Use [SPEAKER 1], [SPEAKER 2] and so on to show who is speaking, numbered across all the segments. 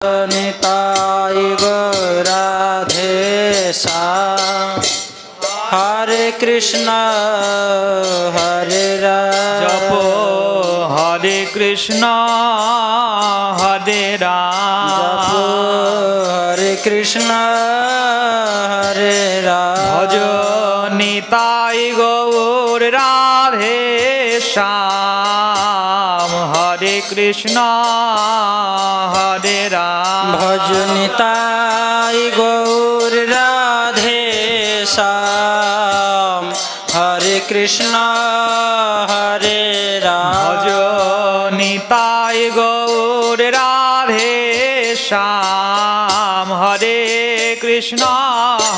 [SPEAKER 1] निताय गौराधेशा हरे कृष्ण हरे राम
[SPEAKER 2] जपो हरे कृष्ण हरे राम
[SPEAKER 1] जपो हरे कृष्ण हरे राम
[SPEAKER 2] भजो निताय गौर राधे श्याम हरे कृष्ण हरे राम
[SPEAKER 1] भज निताय गौर राधे श्याम हरे कृष्ण हरे राम
[SPEAKER 2] भजो निताय गौर राधे श्याम हरे कृष्ण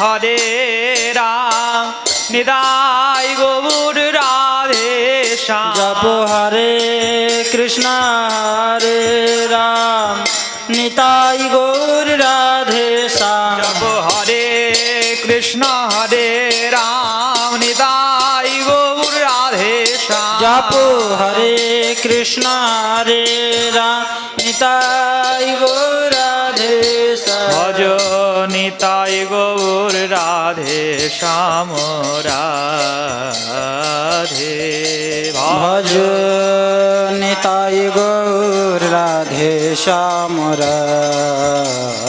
[SPEAKER 2] हरे राम निताय गौर राधे श्याम
[SPEAKER 1] जपो हरे कृष्ण हरे राम निताय गौर राधे श्याम
[SPEAKER 2] जपो हरे कृष्ण हरे राम निताय गौर राधे श्याम
[SPEAKER 1] जपो हरे कृष्ण हरे राम निताय गौर राधे श्याम
[SPEAKER 2] भजो निताय गौर राधे श्याम राधे
[SPEAKER 1] भज निताय गौर राधे श्याम राधे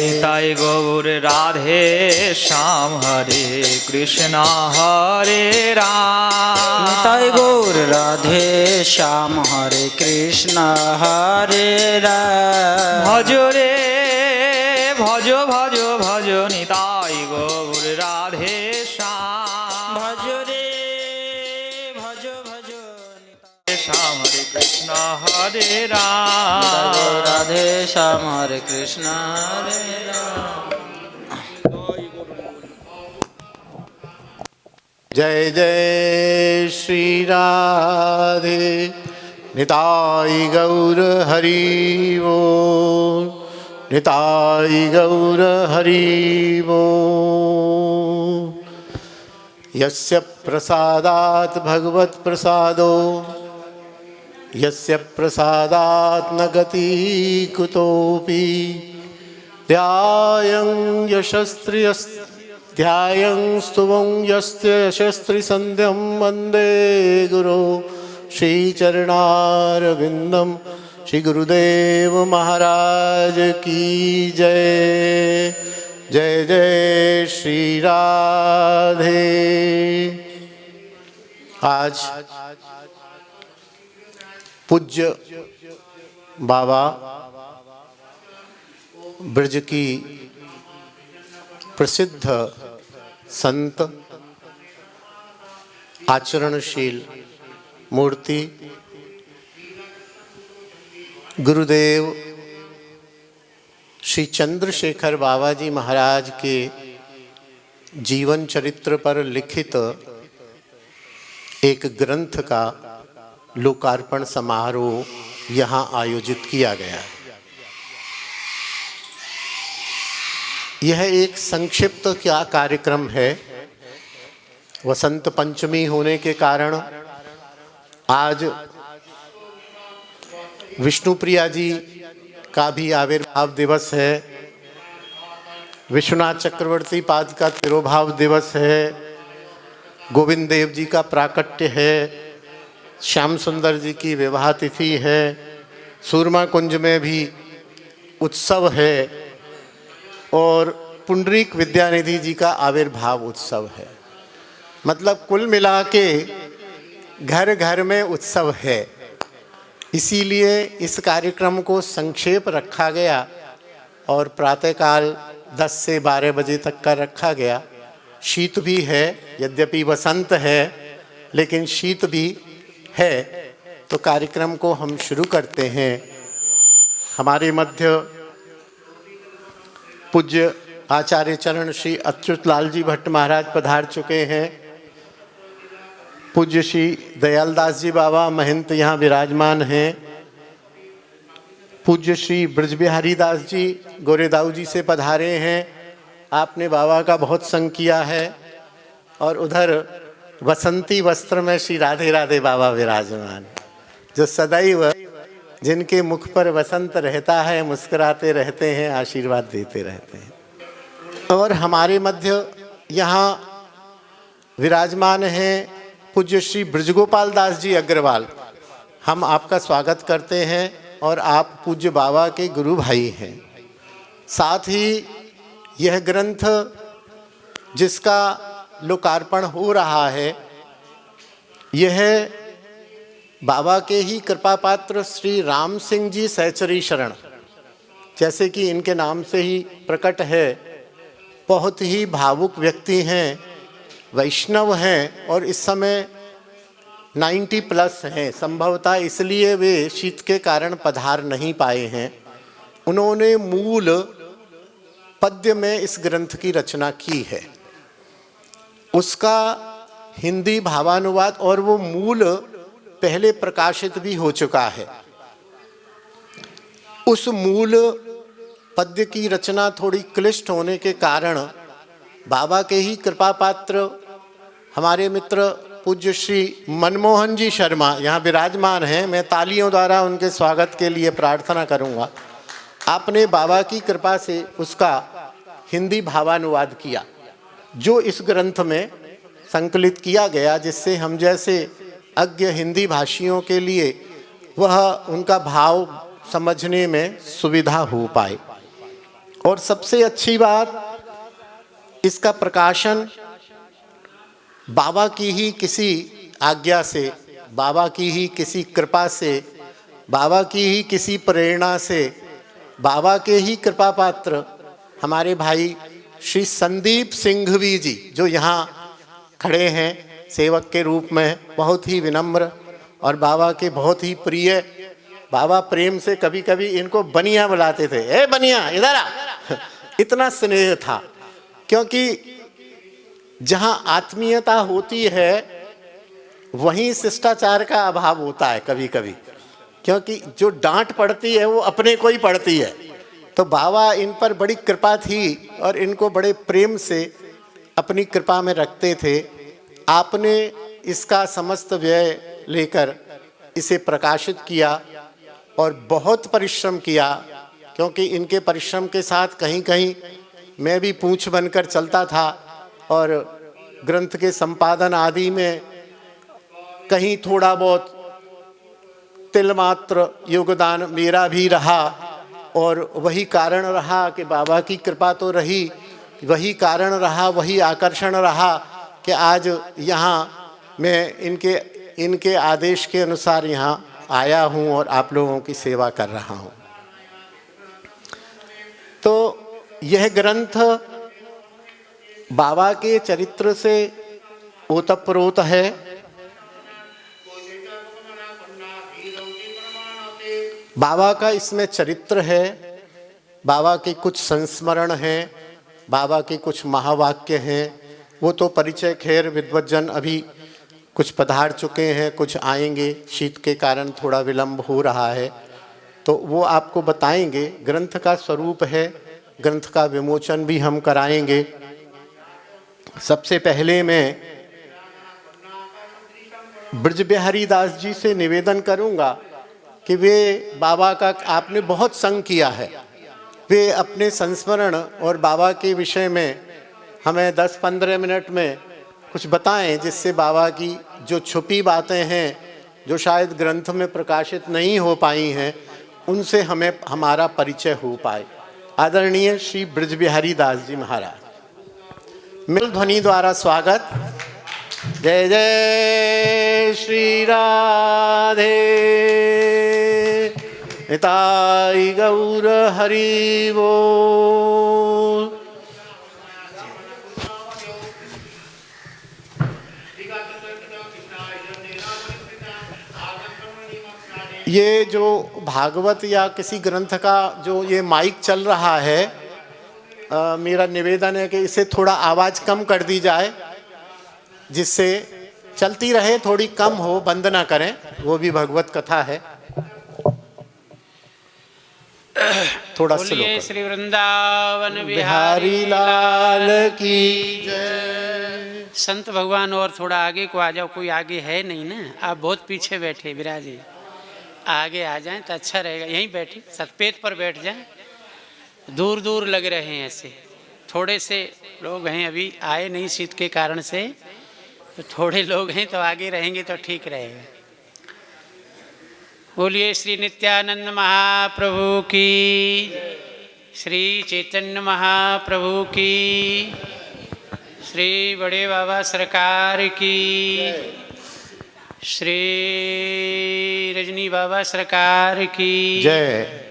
[SPEAKER 2] निताय गौर राधे श्याम हरे कृष्ण हरे राम
[SPEAKER 1] निताय गौर राधे श्याम हरे कृष्ण हरे राम
[SPEAKER 2] भजो रे भजो भजो भजो निताय गौर राधे श्याम
[SPEAKER 1] भजो रे भजो भजो निताय
[SPEAKER 2] श्याम हरे कृष्ण हरे
[SPEAKER 1] गौर
[SPEAKER 2] राम
[SPEAKER 1] राधे श्याम हरे कृष्ण हरे राम
[SPEAKER 3] जय जय श्री राधे निताय गौर हरि बोल निताय गौर हरि बोल यस्य प्रसादात् भगवत् प्रसादो यस्य प्रसादात् न गति कुतोऽपि ध्यायं ध्यायं स्तुवं यस्य यशस्त्रिसन्ध्यं वन्दे गुरो श्रीचरणारविन्दं श्री गुरुदेव महाराज की जय जय जय श्री राधे। आज पूज्य बाबा ब्रज की प्रसिद्ध संत आचरणशील मूर्ति गुरुदेव श्री चंद्रशेखर बाबा जी महाराज के जीवन चरित्र पर लिखित एक ग्रंथ का लोकार्पण समारोह यहाँ आयोजित किया गया है। यह एक संक्षिप्त क्या कार्यक्रम है। वसंत पंचमी होने के कारण आज विष्णुप्रिया जी का भी आविर्भाव दिवस है, विश्वनाथ चक्रवर्ती पाद का तिरोभाव दिवस है, गोविंद देव जी का प्राकट्य है, श्याम सुंदर जी की विवाह तिथि है, सूरमा कुंज में भी उत्सव है और पुंडरीक विद्यानिधि जी का आविर्भाव उत्सव है। मतलब कुल मिला के घर घर में उत्सव है। इसीलिए इस कार्यक्रम को संक्षेप रखा गया और प्रातःकाल 10 से 12 बजे तक का रखा गया। शीत भी है, यद्यपि वसंत है लेकिन शीत भी है। तो कार्यक्रम को हम शुरू करते हैं। हमारे मध्य पूज्य आचार्य चरण श्री अच्युत लाल जी भट्ट महाराज पधार चुके हैं। पूज्य श्री दयालदास जी बाबा महंत यहाँ विराजमान हैं। पूज्य श्री ब्रजबिहारी दास जी गोरेदाऊ जी से पधारे हैं। आपने बाबा का बहुत संग किया है। और उधर वसंती वस्त्र में श्री राधे राधे बाबा विराजमान, जो सदैव जिनके मुख पर वसंत रहता है, मुस्कुराते रहते हैं, आशीर्वाद देते रहते हैं। और हमारे मध्य यहाँ विराजमान हैं पूज्य श्री ब्रजगोपाल दास जी अग्रवाल। हम आपका स्वागत करते हैं और आप पूज्य बाबा के गुरु भाई हैं। साथ ही यह ग्रंथ जिसका लोकार्पण हो रहा है, यह बाबा के ही कृपा पात्र श्री राम सिंह जी सहचरी शरण, जैसे कि इनके नाम से ही प्रकट है, बहुत ही भावुक व्यक्ति हैं, वैष्णव हैं और इस समय 90+ हैं। संभवतः इसलिए वे शीत के कारण पधार नहीं पाए हैं। उन्होंने मूल पद्य में इस ग्रंथ की रचना की है, उसका हिंदी भावानुवाद और वो मूल पहले प्रकाशित भी हो चुका है। उस मूल पद्य की रचना थोड़ी क्लिष्ट होने के कारण बाबा के ही कृपा पात्र हमारे मित्र पूज्य श्री मनमोहन जी शर्मा यहाँ विराजमान हैं। मैं तालियों द्वारा उनके स्वागत के लिए प्रार्थना करूँगा। आपने बाबा की कृपा से उसका हिंदी भावानुवाद किया, जो इस ग्रंथ में संकलित किया गया, जिससे हम जैसे अज्ञ हिंदी भाषियों के लिए वह उनका भाव समझने में सुविधा हो पाए। और सबसे अच्छी बात, इसका प्रकाशन बाबा की ही किसी आज्ञा से, बाबा की ही किसी कृपा से, बाबा की ही किसी प्रेरणा से, बाबा के ही कृपा पात्र हमारे भाई श्री संदीप सिंघवी जी, जो यहाँ खड़े हैं सेवक के रूप में, बहुत ही विनम्र और बाबा के बहुत ही प्रिय। बाबा प्रेम से कभी कभी इनको बनिया बुलाते थे, ए बनिया इधर आ। इतना स्नेह था, क्योंकि जहाँ आत्मीयता होती है वहीं शिष्टाचार का अभाव होता है कभी कभी, क्योंकि जो डांट पड़ती है वो अपने को ही पड़ती है। तो बाबा इन पर बड़ी कृपा थी और इनको बड़े प्रेम से अपनी कृपा में रखते थे। आपने इसका समस्त व्यय लेकर इसे प्रकाशित किया और बहुत परिश्रम किया, क्योंकि इनके परिश्रम के साथ कहीं कहीं मैं भी पूंछ बनकर चलता था और ग्रंथ के संपादन आदि में कहीं थोड़ा बहुत तिल मात्र योगदान मेरा भी रहा। और वही कारण रहा कि बाबा की कृपा तो रही, वही कारण रहा, वही आकर्षण रहा कि आज यहाँ मैं इनके आदेश के अनुसार यहाँ आया हूँ और आप लोगों की सेवा कर रहा हूँ। तो यह ग्रंथ बाबा के चरित्र से ओतप्रोत है। बाबा का इसमें चरित्र है, बाबा के कुछ संस्मरण हैं, बाबा के कुछ महावाक्य हैं। वो तो परिचय खैर विद्वज्जन अभी कुछ पधार चुके हैं, कुछ आएंगे, शीत के कारण थोड़ा विलंब हो रहा है, तो वो आपको बताएंगे। ग्रंथ का स्वरूप है, ग्रंथ का विमोचन भी हम कराएंगे। सबसे पहले मैं ब्रज बिहारी दास जी से निवेदन करूंगा कि वे बाबा का आपने बहुत संग किया है, वे अपने संस्मरण और बाबा के विषय में हमें 10-15 मिनट में कुछ बताएं, जिससे बाबा की जो छुपी बातें हैं, जो शायद ग्रंथ में प्रकाशित नहीं हो पाई हैं, उनसे हमें हमारा परिचय हो पाए। आदरणीय श्री ब्रज बिहारी दास जी महाराज, मिल ध्वनि द्वारा स्वागत। जय जय श्री राधे, निताई गौर हरि बोल। ये जो भागवत या किसी ग्रंथ का जो ये माइक चल रहा है, मेरा निवेदन है कि इसे थोड़ा आवाज़ कम कर दी जाए, जिससे चलती रहे, थोड़ी कम हो, बंद ना करें, वो भी भगवत कथा है। थोड़ा स्लो
[SPEAKER 1] बोलिए श्री वृंदावन
[SPEAKER 3] बिहारी लाल की जय।
[SPEAKER 1] संत भगवान और थोड़ा आगे को आ जाओ, कोई आगे है नहीं ना, आप बहुत पीछे बैठे विराजे।
[SPEAKER 4] आगे आ जाएं तो अच्छा रहेगा। यहीं बैठे सतपेट पर बैठ जाएं, दूर दूर लग रहे हैं ऐसे। थोड़े से लोग हैं, अभी आए नहीं शीत के कारण से, तो थोड़े लोग हैं, तो आगे रहेंगे तो ठीक रहेगा। बोलिए श्री नित्यानंद महाप्रभु की, श्री चैतन्य महाप्रभु की, श्री बड़े बाबा सरकार की, श्री रजनी बाबा सरकार की
[SPEAKER 3] जय।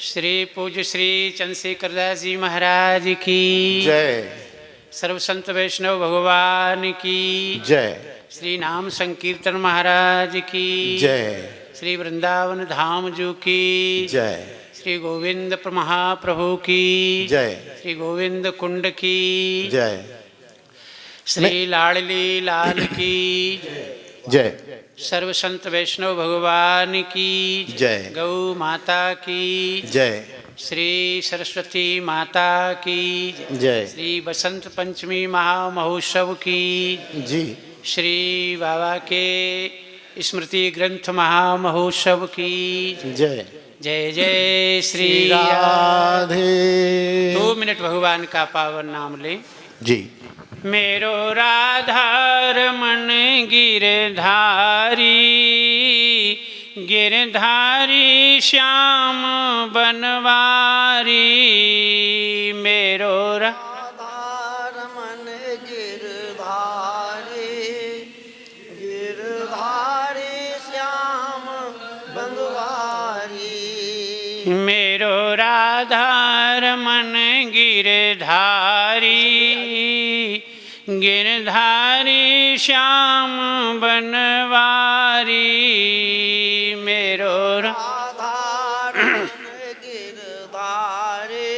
[SPEAKER 4] श्री पूज्य श्री चंद्रशेखर दास जी महाराज की
[SPEAKER 3] जय।
[SPEAKER 4] सर्व संत वैष्णव भगवान की
[SPEAKER 3] जय।
[SPEAKER 4] श्री नाम संकीर्तन महाराज की
[SPEAKER 3] जय।
[SPEAKER 4] श्री वृंदावन धाम जू की
[SPEAKER 3] जय।
[SPEAKER 4] श्री गोविंद महाप्रभु की
[SPEAKER 3] जय।
[SPEAKER 4] श्री गोविंद कुंड की
[SPEAKER 3] जय।
[SPEAKER 4] श्री लाडली लाल की
[SPEAKER 3] जय।
[SPEAKER 4] सर्व संत वैष्णव भगवान की
[SPEAKER 3] जय।
[SPEAKER 4] गौ माता की
[SPEAKER 3] जय।
[SPEAKER 4] श्री सरस्वती माता की
[SPEAKER 3] जय।
[SPEAKER 4] श्री बसंत पंचमी महामहोत्सव की
[SPEAKER 3] जी।
[SPEAKER 4] श्री बाबा के स्मृति ग्रंथ महामहोत्सव की
[SPEAKER 3] जय।
[SPEAKER 4] जय जय श्री
[SPEAKER 3] राधे।
[SPEAKER 4] 2 मिनट भगवान का पावन नाम ले।
[SPEAKER 3] जी।
[SPEAKER 4] मेरो राधा रमन गिरधारी, गिरधारी श्याम बनवारी। मेरो
[SPEAKER 5] राधा रमन गिरधारी, गिरधारी श्याम बनवारी।
[SPEAKER 4] मेरो राधा रमन गिरधारी, गिरधारी श्याम बनवारी। मेरो
[SPEAKER 5] राधा रमन गिरधारी,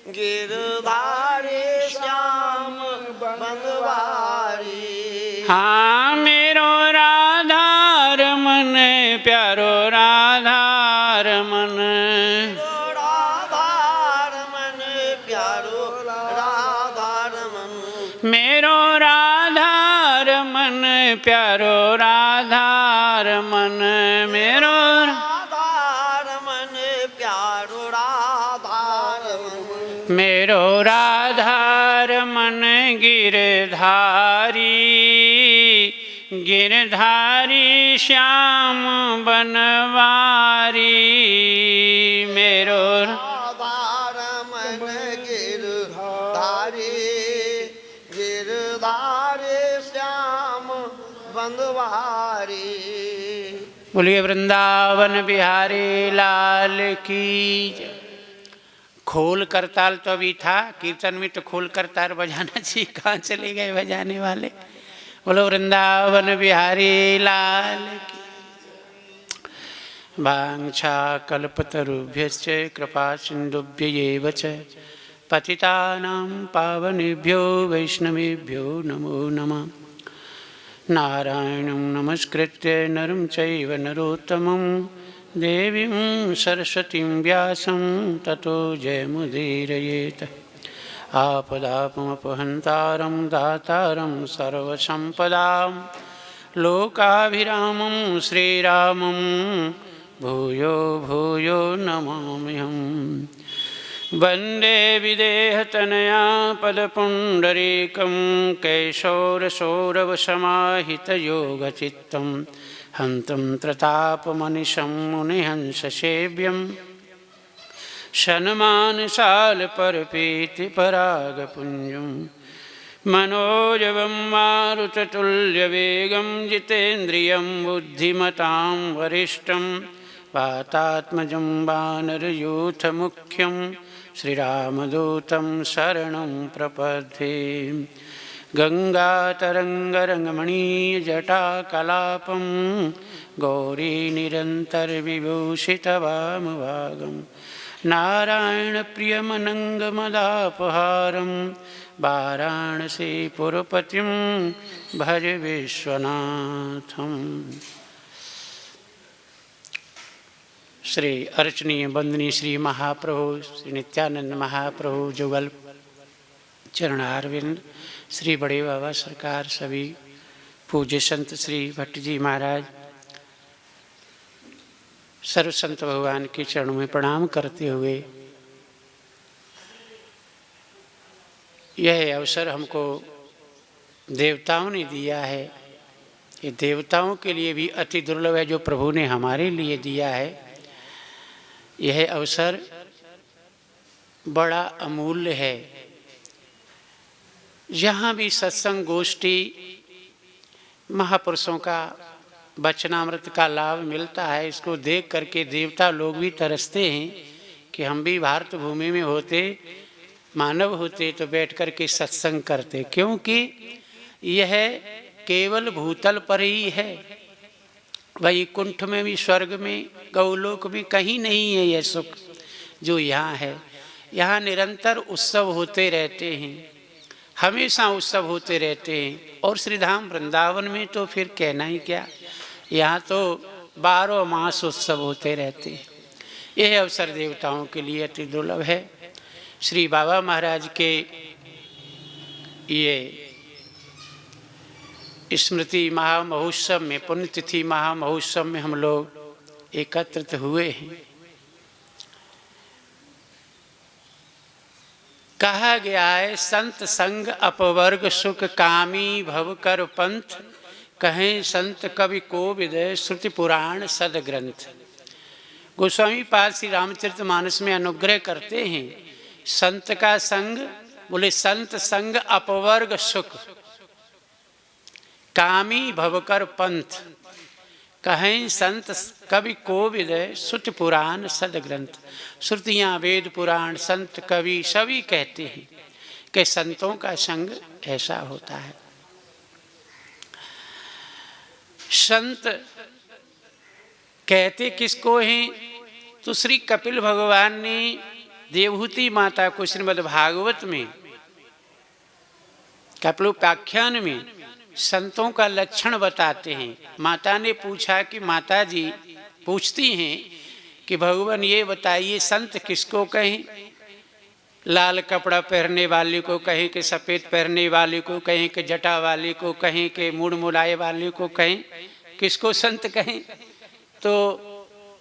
[SPEAKER 5] गिरधारी श्याम बनवारी।
[SPEAKER 4] हाँ मेरो राधा रमन प्यारो राधा रमन,
[SPEAKER 5] राधा रमन प्यारो राधा रमन।
[SPEAKER 4] मेरो राधा रमन प्यारो राधा रमन। मेरो
[SPEAKER 5] राधा रमन प्यारो राधा रमन।
[SPEAKER 4] मेरो राधा रमन गिरधारी, गिरधारी श्याम बनवारी। मेरो
[SPEAKER 5] राधा रमन गिरधारी, गिरधारी श्याम बनवारी।
[SPEAKER 4] बोलिए वृंदावन बिहारी लाल की जय। खोल करताल तो अभी था, कीर्तन में तो खोल करताल बजाना चाहिए, कहाँ चले गए बजाने वाले। बोलो वृंदावन बिहारी लाल की। वाञ्छा कल्पतरुभ्यश्च कृपा सिन्धुभ्यैव च पतितानां पावनेभ्यो वैष्णवेभ्यो नमो नमः। नारायणं नमस्कृत्य नरं चैव नरोत्तमं देवीं सरस्वतीं व्यासं ततो जयमुदीरयेत्। आपदापमपहन्तारं दातारं सर्वसम्पदां लोकाभिरामं श्रीरामं भूयो भूयो नमाम्यहम्। वन्दे विदेहतनया पदपुण्डरीकं कैशोरसौरभसमाहितयोगचित्तं हन्तं त्रतापमनिशं मुनिहंससेव्यं शन्मानसालपरपीतिपरागपुञ्जं मनोजवं मारुततुल्यवेगं जितेन्द्रियं बुद्धिमतां वरिष्ठं वातात्मजं वानरयूथमुख्यं श्रीरामदूतं शरणं प्रपद्ये। गङ्गातरङ्गरङ्गमणीयजटाकलापं गौरीनिरन्तरविभूषितवामभागं नारायणप्रियमनङ्गमदापहारं वाराणसीपुरपतिं भज विश्वनाथम्। श्री अर्चनीय वंदनीय श्री महाप्रभु श्री नित्यानंद महाप्रभु जुगल चरणारविंद, श्री बड़े बाबा सरकार, सभी पूज्य संत श्री भट्ट जी महाराज, सर्व संत भगवान के चरणों में प्रणाम करते हुए यह अवसर हमको देवताओं ने दिया है। ये देवताओं के लिए भी अति दुर्लभ है, जो प्रभु ने हमारे लिए दिया है। यह अवसर बड़ा अमूल्य है। जहाँ भी सत्संग गोष्ठी महापुरुषों का वचनामृत का लाभ मिलता है, इसको देख करके देवता लोग भी तरसते हैं कि हम भी भारत भूमि में होते, मानव होते तो बैठ कर के सत्संग करते, क्योंकि यह केवल भूतल पर ही है। वैकुंठ में भी, स्वर्ग में, गौलोक में कहीं नहीं है यह सुख जो यहाँ है। यहाँ निरंतर उत्सव होते रहते हैं, हमेशा उत्सव होते रहते हैं। और श्रीधाम वृंदावन में तो फिर कहना ही क्या, यहाँ तो 12 मास उत्सव होते रहते हैं। यह अवसर देवताओं के लिए अति दुर्लभ है। श्री बाबा महाराज के ये स्मृति महामहोत्सव में, पुण्यतिथि महामहोत्सव में हम लोग एकत्रित हुए हैं। कहा गया है, संत संग अपवर्ग सुख कामी भव कर पंथ, कहें संत कवि को विदय श्रुति पुराण सदग्रंथ। गोस्वामी पाद श्री रामचरितमानस में अनुग्रह करते हैं, संत का संग, बोले संत संग अपवर्ग सुख कामी भवकर पंथ, कहें संत कवि को विदय श्रुति पुराण सदग्रंथ। श्रुतियाँ, वेद, पुराण, संत, कवि सभी कहते हैं कि संतों का संग ऐसा होता है। संत कहते किसको हैं? तो श्री कपिल भगवान ने देवहूति माता को श्रीमद् भागवत में कपिलोपाख्यान में संतों का लक्षण बताते हैं। माता ने पूछा कि माता जी पूछती हैं कि भगवान ये बताइए संत किसको कहें? लाल कपड़ा पहनने वाले को कहें कि सफ़ेद पहनने वाले को कहें कि जटा वाले को कहें कि मूड़ मुड़ाए वाले को कहें, किसको संत कहें? तो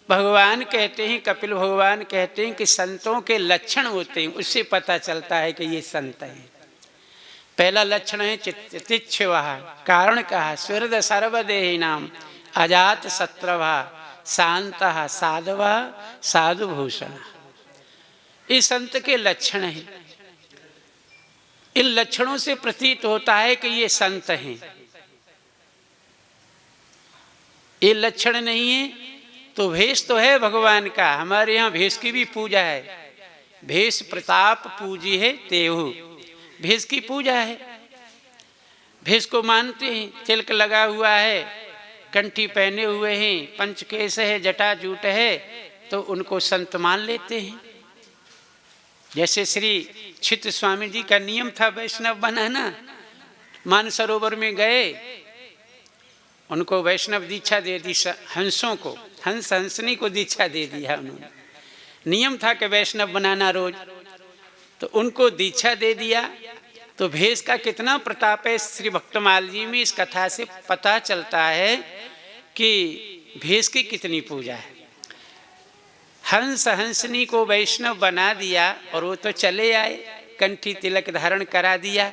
[SPEAKER 4] भगवान कहते हैं, कपिल भगवान कहते हैं कि संतों के लक्षण होते हैं, उससे पता चलता है कि ये संत हैं। पहला लक्षण है तितिक्षुवः, कारण कहा स्विरद सर्वदेही नाम अजात शत्रवः शांतः साधवः साधुभूषण। ये संत के लक्षण हैं। इन लक्षणों से प्रतीत होता है कि ये संत हैं। ये लक्षण नहीं है तो भेष तो है भगवान का। हमारे यहाँ भेष की भी पूजा है। भेष प्रताप पूजी है तेहु, भेष की पूजा है। भेष को मानते हैं, तिलक लगा हुआ है, कंठी पहने हुए हैं, पंचकेश है, जटा जूट है, तो उनको संत मान लेते हैं। जैसे श्री चित्त स्वामी जी का नियम था वैष्णव बनाना। मानसरोवर में गए, उनको वैष्णव दीक्षा दे दी, हंसों को, हंस हंसनी को दीक्षा दे दिया उन्होंने। नियम था कि वैष्णव बनाना रोज, तो उनको दीक्षा दे दिया। तो भेष का कितना प्रताप है श्री भक्तमाल जी में, इस कथा से पता चलता है कि भेष की कितनी पूजा है। हंस हंसनी को वैष्णव बना दिया और वो तो चले आए, कंठी तिलक धारण करा दिया।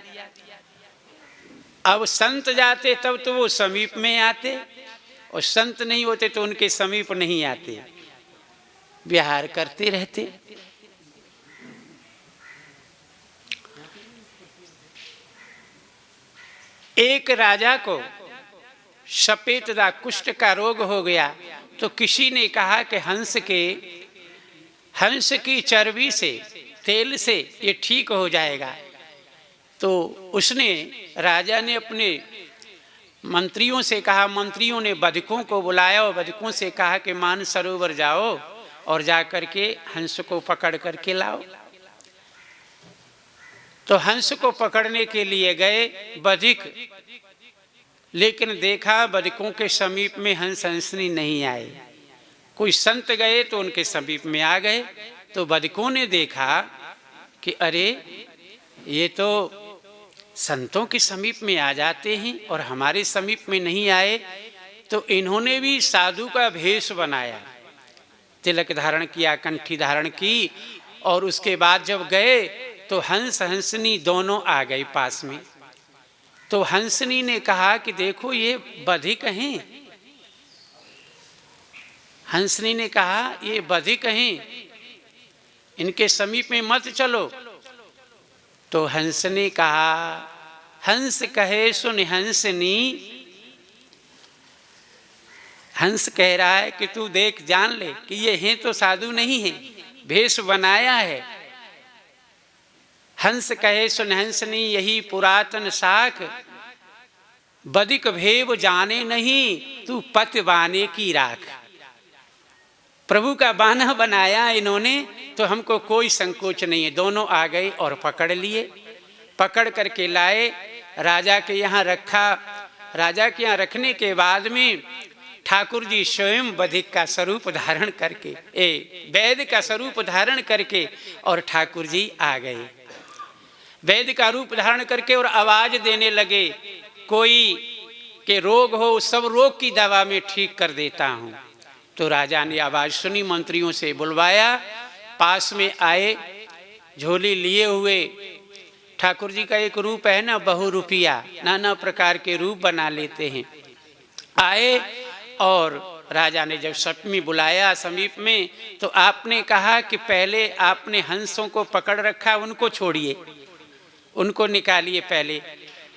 [SPEAKER 4] अब संत जाते तब तो वो समीप में आते, और संत नहीं होते तो उनके समीप नहीं आते, विहार करते रहते। एक राजा को सपेतदा कुष्ठ का रोग हो गया, तो किसी ने कहा कि हंस की चर्बी से, तेल से ये ठीक हो जाएगा। तो उसने, राजा ने अपने मंत्रियों से कहा, मंत्रियों ने बदकों को बुलाया और बदकों से कहा कि मानसरोवर जाओ और जा कर के हंस को पकड़ करके लाओ। तो हंस को पकड़ने के लिए गए बधिक, लेकिन देखा बधिकों के समीप में हंस हंसनी नहीं आए। कोई संत गए तो उनके समीप में आ गए। तो बधिकों ने देखा कि अरे ये तो संतों के समीप में आ जाते हैं और हमारे समीप में नहीं आए। तो इन्होंने भी साधु का भेष बनाया, तिलक धारण किया, कंठी धारण की, और उसके बाद जब गए तो हंस हंसनी दोनों आ गए पास में। तो हंसनी ने कहा कि देखो ये बधिक हैं। हंसनी ने कहा ये बधिक हैं, इनके समीप में मत चलो। तो हंस ने कहा, हंस कहे सुन हंसनी, हंस कह रहा है कि तू देख जान ले कि ये हैं तो साधु नहीं है, भेष बनाया है। हंस कहे सुन हंसनी यही पुरातन साख, बदिक भेव जाने नहीं तू पत बाने की राख। प्रभु का बाना बनाया इन्होंने तो हमको कोई संकोच नहीं है। दोनों आ गए और पकड़ लिए, पकड़ करके लाए, राजा के यहाँ रखा। राजा के यहाँ रखने के बाद में ठाकुर जी स्वयं बधिक का स्वरूप धारण करके, वैद्य का स्वरूप धारण करके और ठाकुर जी आ गए। वैद्य का रूप धारण करके और आवाज देने लगे, कोई के रोग हो सब रोग की दवा में ठीक कर देता हूँ। तो राजा ने आवाज सुनी, मंत्रियों से बुलवाया, पास में आए, झोली लिए हुए। ठाकुर जी का एक रूप है ना, बहुरूपिया, नाना प्रकार के रूप बना लेते हैं। आए और राजा ने जब सप्तमी बुलाया समीप में, तो आपने कहा कि पहले आपने हंसों को पकड़ रखा, उनको छोड़िए, उनको निकालिए।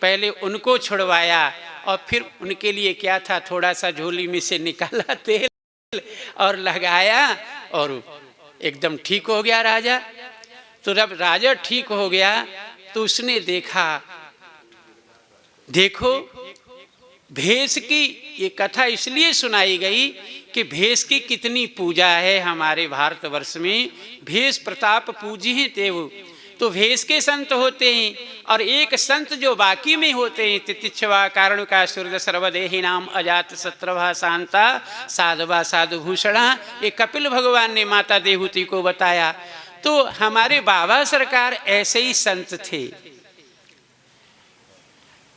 [SPEAKER 4] पहले उनको छुड़वाया और फिर उनके लिए क्या था, थोड़ा सा झोली में से निकाला तेल और लगाया और एकदम ठीक हो गया राजा। तो जब राजा ठीक हो गया तो उसने देखा, देखो भेष की ये कथा इसलिए सुनाई गई कि भेष की कितनी पूजा है हमारे भारतवर्ष में। भेष प्रताप पूजी हैं तेव, तो भेष के संत होते हैं और एक संत जो बाकी में होते हैं, तितिक्षवा कारण का सूर्य सर्वदेही नाम अजात शत्रभा शांता साधवा साधुभूषणा, ये कपिल भगवान ने माता देहूति को बताया। तो हमारे बाबा सरकार ऐसे ही संत थे।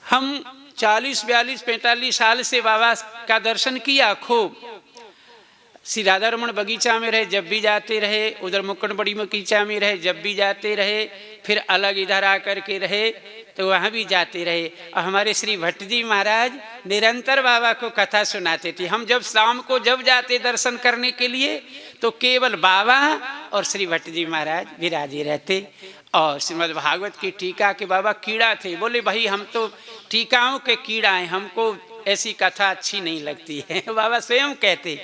[SPEAKER 4] हम 40, 42, 45 साल से बाबा का दर्शन किया खूब। श्री राधा रमन बगीचा में रहे, जब भी जाते रहे, उधर मुक्कड़ बड़ी बगीचा में रहे, जब भी जाते रहे, फिर अलग इधर आकर के रहे तो वहाँ भी जाते रहे। और हमारे श्री भट्ट जी महाराज निरंतर बाबा को कथा सुनाते थे। हम जब शाम को जब जाते दर्शन करने के लिए तो केवल बाबा और श्री भट्ट जी महाराज विराजे रहते। और श्रीमद् भागवत की टीका के बाबा कीड़ा थे, बोले भाई हम तो टीकाओं के कीड़ा हैं, हमको ऐसी कथा अच्छी नहीं लगती है, बाबा स्वयं कहते।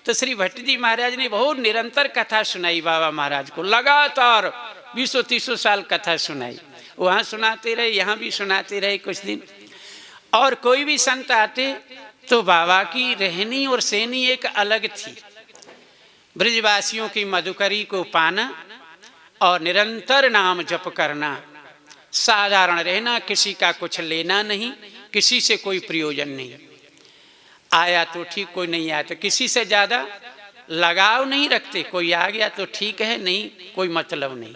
[SPEAKER 4] तो श्री भट्ट जी महाराज ने बहुत निरंतर कथा सुनाई बाबा महाराज को, लगातार 20-30 साल कथा सुनाई। वहाँ सुनाते रहे, यहाँ भी सुनाते रहे कुछ दिन। और कोई भी संत आते तो बाबा की रहनी और सहनी एक अलग थी। ब्रजवासियों की मधुकरी को पाना और निरंतर नाम जप करना, साधारण रहना, किसी का कुछ लेना नहीं, किसी से कोई प्रयोजन नहीं। आया तो ठीक, कोई नहीं आया तो किसी से ज़्यादा लगाव नहीं रखते। कोई आ गया तो ठीक है, नहीं कोई मतलब नहीं,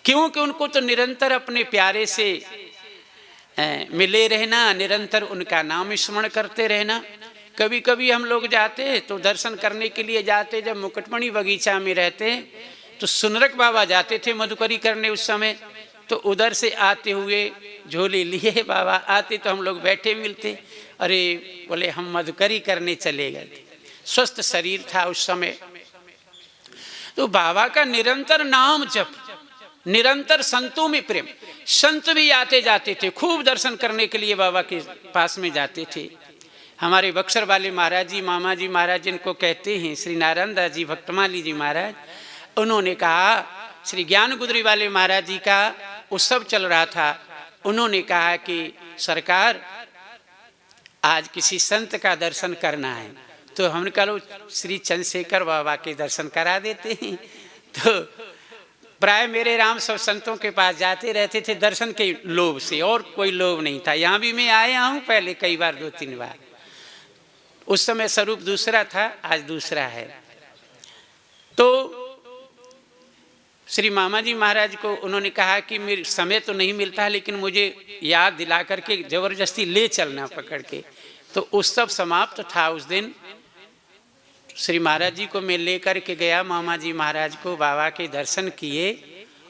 [SPEAKER 4] क्योंकि उनको तो निरंतर अपने प्यारे से मिले रहना, निरंतर उनका नाम स्मरण करते रहना। कभी कभी हम लोग जाते तो दर्शन करने के लिए जाते, जब मुकुटमणि बगीचा में रहते तो सुनरक बाबा जाते थे मधुकरी करने उस समय। तो उधर से आते हुए झोली लिए बाबा आते तो हम लोग बैठे मिलते, अरे बोले हम मधुकरी करने चले गए थे। स्वस्थ शरीर था उस समय। तो बाबा का निरंतर नाम जप, निरंतर संतों में प्रेम। संत भी आते जाते थे, खूब दर्शन करने के लिए बाबा के पास में जाते थे। हमारे बक्सर वाले महाराज जी, मामा जी महाराज जिनको कहते हैं, श्री नारायण दास जी भक्तमाली जी महाराज, उन्होंने कहा, श्री ज्ञान गुदरी वाले महाराज जी का उत्सव चल रहा था, उन्होंने कहा कि सरकार आज किसी संत का दर्शन करना है। तो हमने कहा श्री चंद्रशेखर बाबा के दर्शन करा देते हैं। तो प्राय मेरे राम सब संतों के पास जाते रहते थे दर्शन के लोभ से, और कोई लोभ नहीं था। यहाँ भी मैं आया हूँ पहले कई बार, 2-3 बार। उस समय स्वरूप दूसरा था, आज दूसरा है। तो श्री मामा जी महाराज को उन्होंने कहा कि मेरे समय तो नहीं मिलता है, लेकिन मुझे याद दिला करके जबरदस्ती ले चलना पकड़ के। तो उत्सव समाप्त था उस दिन। श्री महाराज जी को मैं लेकर के गया, मामा जी महाराज को, बाबा के दर्शन किए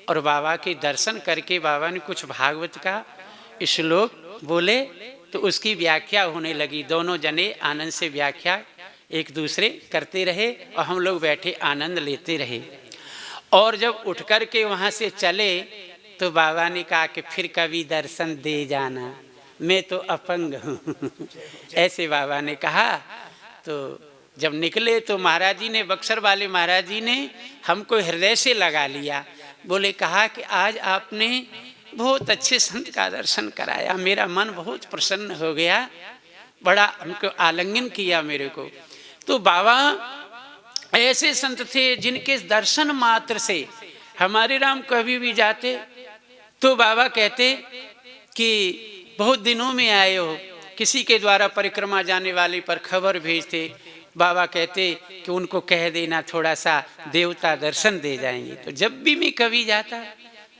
[SPEAKER 4] और बाबा के दर्शन करके बाबा ने कुछ भागवत का श्लोक बोले तो उसकी व्याख्या होने लगी। दोनों जने आनंद से व्याख्या एक दूसरे करते रहे और हम लोग बैठे आनंद लेते रहे। और जब उठ कर के वहाँ से चले तो बाबा ने कहा कि फिर कभी दर्शन दे जाना, मैं तो अपंग हूँ ऐसे बाबा ने कहा। तो जब निकले तो महाराज जी ने, बक्सर वाले महाराज जी ने हमको हृदय से लगा लिया। बोले कहा कि आज आपने बहुत अच्छे संत का दर्शन कराया, मेरा मन बहुत प्रसन्न हो गया, बड़ा हमको आलिंगन किया मेरे को। तो बाबा ऐसे संत थे जिनके दर्शन मात्र से हमारे राम कभी भी जाते तो बाबा कहते कि बहुत दिनों में आए हो। किसी के द्वारा परिक्रमा जाने वाले पर खबर भेजते, बाबा कहते कि उनको कह देना थोड़ा सा देवता दर्शन दे जाएंगे। तो जब भी मैं कभी जाता,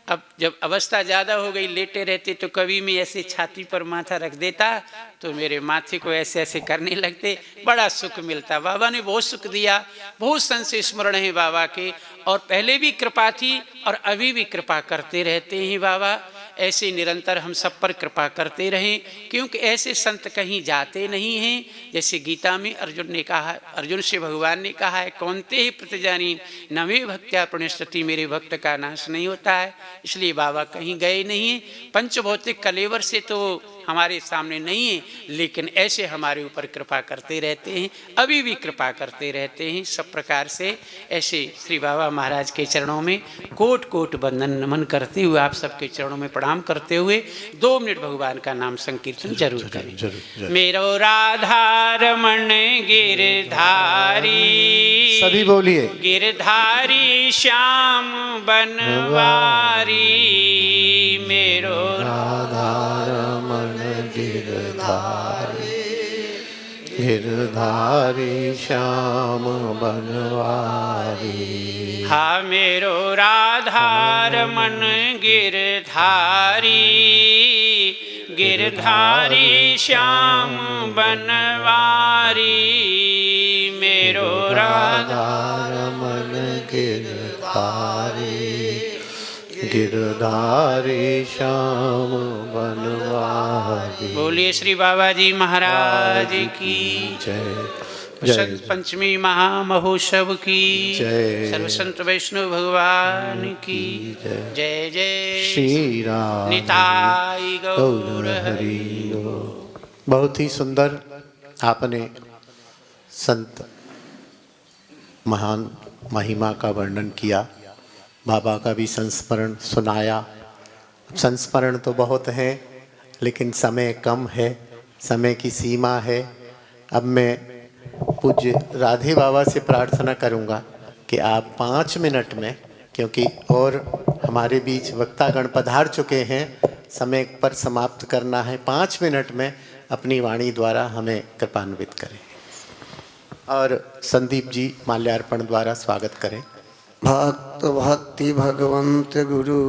[SPEAKER 4] अब जब अवस्था ज़्यादा हो गई, लेटे रहते, तो कभी मैं ऐसे छाती पर माथा रख देता तो मेरे माथे को ऐसे ऐसे करने लगते, बड़ा सुख मिलता। बाबा ने बहुत सुख दिया, बहुत संत से स्मरण है बाबा के, और पहले भी कृपा थी और अभी भी कृपा करते रहते हैं बाबा। ऐसे निरंतर हम सब पर कृपा करते रहें, क्योंकि ऐसे संत कहीं जाते नहीं हैं। जैसे गीता में अर्जुन ने कहा, अर्जुन से भगवान ने कहा है, कौनते ही प्रतिजानी न मे भक्त्या प्रणश्यति, मेरे भक्त का नाश नहीं होता है। इसलिए बाबा कहीं गए नहीं हैं। पंचभौतिक कलेवर से तो हमारे सामने नहीं है, लेकिन ऐसे हमारे ऊपर कृपा करते रहते हैं, अभी भी कृपा करते रहते हैं सब प्रकार से। ऐसे श्री बाबा महाराज के चरणों में कोट कोट वंदन नमन करते हुए, आप सबके चरणों में प्रणाम करते हुए 2 मिनट भगवान का नाम संकीर्तन जरूर करें। मेरो राधा रमण गिरधारी,
[SPEAKER 3] सभी बोलिए,
[SPEAKER 4] गिरधारी श्याम बनवारी, मेरो
[SPEAKER 3] राधा रमण गिरधारी, गिरधारी श्याम बनवारी।
[SPEAKER 4] हा मेरो राधा रमन गिरधारी, गिरधारी श्याम बनवारी, मेरो राधा
[SPEAKER 3] रमण गिरधारी, गिरधारी श्याम बनवारी।
[SPEAKER 4] बोलिए श्री बाबा जी महाराज की
[SPEAKER 3] जय।
[SPEAKER 4] बसंत पंचमी महामहोत्सव की
[SPEAKER 3] जय।
[SPEAKER 4] सर्व संत वैष्णव भगवान की जय। जय
[SPEAKER 3] श्री राम
[SPEAKER 4] निताई गौर
[SPEAKER 3] हरि। बहुत ही सुंदर आपने संत महान महिमा का वर्णन किया, बाबा का भी संस्मरण सुनाया। संस्मरण तो बहुत है, लेकिन समय कम है, समय की सीमा है। अब मैं पूज्य राधे बाबा से प्रार्थना करूंगा कि आप 5 मिनट में, क्योंकि और हमारे बीच वक्तागण पधार चुके हैं, समय पर समाप्त करना है, 5 मिनट में अपनी वाणी द्वारा हमें कृपान्वित करें। और संदीप जी माल्यार्पण द्वारा स्वागत करें।
[SPEAKER 5] भक्त भक्ति भगवंत गुरु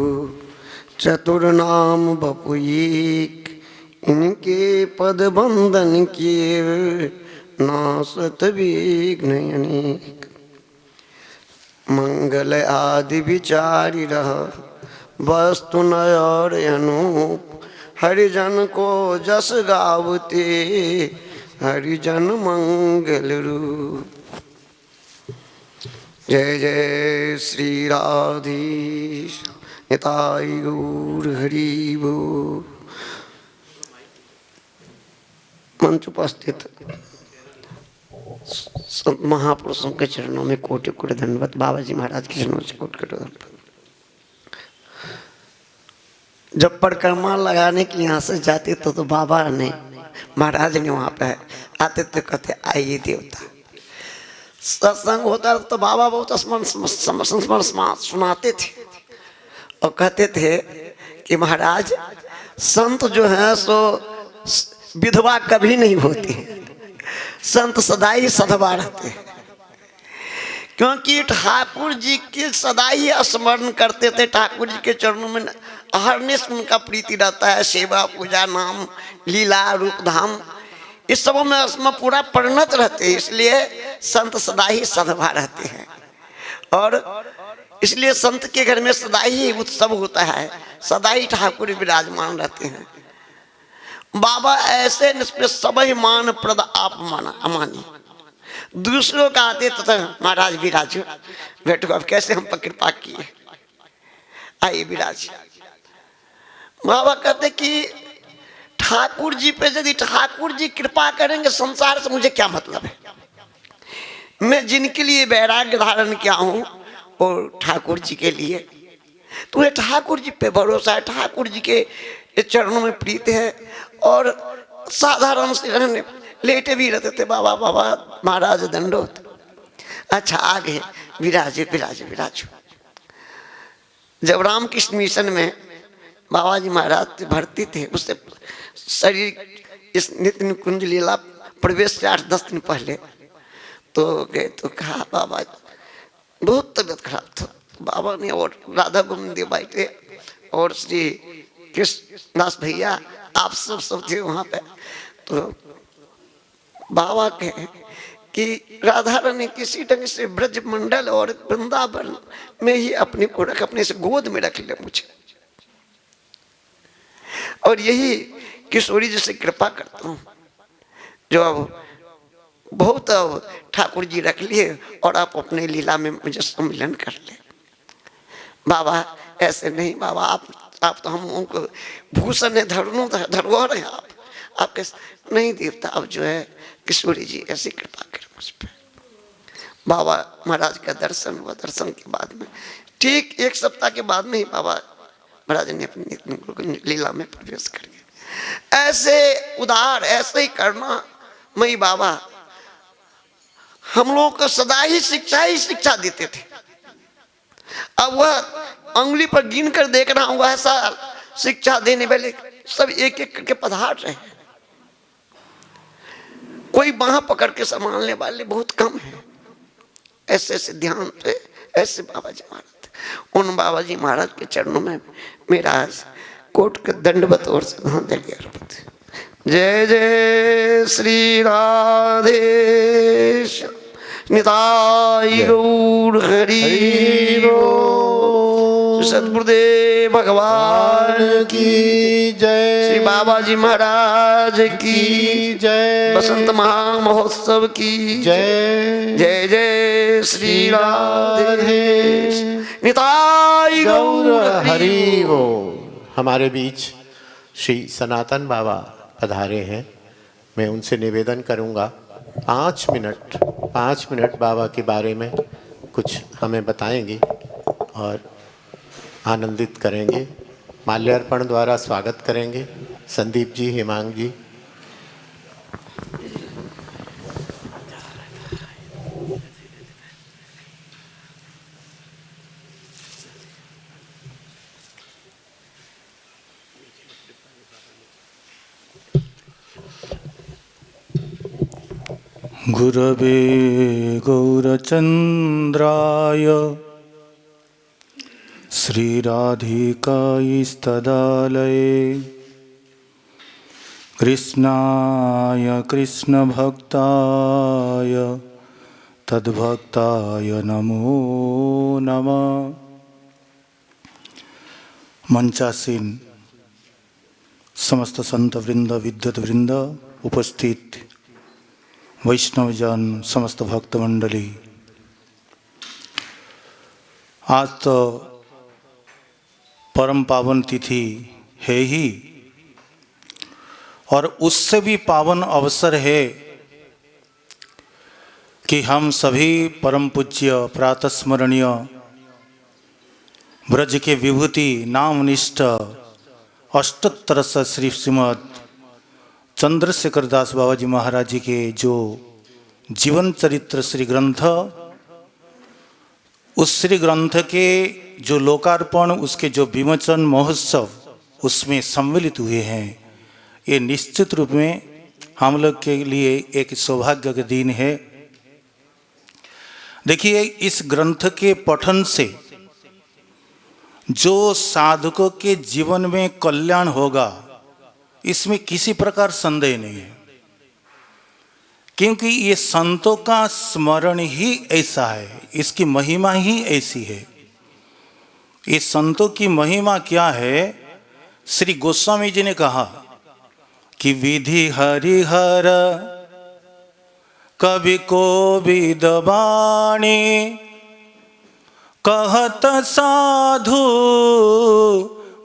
[SPEAKER 5] चतुर्नाम बपुईक, इनके पद बंदन किए नासत विघ्न अनेक। मंगल आदि विचारी रह वस्तु नय और अनूप, हरिजन को जस गावते हरिजन मंगल रूप। जय जय श्री राधेश निताई गौर हरि बोल। मंच उपस्थित संत महापुरुषों के चरणों में कोटि कोटि धन्यवाद। बाबा जी महाराज के चरणों से कोटि कोटि धन्यवाद। जब परिक्रमा लगाने के यहाँ से जाते तो बाबा ने, महाराज ने वहाँ पे आते तो कहते आइए देवता। सत्संग होता तो बाबा बहुत स्मरण सुनाते थे और कहते थे कि महाराज संत जो है सो विधवा कभी नहीं होती, संत सदा ही सधवा रहते हैं, क्योंकि ठाकुर जी के सदा ही स्मरण करते थे। ठाकुर जी के चरणों में अहरनिश उनका प्रीति रहता है। सेवा पूजा नाम लीला रूप धाम इस सब में उसमें पूरा परिणत रहते हैं, इसलिए संत सदा ही सद्भाव रहते हैं। और इसलिए संत के घर में सदा ही उत्सव होता है, सदा ही ठाकुर विराजमान रहते हैं। बाबा ऐसे निष्पक्ष सब ही मान प्रद आप माना अमानी, दूसरों का आते तो महाराज विराज बैठो, अब कैसे हम पर कृपा किए, आइए विराज। बाबा कहते कि ठाकुर जी पे यदि ठाकुर जी कृपा करेंगे, संसार से मुझे क्या मतलब है। मैं जिनके लिए वैराग्य धारण किया हूं और ठाकुर जी के लिए, तुम्हें ठाकुर जी पे भरोसा है, ठाकुर जी के चरणों में प्रीत है। और साधारण से रहने लेटे भी रहते थे, बाबा बाबा महाराज दंडोत। अच्छा आगे विराजे विराजे विराजो। जब रामकृष्ण मिशन में बाबा जी महाराज भर्ती थे, उससे शरीर इस नित्य कुंज लीला प्रवेश से 8-10 दिन पहले तो गए, तो कहा बाबा बहुत तबीयत खराब था। बाबा ने और राधा गोविंद बैठे और श्री कृष्णदास भैया आप सब थे वहाँ पे। तो बाबा कहे कि राधा रानी किसी ढंग से ब्रज मंडल और वृंदावन में ही अपने को रख, अपने से गोद में रख ले मुझे, और यही किशोरी जी से कृपा करता हूँ जो अब बहुत ठाकुर जी रख लिए और आप अपने लीला में मुझे सम्मिलन कर ले। बाबा ऐसे नहीं, बाबा आप तो हम उनको भूषण है, धरोहर है, आप कैसे नहीं देवता। अब जो है किशोरी जी ऐसी कृपा करें मुझ पर। बाबा महाराज का दर्शन हुआ, दर्शन के बाद में ठीक 1 सप्ताह के बाद में ही बाबा महाराज ने अपनी लीला में प्रवेश कर गए। ऐसे उदार, ऐसे ही करना मई बाबा हम लोगों को सदा ही शिक्षा देते थे। अब वह अंगुली पर गिन कर देख रहा हूं, ऐसा शिक्षा देने वाले सब एक एक करके पधार रहे हैं। कोई बाह पकड़ के संभालने वाले बहुत कम है। ऐसे ऐसे ध्यान पे ऐसे बाबा जी महाराज, उन बाबा जी महाराज के चरणों में मेरा कोट के दंडवत और श्रद्धांजलि अर्पित। जय जय श्री राधे निताई गौर हरि बोल। सतगुरुदेव भगवान
[SPEAKER 3] की जय,
[SPEAKER 5] श्री बाबा जी महाराज की
[SPEAKER 3] जय,
[SPEAKER 5] बसंत महामहोत्सव की
[SPEAKER 3] जय,
[SPEAKER 5] जय जय श्री राधे निताई
[SPEAKER 3] गौर
[SPEAKER 5] गौर
[SPEAKER 3] हरि बोल। हमारे बीच श्री सनातन बाबा पधारे हैं। मैं उनसे निवेदन करूंगा 5 मिनट बाबा के बारे में कुछ हमें बताएंगे और आनंदित करेंगे। माल्यार्पण द्वारा स्वागत करेंगे संदीप जी, हेमांग जी।
[SPEAKER 6] गुरवे गौरचन्द्राय श्रीराधिकायस्तदालये कृष्णाय कृष्णभक्ताय तद्भक्ताय नमो नमः। मंचासीन समस्त संत वृंद, विद्वत वृंद, उपस्थित वैष्णवजन, समस्त भक्त मंडली, आज तो परम पावन तिथि है ही, और उससे भी पावन अवसर है कि हम सभी परम पूज्य प्रातस्मरणीय ब्रज के विभूति नामनिष्ठ अष्टोत्तर श्री श्रीमद चंद्रशेखर दास बाबा जी महाराज जी के जो जीवन चरित्र श्री ग्रंथ, उस श्री ग्रंथ के जो लोकार्पण, उसके जो विमोचन महोत्सव उसमें सम्मिलित हुए हैं। ये निश्चित रूप में हम लोग के लिए एक सौभाग्य का दिन है। देखिए, इस ग्रंथ के पठन से जो साधकों के जीवन में कल्याण होगा, इसमें किसी प्रकार संदेह नहीं है। क्योंकि ये संतों का स्मरण ही ऐसा है, इसकी महिमा ही ऐसी है। ये संतों की महिमा क्या है? श्री गोस्वामी जी ने कहा कि विधि हरिहर कवि को विदवाणी कहत साधु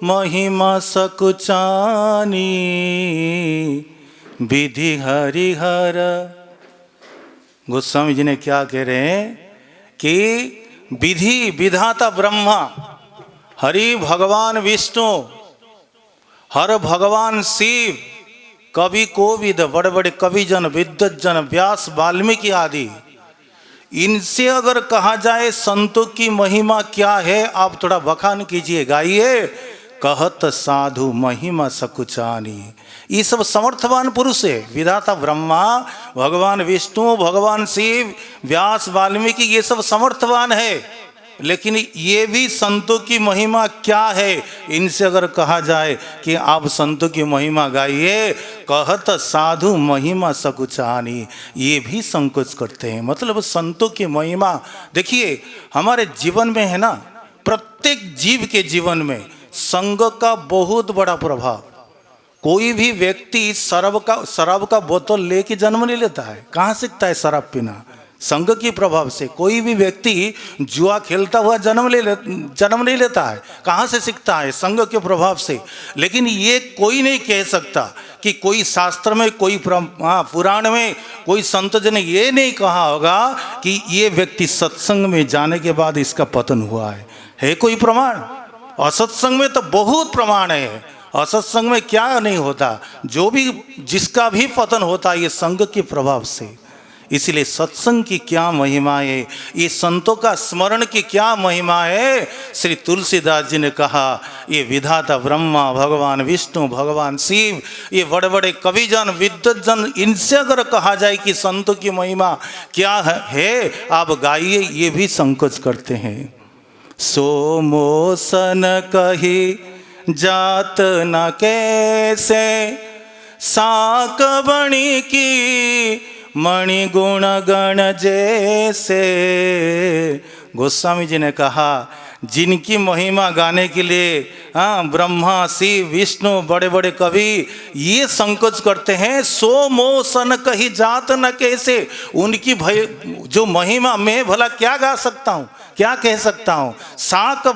[SPEAKER 6] महिमा सकुचानी। विधि हरिहर, गोस्वामी जी ने क्या कह रहे हैं कि विधि विधाता ब्रह्मा, हरि भगवान विष्णु, हर भगवान शिव, कवि कोविद, बड़े बड़े कवि जन, विद्वत जन, व्यास, वाल्मीकि आदि, इनसे अगर कहा जाए संतों की महिमा क्या है, आप थोड़ा बखान कीजिए, गाइए। कहत साधु महिमा सकुचानी। ये सब समर्थवान पुरुष है, विधाता ब्रह्मा, भगवान विष्णु, भगवान शिव, व्यास, वाल्मीकि, ये सब समर्थवान है। लेकिन ये भी संतों की महिमा क्या है, इनसे अगर कहा जाए कि आप संतों की महिमा गाइए, कहत साधु महिमा सकुचानी, ये भी संकोच करते हैं। मतलब संतों की महिमा देखिए, हमारे जीवन में है ना, प्रत्येक जीव के जीवन में संग का बहुत बड़ा प्रभाव। कोई भी व्यक्ति शराब का बोतल लेके जन्म नहीं लेता है। कहाँ सीखता है शराब पीना? संग के प्रभाव से। कोई भी व्यक्ति जुआ खेलता हुआ जन्म नहीं लेता है। कहाँ से सीखता है? संग के प्रभाव से। लेकिन ये कोई नहीं कह सकता कि कोई शास्त्र में, कोई पुराण में, कोई संत जन ने ये नहीं कहा होगा कि ये व्यक्ति सत्संग में जाने के बाद इसका पतन हुआ है कोई प्रमाण? असत्संग में तो बहुत प्रमाण है। असत्संग में क्या नहीं होता, जो भी जिसका भी पतन होता है ये संग के प्रभाव से। इसलिए सत्संग की क्या महिमा है, ये संतों का स्मरण की क्या महिमा है। श्री तुलसीदास जी ने कहा, ये विधाता ब्रह्मा, भगवान विष्णु, भगवान शिव, ये बड़े बड़े कवि जन, विद्वत जन, इनसे अगर कहा जाए कि संतों की महिमा क्या है, आप गाइए, ये भी संकोच करते हैं। सो मोसन कही जात न कैसे, साक बणी की मणि गुण गण जैसे। गोस्वामी जी ने कहा, जिनकी महिमा गाने के लिए ब्रह्मा, शिव, विष्णु, बड़े बड़े कवि ये संकोच करते हैं। सो मोसन कही जात न कैसे, उनकी जो महिमा मैं भला क्या गा सकता हूँ, क्या कह सकता हूँ। साक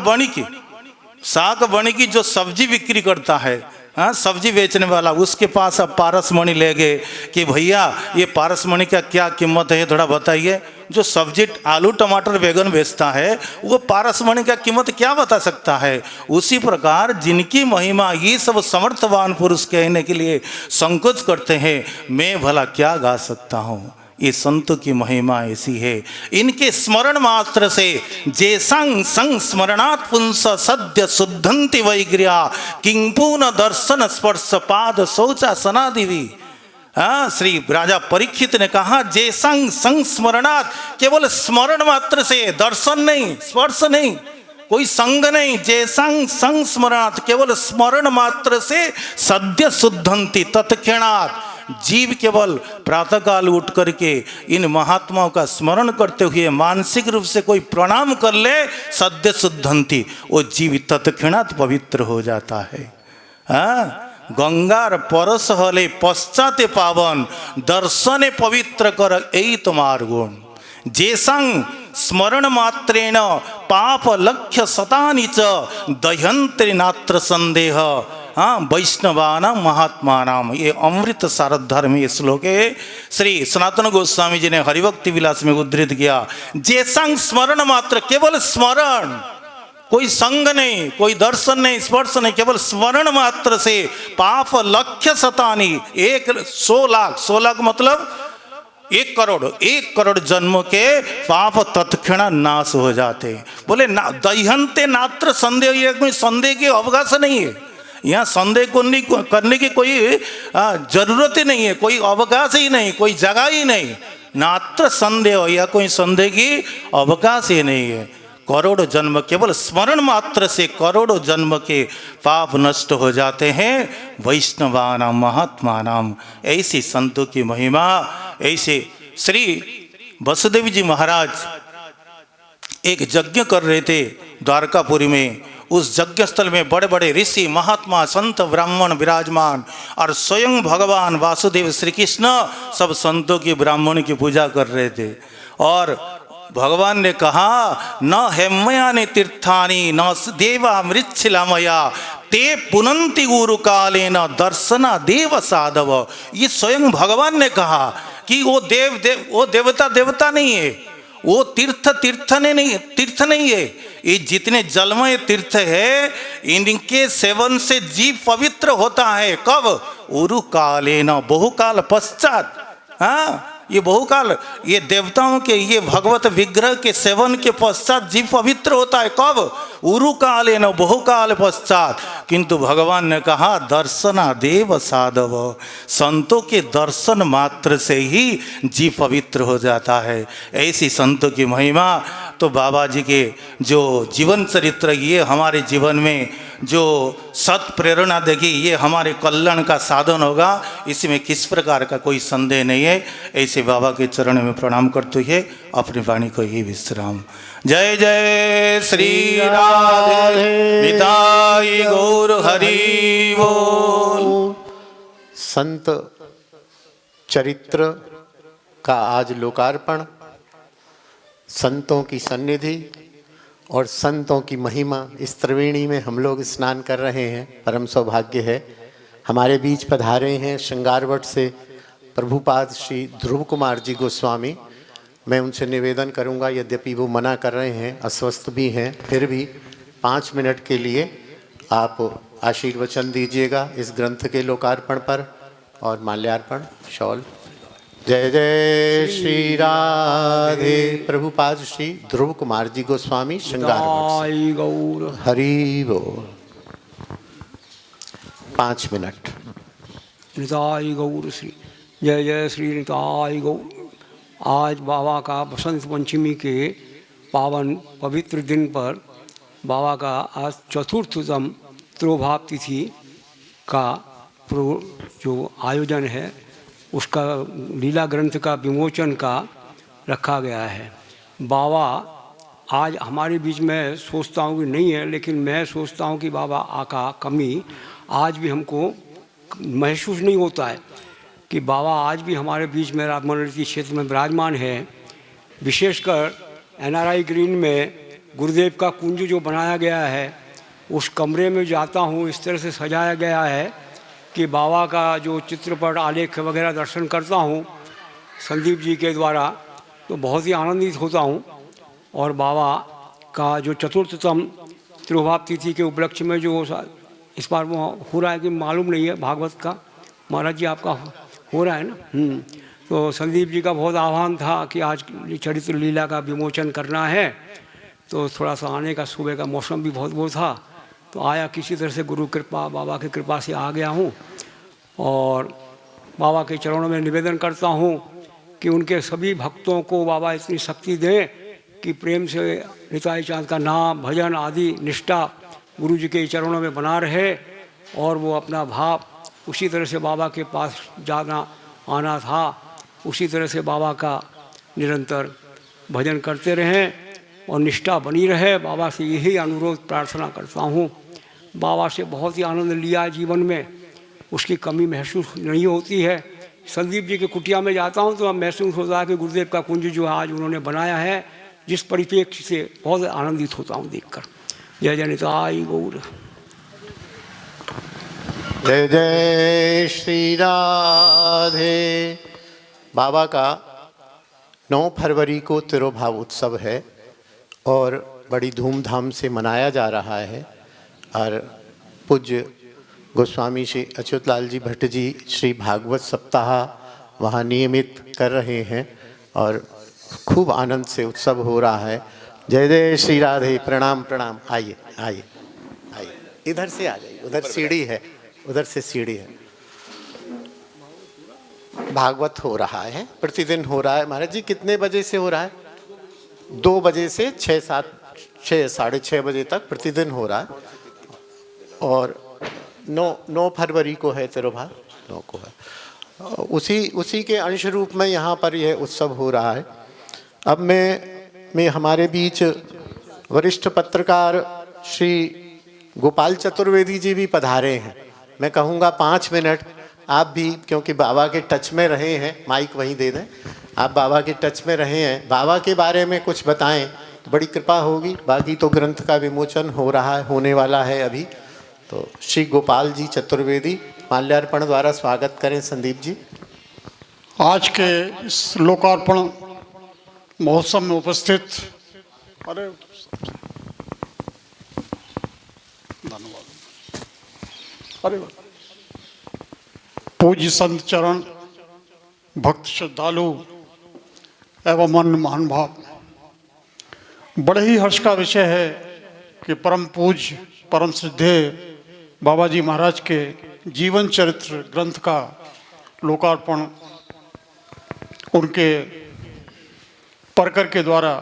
[SPEAKER 6] बणी की जो सब्जी बिक्री करता है, सब्जी बेचने वाला, उसके पास अब पारसमणि ले गए कि भैया ये पारसमणि का क्या कीमत है, थोड़ा बताइए। जो सब्जी आलू टमाटर बैगन बेचता है वो पारसमणि का कीमत क्या बता सकता है। उसी प्रकार जिनकी महिमा ये सब समर्थवान पुरुष कहने के लिए संकोच करते हैं, मैं भला क्या गा सकता हूँ। ये संतों की महिमा ऐसी है, इनके स्मरण मात्र से जेसंग संस्मरणात् पुंस सद्य शुद्धंति वैग्र्या किंपून दर्शन स्पर्श पाद शौचा सनादिवी। श्री राजा परीक्षित ने कहा, जेसंग संस्मरणात्, केवल स्मरण मात्र से, दर्शन नहीं, स्पर्श नहीं, कोई संग नहीं, जेसंग संस्मरणात्, केवल स्मरण मात्र से सद्य शुद्धंति तत्क्षणात्, जीव केवल प्रातःकाल उठ करके इन महात्माओं का स्मरण करते हुए मानसिक रूप से कोई प्रणाम कर ले, सद्य शुद्धंति, वो जीव तत्क्षणात् पवित्र हो जाता है। गंगार परस हले पश्चाते पावन, दर्शने पवित्र कर यही तुम्हार गुण। जेसंग स्मरण मात्रेण पाप लक्ष्य शतानि च दह्यन्ते नात्र संदेह वैष्णवानां महात्मानां। ये अमृत सारधर्म ये श्लोक है, श्री सनातन गोस्वामी जी ने हरिभक्ति विलास में उद्धृत किया। जेसंग स्मरण मात्र, केवल स्मरण, कोई संग नहीं, कोई दर्शन नहीं, स्पर्श नहीं, केवल स्मरण मात्र से पाप लक्ष्य शतानि, 100 लाख मतलब 1 करोड़ जन्मों के पाप तत्क्षण नाश हो जाते। बोले दह्यन्ते नात्र संदेह, ये कोई संदेह के अवकाश नहीं है। यहाँ संदेह करने की कोई जरूरत ही नहीं है, कोई अवकाश ही नहीं, कोई जगह ही नहीं। नात्र संदेह, या कोई संदेह की अवकाश ही नहीं है। करोड़ों जन्म, केवल स्मरण मात्र से करोड़ों जन्म के पाप नष्ट हो जाते हैं। वैष्णवानाम महात्मानाम, ऐसी संतों की महिमा। ऐसे श्री वसुदेव जी महाराज एक यज्ञ कर रहे थे द्वारकापुरी में। उस यज्ञ स्थल में बड़े बड़े ऋषि महात्मा संत ब्राह्मण विराजमान, और स्वयं भगवान वासुदेव श्री कृष्ण सब संतों की ब्राह्मण की पूजा कर रहे थे। और भगवान ने कहा, न हेमया ने तीर्थानी न देवा मृच्छिलामया ते पुनंति गुरु काले न दर्शना देव साधव। ये स्वयं भगवान ने कहा कि वो देवता नहीं है, वो तीर्थ नहीं है। ये जितने जलमय तीर्थ है, इनके सेवन से जीव पवित्र होता है। कब? उरु काले न, बहुकाल पश्चात। हाँ, ये बहुकाल, ये देवताओं के, ये भगवत विग्रह के सेवन के पश्चात जीव पवित्र होता है। कब? उरु काले न, बहुकाल पश्चात। किंतु भगवान ने कहा, दर्शना देव साधव, संतों के दर्शन मात्र से ही जीव पवित्र हो जाता है। ऐसी संतों की महिमा। तो बाबा जी के जो जीवन चरित्र, ये हमारे जीवन में जो सत प्रेरणा देगी, ये हमारे कल्याण का साधन होगा, इसमें किस प्रकार का कोई संदेह नहीं है। ऐसे बाबा के चरण में प्रणाम करते हुए अपनी वाणी को ही विश्राम। जय जय श्री राधे निताई गौर हरि बोल।
[SPEAKER 3] संत चरित्र का आज लोकार्पण, संतों की सन्निधि और संतों की महिमा, इस त्रिवेणी में हम लोग स्नान कर रहे हैं। परम सौभाग्य है। हमारे बीच पधारे हैं श्रृंगारवट से प्रभुपाद श्री ध्रुव कुमार जी गोस्वामी। मैं उनसे निवेदन करूंगा, यद्यपि वो मना कर रहे हैं, अस्वस्थ भी हैं, फिर भी 5 मिनट के लिए आप आशीर्वचन दीजिएगा इस ग्रंथ के लोकार्पण पर और माल्यार्पण शॉल। जय जय श्री राधे। प्रभुपाद श्री ध्रुव कुमार जी गोस्वामी श्रृंगारवट
[SPEAKER 7] गौर
[SPEAKER 3] हरि बोल। 5 मिनट।
[SPEAKER 7] निताई गौर श्री जय जय श्री निताई गौर। आज बाबा का बसंत पंचमी के पावन पवित्र दिन पर बाबा का आज चतुर्थतम तिरोभाव तिथि का जो आयोजन है, उसका लीला ग्रंथ का विमोचन का रखा गया है। बाबा आज हमारे बीच में सोचता हूँ कि नहीं है, लेकिन मैं सोचता हूँ कि बाबा का कमी आज भी हमको महसूस नहीं होता है कि बाबा आज भी हमारे बीच में राजमंडल क्षेत्र में विराजमान है। विशेषकर NRI ग्रीन में गुरुदेव का कुंज जो बनाया गया है, उस कमरे में जाता हूँ, इस तरह से सजाया गया है कि बाबा का जो चित्रपट आलेख वगैरह दर्शन करता हूँ संदीप जी के द्वारा, तो बहुत ही आनंदित होता हूँ। और बाबा का जो चतुर्थतम तिरोभाव तिथि के उपलक्ष्य में जो इस बार वो हो रहा है कि मालूम नहीं है, भागवत का महाराज जी आपका हो रहा है ना। तो संदीप जी का बहुत आह्वान था कि आज चरित्र लीला का विमोचन करना है, तो थोड़ा सा आने का सुबह का मौसम भी बहुत वो था, तो आया, किसी तरह से गुरु कृपा बाबा की कृपा से आ गया हूँ। और बाबा के चरणों में निवेदन करता हूँ कि उनके सभी भक्तों को बाबा इतनी शक्ति दें कि प्रेम से निताई चाँद का नाम भजन आदि निष्ठा गुरु जी के चरणों में बना रहे, और वो अपना भाव उसी तरह से बाबा के पास जाना आना था, उसी तरह से बाबा का निरंतर भजन करते रहें और निष्ठा बनी रहे। बाबा से यही अनुरोध प्रार्थना करता हूँ। बाबा से बहुत ही आनंद लिया जीवन में, उसकी कमी महसूस नहीं होती है। संदीप जी के कुटिया में जाता हूँ तो अब महसूस होता है कि गुरुदेव का कुंज जो आज उन्होंने बनाया है, जिस परिप्रेक्ष्य से बहुत आनंदित होता हूँ देखकर। जय जय निताई गौर।
[SPEAKER 3] जय जय श्री राधे। बाबा का 9 फरवरी को तिरोभाव उत्सव है और बड़ी धूमधाम से मनाया जा रहा है। और पूज्य गोस्वामी श्री अच्युतलाल जी भट्ट जी श्री भागवत सप्ताह वहाँ नियमित कर रहे हैं और खूब आनंद से उत्सव हो रहा है। जय जय श्री राधे। प्रणाम प्रणाम। आइए आइए आइए, इधर से आ जाइए, उधर सीढ़ी है, उधर से सीढ़ी है। भागवत हो रहा है, प्रतिदिन हो रहा है। महाराज जी कितने बजे से हो रहा है? 2 बजे से 6-7 6 साढ़े 6 बजे तक प्रतिदिन हो रहा है। और 9 फरवरी को है तिरुभा, 9 को है। उसी के अंश रूप में यहाँ पर यह उत्सव हो रहा है। अब मैं हमारे बीच वरिष्ठ पत्रकार श्री गोपाल चतुर्वेदी जी भी पधारे हैं। मैं कहूँगा 5 मिनट आप भी, क्योंकि बाबा के टच में रहे हैं, माइक वहीं दे दें, आप बाबा के टच में रहे हैं, बाबा के बारे में कुछ बताएं तो बड़ी कृपा होगी। बाकी तो ग्रंथ का विमोचन हो रहा है, होने वाला है अभी। तो श्री गोपाल जी चतुर्वेदी माल्यार्पण द्वारा स्वागत करें संदीप जी।
[SPEAKER 8] आज के इस लोकार्पण महोत्सव में उपस्थित पूज्य संत चरण, भक्त श्रद्धालु एवं अन्य महानुभाव, बड़े ही हर्ष का विषय है कि परम पूज्य परम श्रद्धेय बाबा जी महाराज के जीवन चरित्र ग्रंथ का लोकार्पण उनके परकर के द्वारा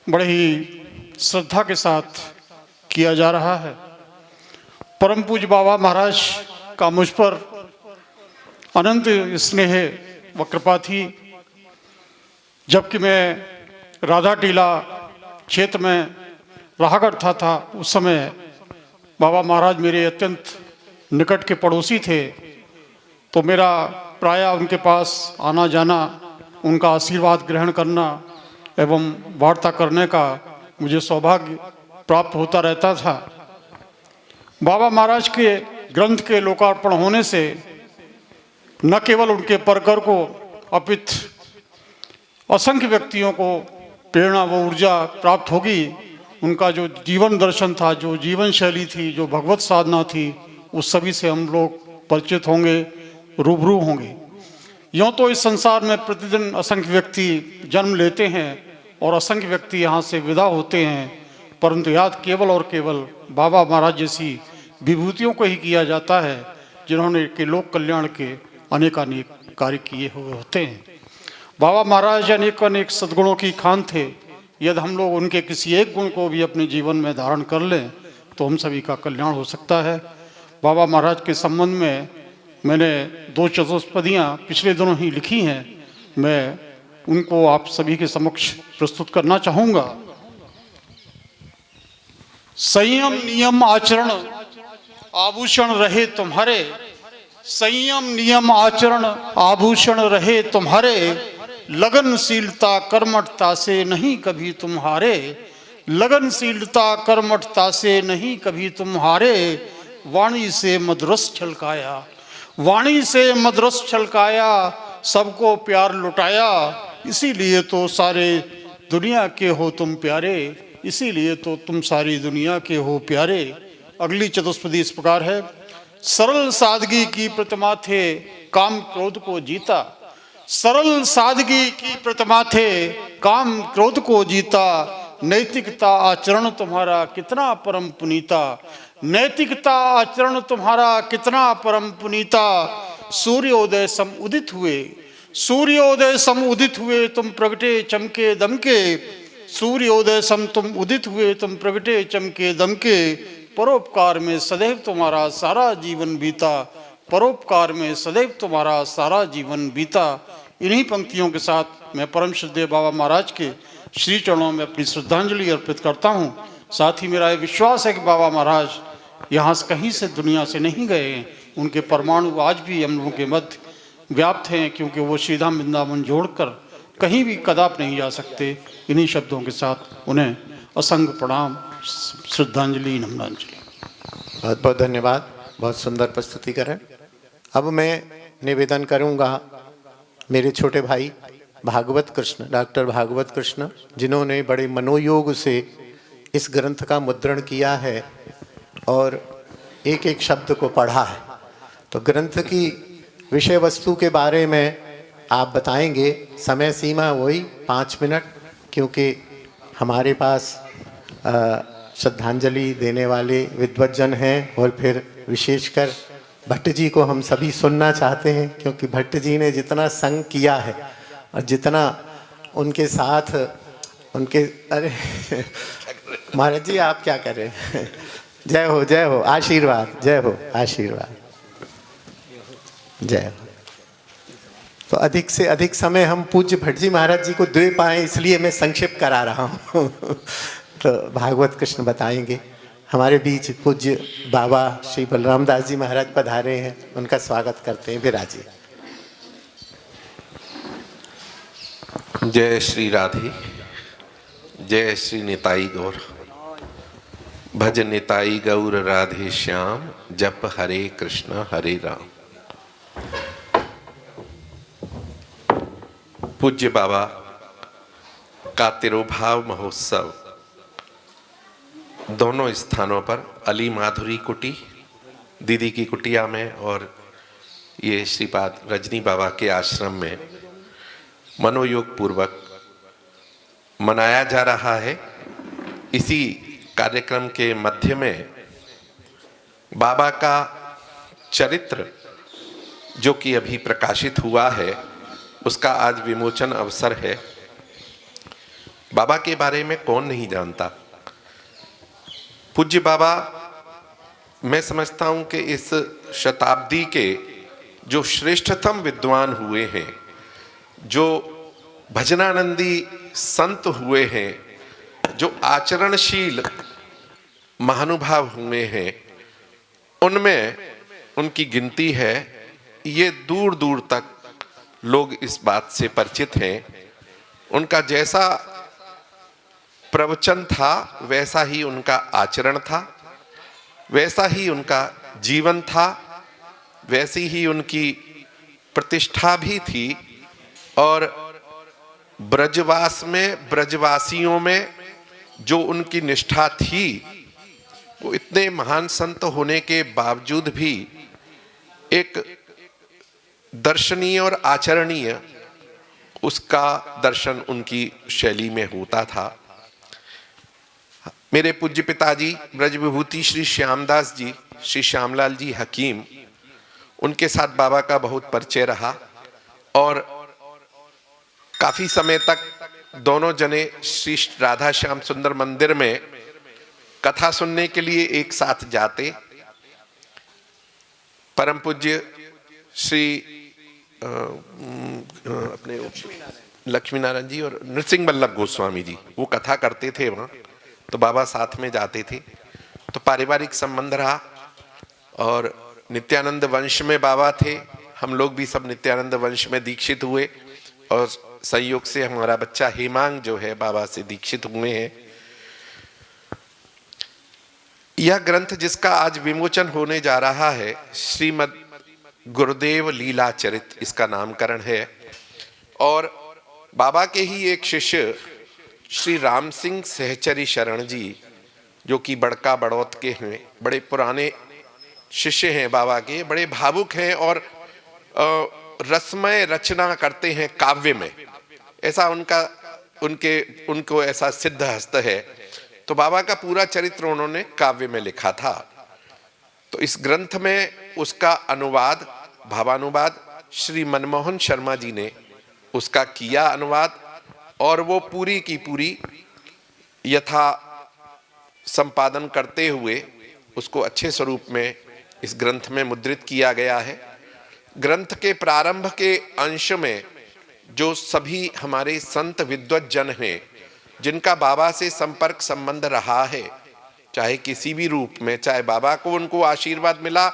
[SPEAKER 8] बड़े ही श्रद्धा के साथ किया जा रहा है। परम पूज्य बाबा महाराज का मुझ पर अनंत स्नेह व कृपा थी। जबकि मैं राधा टीला क्षेत्र में रहा करता था, उस समय बाबा महाराज मेरे अत्यंत निकट के पड़ोसी थे। तो मेरा प्रायः उनके पास आना जाना, उनका आशीर्वाद ग्रहण करना एवं वार्ता करने का मुझे सौभाग्य प्राप्त होता रहता था। बाबा महाराज के ग्रंथ के लोकार्पण होने से न केवल उनके परकर को अपितु असंख्य व्यक्तियों को प्रेरणा व ऊर्जा प्राप्त होगी। उनका जो जीवन दर्शन था, जो जीवन शैली थी, जो भगवत साधना थी, उस सभी से हम लोग परिचित होंगे, रूबरू होंगे। यूँ तो इस संसार में प्रतिदिन असंख्य व्यक्ति जन्म लेते हैं और असंख्य व्यक्ति यहाँ से विदा होते हैं, परंतु याद केवल और केवल बाबा महाराज जैसी विभूतियों को ही किया जाता है जिन्होंने के लोक कल्याण के अनेकानेक कार्य किए हुए होते हैं। बाबा महाराज अनेक सद्गुणों की खान थे। यदि हम लोग उनके किसी एक गुण को भी अपने जीवन में धारण कर लें तो हम सभी का कल्याण हो सकता है। बाबा महाराज के संबंध में मैंने 2 चतुष्पदियाँ पिछले दिनों ही लिखी हैं। मैं उनको आप सभी के समक्ष प्रस्तुत करना चाहूँगा। संयम नियम आचरण आभूषण रहे तुम्हारे, संयम नियम आचरण आभूषण रहे तुम्हारे, लगनशीलता कर्मठता से नहीं कभी तुम्हारे, लगनशीलता कर्मठता से नहीं कभी तुम्हारे, वाणी से मधुरस छलकाया, वाणी से मधुरस छलकाया, सबको प्यार लुटाया, इसीलिए तो सारे दुनिया के हो तुम प्यारे, इसीलिए तो तुम सारी दुनिया के हो प्यारे। अगली चतुष्पदी इस प्रकार है। सरल सादगी की प्रतिमा थे, काम क्रोध को जीता, सरल सादगी की प्रतिमा थे, काम क्रोध को जीता, नैतिकता आचरण तुम्हारा कितना परम पुनीता, नैतिकता आचरण तुम्हारा कितना परम पुनीता, सूर्योदय सम उदित हुए, सूर्योदय सम उदित हुए तुम प्रगटे चमके दमके, सूर्योदय सम तुम उदित हुए तुम प्रगटे चमके दमके, परोपकार में सदैव तुम्हारा सारा जीवन बीता, परोपकार में सदैव तुम्हारा सारा जीवन बीता। इन्हीं पंक्तियों के साथ मैं परम श्रद्धेय बाबा महाराज के श्री चरणों में अपनी श्रद्धांजलि अर्पित करता हूँ। साथ ही मेरा ये विश्वास है कि बाबा महाराज यहाँ से कहीं से दुनिया से नहीं गए हैं। उनके परमाणु आज भी हम लोगों के मध्य व्याप्त हैं, क्योंकि वो श्रीधाम वृंदावन जोड़कर कहीं भी कदाप नहीं जा सकते। इन्हीं शब्दों के साथ उन्हें असंग प्रणाम, श्रद्धांजलि, नमनांजलि।
[SPEAKER 3] बहुत बहुत धन्यवाद, बहुत सुंदर प्रस्तुतिकरण। अब मैं निवेदन करूंगा मेरे छोटे भाई भागवत कृष्ण, डॉक्टर भागवत कृष्ण, जिन्होंने बड़े मनोयोग से इस ग्रंथ का मुद्रण किया है और एक एक शब्द को पढ़ा है। तो ग्रंथ की विषय वस्तु के बारे में आप बताएंगे। समय सीमा वही 5 मिनट, क्योंकि हमारे पास श्रद्धांजलि देने वाले विद्वज्जन हैं और फिर विशेषकर भट्ट जी को हम सभी सुनना चाहते हैं, क्योंकि भट्ट जी ने जितना संग किया है और जितना उनके साथ उनके महाराज जी आप क्या कर रहे हैं? जय हो, आशीर्वाद, जय हो, आशीर्वाद, जय हो। तो अधिक से अधिक समय हम पूज्य भट्ट जी महाराज जी को दे पाएँ, इसलिए मैं संक्षिप्त करा रहा हूँ। तो भागवत कृष्ण बताएंगे। हमारे बीच पूज्य बाबा श्री बलराम दास जी महाराज पधारे हैं, उनका स्वागत करते हैं। विराजिए।
[SPEAKER 9] जय श्री राधे, जय श्री निताई गौर। भज निताई गौर राधे श्याम, जप हरे कृष्ण हरे राम। पूज्य बाबा का तिरुभाव महोत्सव दोनों स्थानों पर, अली माधुरी कुटी दीदी की कुटिया में और ये श्रीपाद रजनी बाबा के आश्रम में मनोयोग पूर्वक मनाया जा रहा है। इसी कार्यक्रम के मध्य में बाबा का चरित्र जो कि अभी प्रकाशित हुआ है, उसका आज विमोचन अवसर है। बाबा के बारे में कौन नहीं जानता। पूज्य बाबा, मैं समझता हूं कि इस शताब्दी के जो श्रेष्ठतम विद्वान हुए हैं, जो भजनानंदी संत हुए हैं, जो आचरणशील महानुभाव हुए हैं, उनमें उनकी गिनती है। ये दूर दूर तक लोग इस बात से परिचित हैं। उनका जैसा प्रवचन था वैसा ही उनका आचरण था, वैसा ही उनका जीवन था, वैसी ही उनकी प्रतिष्ठा भी थी। और ब्रजवास में, ब्रजवासियों में जो उनकी निष्ठा थी, वो इतने महान संत होने के बावजूद भी एक दर्शनीय और आचरणीय उसका दर्शन उनकी शैली में होता था। मेरे पूज्य पिताजी ब्रज विभूति श्री श्यामदास जी, श्री श्यामलाल जी हकीम, उनके साथ बाबा का बहुत परिचय रहा और काफी समय तक दोनों जने श्री राधा श्याम सुंदर मंदिर में कथा सुनने के लिए एक साथ जाते। परम पूज्य श्री अपने लक्ष्मी नारायण जी और नृसिंह वल्लभ गोस्वामी जी वो कथा करते थे वहाँ, तो बाबा साथ में जाते थे। तो पारिवारिक संबंध रहा और नित्यानंद वंश में बाबा थे। हम लोग भी सब नित्यानंद वंश में दीक्षित हुए और संयोग से हमारा बच्चा हेमांग जो है बाबा से दीक्षित हुए हैं। यह ग्रंथ जिसका आज विमोचन होने जा रहा है, श्रीमद् गुरुदेव लीला चरित इसका नामकरण है। और बाबा के ही एक शिष्य श्री राम सिंह सहचरी शरण जी, जो कि बड़का बड़ौत के हैं, बड़े पुराने शिष्य हैं बाबा के, बड़े भावुक हैं और रसमय रचना करते हैं काव्य में। ऐसा उनको ऐसा सिद्ध हस्त है। तो बाबा का पूरा चरित्र उन्होंने काव्य में लिखा था। तो इस ग्रंथ में उसका अनुवाद, भावानुवाद श्री मनमोहन शर्मा जी ने उसका किया अनुवाद, और वो पूरी की पूरी यथा संपादन करते हुए उसको अच्छे स्वरूप में इस ग्रंथ में मुद्रित किया गया है। ग्रंथ के प्रारंभ के अंश में जो सभी हमारे संत विद्वत जन हैं, जिनका बाबा से संपर्क संबंध रहा है, चाहे किसी भी रूप में, चाहे बाबा को उनको आशीर्वाद मिला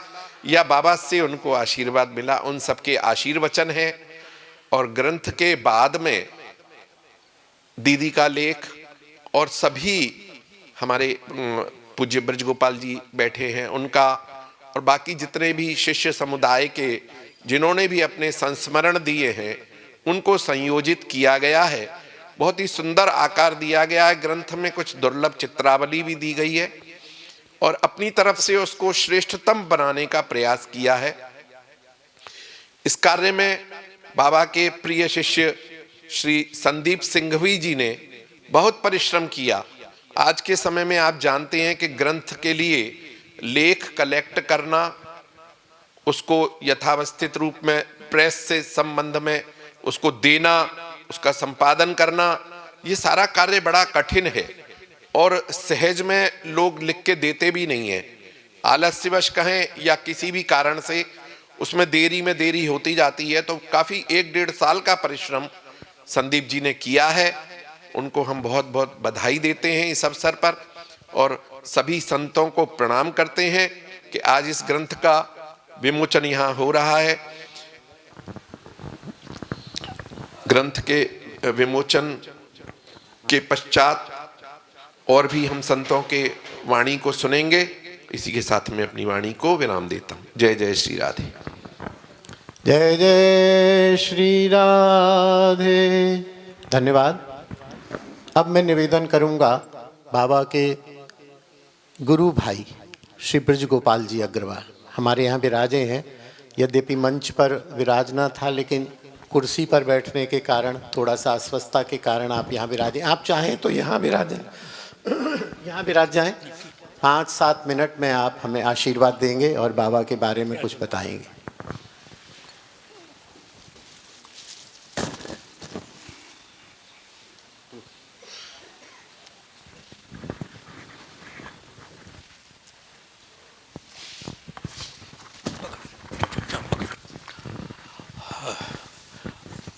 [SPEAKER 9] या बाबा से उनको आशीर्वाद मिला, उन सबके आशीर्वचन हैं। और ग्रंथ के बाद में दीदी का लेख और सभी हमारे पूज्य ब्रजगोपाल जी बैठे हैं उनका, और बाकी जितने भी शिष्य समुदाय के जिन्होंने भी अपने संस्मरण दिए हैं, उनको संयोजित किया गया है। बहुत ही सुंदर आकार दिया गया है। ग्रंथ में कुछ दुर्लभ चित्रावली भी दी गई है और अपनी तरफ से उसको श्रेष्ठतम बनाने का प्रयास किया है। इस कार्य में बाबा के प्रिय शिष्य श्री संदीप सिंघवी जी ने बहुत परिश्रम किया। आज के समय में आप जानते हैं कि ग्रंथ के लिए लेख कलेक्ट करना, उसको यथावस्थित रूप में प्रेस से संबंध में उसको देना, उसका संपादन करना, ये सारा कार्य बड़ा कठिन है। और सहज में लोग लिख के देते भी नहीं है। आलस्यवश कहें या किसी भी कारण से उसमें देरी होती जाती है। तो काफ़ी 1-1.5 साल का परिश्रम संदीप जी ने किया है। उनको हम बहुत बहुत बधाई देते हैं इस अवसर पर और सभी संतों को प्रणाम करते हैं कि आज इस ग्रंथ का विमोचन यहाँ हो रहा है। ग्रंथ के विमोचन के पश्चात और भी हम संतों के वाणी को सुनेंगे। इसी के साथ में अपनी वाणी को विराम देता हूँ। जय जय श्री राधे।
[SPEAKER 3] जय जय श्री राधे। धन्यवाद। अब मैं निवेदन करूंगा बाबा के गुरु भाई श्री ब्रज गोपाल जी अग्रवाल हमारे यहाँ विराजे हैं। यद्यपि मंच पर विराजना था लेकिन कुर्सी पर बैठने के कारण, थोड़ा सा अस्वस्थता के कारण आप यहाँ विराजे। आप चाहें तो यहाँ विराजें, यहाँ विराज जाएं। 5-7 मिनट में आप हमें आशीर्वाद देंगे और बाबा के बारे में कुछ बताएंगे।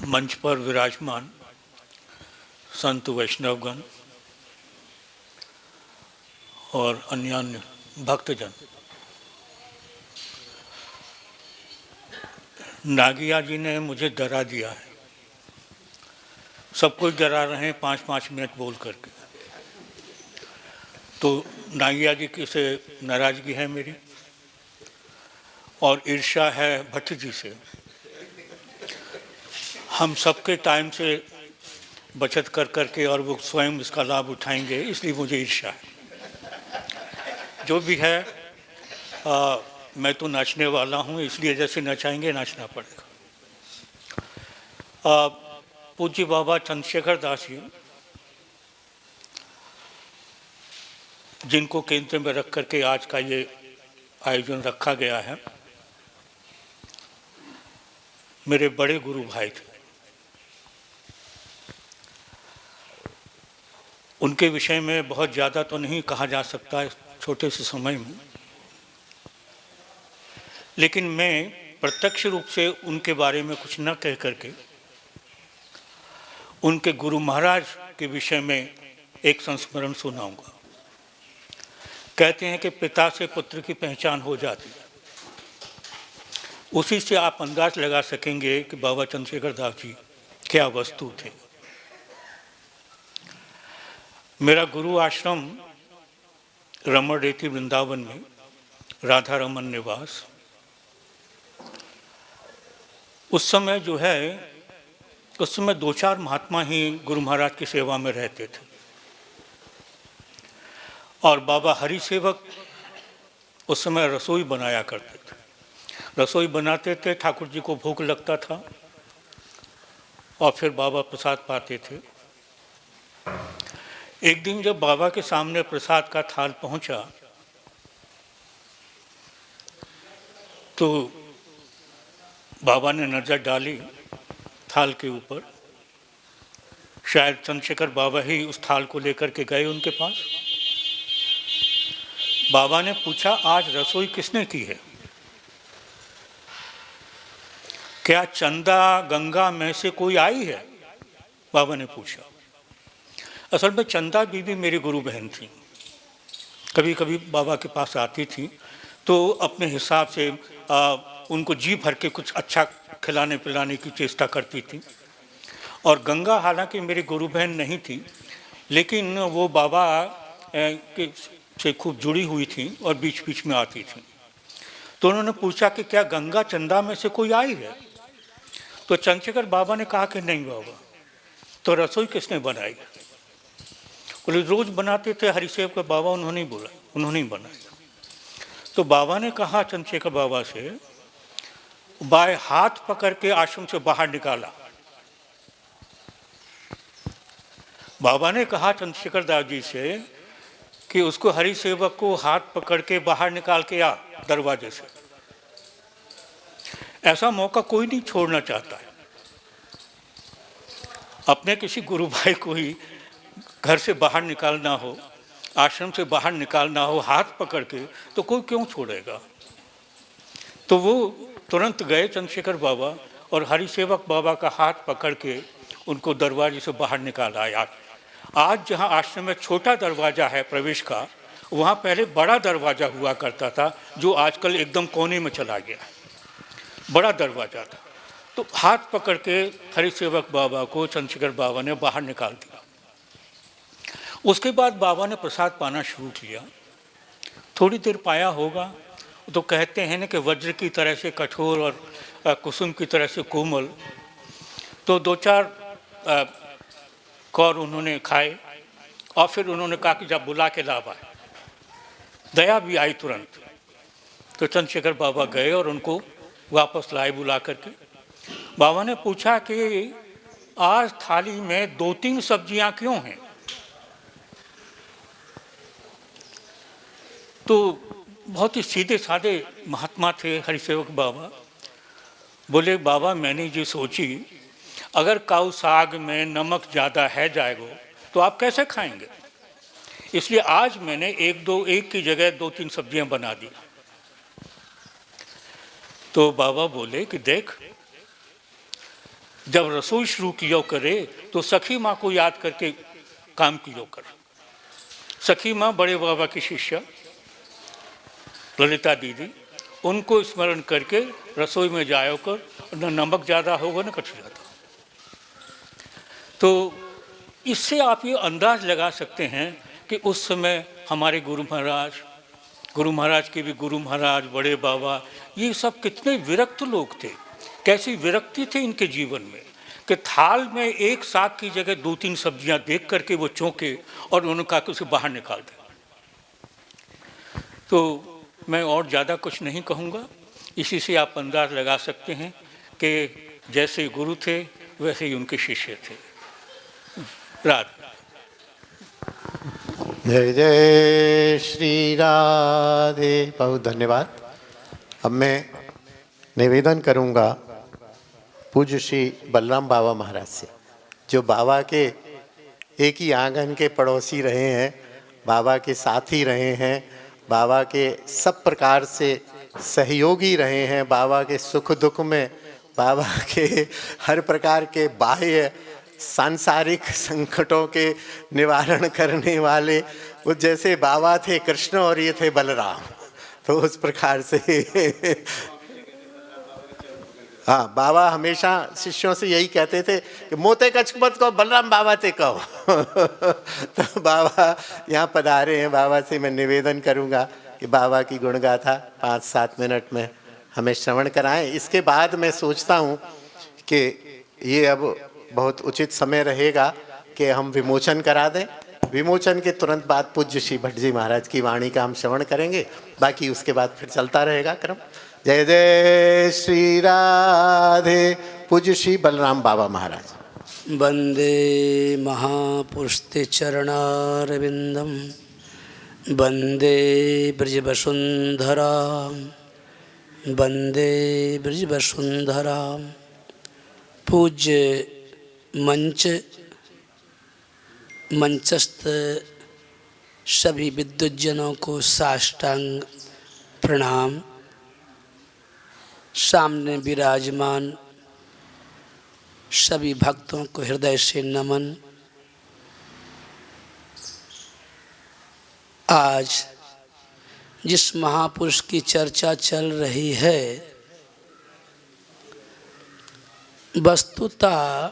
[SPEAKER 10] मंच पर विराजमान संत वैष्णवगण और अन्य भक्तजन, नागिया जी ने मुझे डरा दिया है। सब कुछ डरा रहे हैं 5-5 मिनट बोल करके। तो नागिया जी की से नाराजगी है मेरी और ईर्ष्या है भट्ट जी से। हम सबके टाइम से बचत कर करके और वो स्वयं इसका लाभ उठाएंगे, इसलिए मुझे ईर्ष्या है। जो भी है मैं तो नाचने वाला हूँ, इसलिए जैसे नचाएंगे नाचना पड़ेगा। पूज्य बाबा चंद्रशेखर दास जी, जिनको केंद्र में रख करके आज का ये आयोजन रखा गया है, मेरे बड़े गुरु भाई थे। उनके विषय में बहुत ज़्यादा तो नहीं कहा जा सकता है छोटे से समय में, लेकिन मैं प्रत्यक्ष रूप से उनके बारे में कुछ न कह करके उनके गुरु महाराज के विषय में एक संस्मरण सुनाऊंगा। कहते हैं कि पिता से पुत्र की पहचान हो जाती है। उसी से आप अंदाज लगा सकेंगे कि बाबा चंद्रशेखर दास जी क्या वस्तु थे। मेरा गुरु आश्रम रमण रेती वृंदावन में राधा रमन निवास, उस समय जो है, उस समय 2-4 महात्मा ही गुरु महाराज की सेवा में रहते थे और बाबा हरि सेवक उस समय रसोई बनाया करते थे। रसोई बनाते थे, ठाकुर जी को भूख लगता था और फिर बाबा प्रसाद पाते थे। एक दिन जब बाबा के सामने प्रसाद का थाल पहुंचा तो बाबा ने नजर डाली थाल के ऊपर। शायद चंद्रशेखर बाबा ही उस थाल को लेकर के गए उनके पास। बाबा ने पूछा, आज रसोई किसने की है? क्या चंदा गंगा में से कोई आई है? बाबा ने पूछा। असल में चंदा बीबी मेरी गुरु बहन थी। कभी कभी बाबा के पास आती थी तो अपने हिसाब से उनको जी भर के कुछ अच्छा खिलाने पिलाने की चेष्टा करती थी। और गंगा हालांकि मेरी गुरु बहन नहीं थी, लेकिन वो बाबा से खूब जुड़ी हुई थी और बीच बीच में आती थी। तो उन्होंने पूछा कि क्या गंगा चंदा में से कोई आई है? तो चंद्रशेखर बाबा ने कहा कि नहीं बाबा। तो रसोई किसने बनाई? बोले रोज बनाते थे हरिसेव के बाबा, उन्होंने बोला, उन्होंने बनाया। तो बाबा ने कहा चंद्रशेखर बाबा से, बाएं हाथ पकड़ के आश्रम से बाहर निकाला। बाबा ने कहा चंद्रशेखर दास जी से कि उसको हरि सेवक को हाथ पकड़ के बाहर निकाल के आ दरवाजे से। ऐसा मौका कोई नहीं छोड़ना चाहता है। अपने किसी गुरु भाई को ही घर से बाहर निकालना हो आश्रम से बाहर निकालना हो हाथ पकड़ के, तो कोई क्यों छोड़ेगा। तो वो तुरंत गए चंद्रशेखर बाबा और हरिसेवक बाबा का हाथ पकड़ के उनको दरवाजे से बाहर निकाल आया। आज जहाँ आश्रम में छोटा दरवाज़ा है प्रवेश का, वहाँ पहले बड़ा दरवाज़ा हुआ करता था, जो आजकल एकदम कोने में चला गया। बड़ा दरवाज़ा था। तो हाथ पकड़ के हरिसेवक बाबा को चंद्रशेखर बाबा ने बाहर निकाल दिया। उसके बाद बाबा ने प्रसाद पाना शुरू किया। थोड़ी देर पाया होगा तो कहते हैं ना कि वज्र की तरह से कठोर और कुसुम की तरह से कोमल। तो 2-4 कौर उन्होंने खाए और फिर उन्होंने कहा कि जब बुला के लाभ आए। दया भी आई तुरंत। तो चंद्रशेखर बाबा गए और उनको वापस लाए बुला करके। बाबा ने पूछा कि आज थाली में 2-3 सब्जियां क्यों हैं। तो बहुत ही सीधे साधे महात्मा थे हरिसेवक बाबा। बोले बाबा मैंने जो सोची, अगर काऊ साग में नमक ज़्यादा है जाएगा तो आप कैसे खाएंगे, इसलिए आज मैंने एक की जगह 2-3 सब्जियां बना दी। तो बाबा बोले कि देख, जब रसोई शुरू किया करे तो सखी माँ को याद करके काम किया कर। सखी माँ बड़े बाबा की शिष्या ललिता दीदी, उनको स्मरण करके रसोई में जाया कर, न नमक ज़्यादा होगा न कुछ ज़्यादा। तो इससे आप ये अंदाज लगा सकते हैं कि उस समय हमारे गुरु महाराज के भी गुरु महाराज, बड़े बाबा, ये सब कितने विरक्त लोग थे। कैसी विरक्ति थी इनके जीवन में कि थाल में एक साग की जगह 2-3 सब्जियां देख करके वो चौंके और उन्होंने कहा कि उसे बाहर निकाल दें। तो मैं और ज़्यादा कुछ नहीं कहूँगा। इसी से आप अंदाज लगा सकते हैं कि जैसे गुरु थे वैसे ही उनके शिष्य थे। राधे।
[SPEAKER 3] जय जय श्री राधे। बहुत धन्यवाद। अब मैं निवेदन करूंगा पूज्य श्री बलराम बाबा महाराज से, जो बाबा के एक ही आंगन के पड़ोसी रहे हैं, बाबा के साथी रहे हैं, बाबा के सब प्रकार से सहयोगी रहे हैं, बाबा के सुख दुख में बाबा के हर प्रकार के बाह्य सांसारिक संकटों के निवारण करने वाले, वो जैसे बाबा थे कृष्ण और ये थे बलराम, तो उस प्रकार से हाँ, बाबा हमेशा शिष्यों से यही कहते थे कि मोते कछ मत कहो, बलराम बाबा ते कहो। तो बाबा यहाँ पधारे हैं। बाबा से मैं निवेदन करूँगा कि बाबा की गुणगाथा 5-7 मिनट में हमें श्रवण कराएं। इसके बाद मैं सोचता हूँ कि ये अब बहुत उचित समय रहेगा कि हम विमोचन करा दें। विमोचन के तुरंत बाद पूज्य श्री भट्ट जी महाराज की वाणी का हम श्रवण करेंगे, बाकी उसके बाद फिर चलता रहेगा क्रम। जय जय श्री राधे। पूज्य श्री बलराम बाबा महाराज।
[SPEAKER 11] वंदे महापुरुषते चरणारविंदम, वंदे ब्रजवसुंधरा, वंदे ब्रजवसुंधरा। पूज्य मंचस्थ सभी विद्वज्जनों को साष्टांग प्रणाम। सामने विराजमान सभी भक्तों को हृदय से नमन। आज जिस महापुरुष की चर्चा चल रही है, वस्तुतः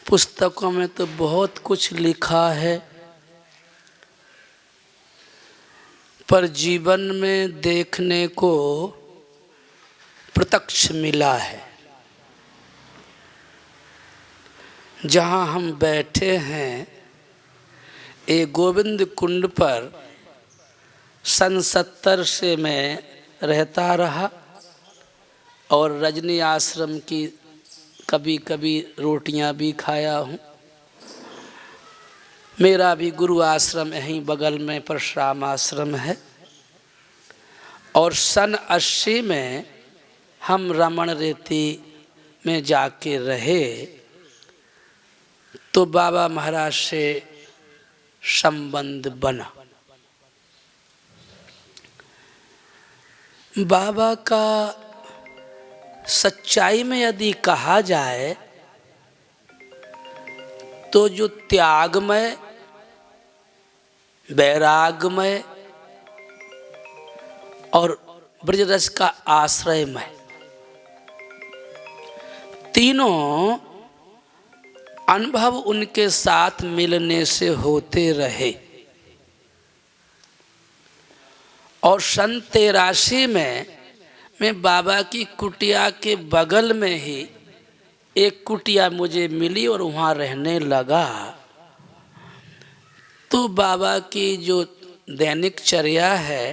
[SPEAKER 11] पुस्तकों में तो बहुत कुछ लिखा है, पर जीवन में देखने को प्रत्यक्ष मिला है। जहाँ हम बैठे हैं, एक गोविंद कुंड पर सन 70 से मैं रहता रहा और रजनी आश्रम की कभी कभी रोटियां भी खाया हूँ। मेरा भी गुरु आश्रम यहीं बगल में परशुराम आश्रम है और सन 80 में हम रमण रेती में जाके रहे तो बाबा महाराज से संबंध बना। बाबा का सच्चाई में यदि कहा जाए तो जो त्यागमय, वैरागमय और ब्रजरस का आश्रयमय, तीनों अनुभव उनके साथ मिलने से होते रहे। और सन 83 में बाबा की कुटिया के बगल में ही एक कुटिया मुझे मिली और वहाँ रहने लगा। तो बाबा की जो दैनिक चर्या है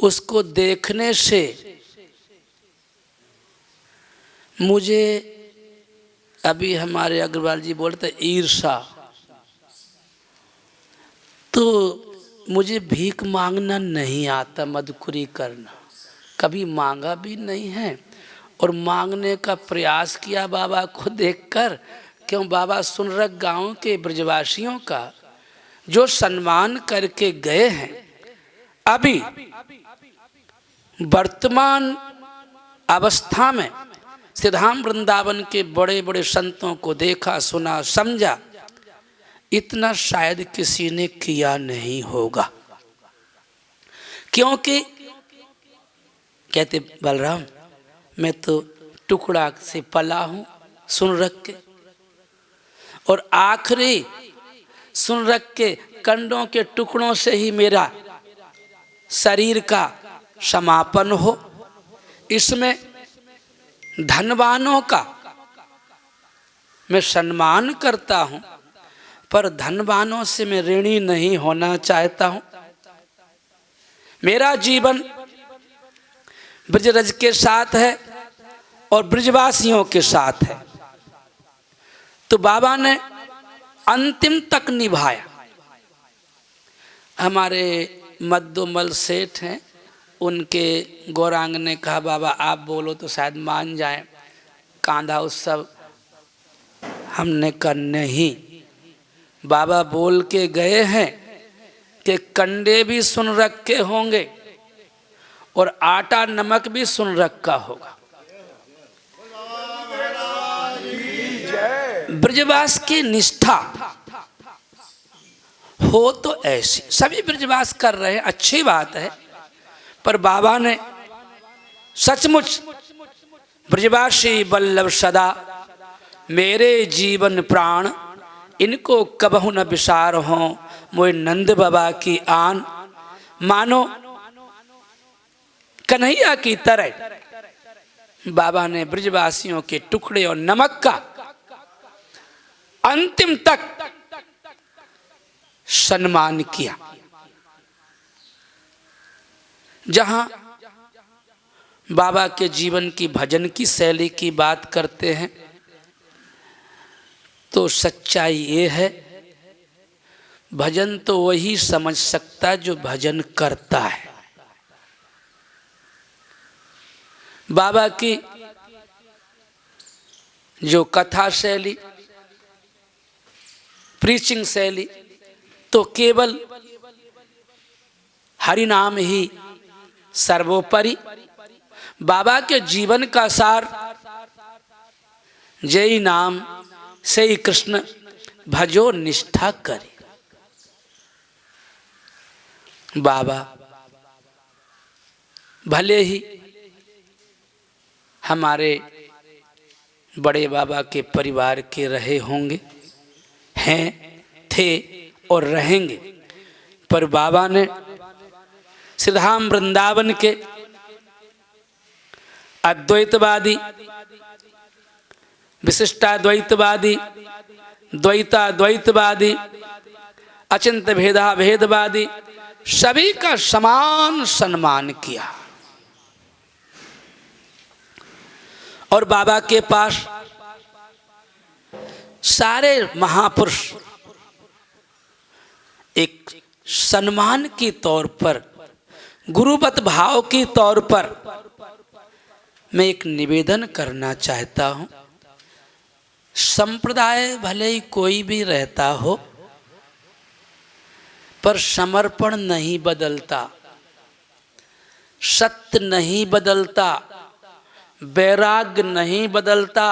[SPEAKER 11] उसको देखने से मुझे, अभी हमारे अग्रवाल जी बोलते ईर्षा, तो मुझे भीख मांगना नहीं आता, मदकुरी करना कभी मांगा भी नहीं है और मांगने का प्रयास किया बाबा को देखकर। क्यों, बाबा सुनरक गांव के ब्रजवासियों का जो सम्मान करके गए हैं, अभी वर्तमान अवस्था में सिद्धाम वृंदावन के बड़े बड़े संतों को देखा, सुना, समझा, इतना शायद किसी ने किया नहीं होगा। क्योंकि कहते बलराम मैं तो टुकड़ा से पला हूं सुन रख के, और आखिरी सुन रख के कंडों के टुकड़ों से ही मेरा शरीर का समापन हो। इसमें धनवानों का मैं सम्मान करता हूं, पर धनवानों से मैं ऋणी नहीं होना चाहता हूं। मेरा जीवन ब्रजरज के साथ है और ब्रजवासियों के साथ है। तो बाबा ने अंतिम तक निभाया। हमारे मद्दोमल सेठ हैं, उनके गौरांग ने कहा बाबा आप बोलो तो शायद मान जाए, कांधा उत्सव। हमने कहा नहीं, बाबा बोल के गए हैं कि कंडे भी सुन रखे होंगे और आटा नमक भी सुन रखा होगा। ब्रजवास की निष्ठा हो तो ऐसी, सभी ब्रजवास कर रहे हैं, अच्छी बात है, पर बाबा ने सचमुच ब्रजवासी वल्लभ सदा मेरे जीवन प्राण, इनको कबहु न विसार हो मोए नंद बाबा की आन। मानो कन्हैया की तरह बाबा ने ब्रजवासियों के टुकड़े और नमक का अंतिम तक सम्मान किया। जहां बाबा के जीवन की, भजन की शैली की बात करते हैं तो सच्चाई ये है, भजन तो वही समझ सकता जो भजन करता है। बाबा की जो कथा शैली, प्रीचिंग शैली, तो केवल हरि नाम ही सर्वोपरि। बाबा के जीवन का सार जय नाम से ही कृष्ण भजो निष्ठा करे। बाबा भले ही हमारे बड़े बाबा के परिवार के रहे होंगे, हैं, थे और रहेंगे, पर बाबा ने सिद्धाम वृंदावन के अद्वैतवादी, विशिष्टाद्वैतवादी, द्वैताद्वैतवादी, अचिंत भेदा भेदवादी, सभी का समान सम्मान किया। और बाबा के पास सारे महापुरुष एक सम्मान की तौर पर, गुरुवत भाव की तौर पर मैं एक निवेदन करना चाहता हूं। संप्रदाय भले ही कोई भी रहता हो, पर समर्पण नहीं बदलता, सत्य नहीं बदलता, वैराग्य नहीं बदलता,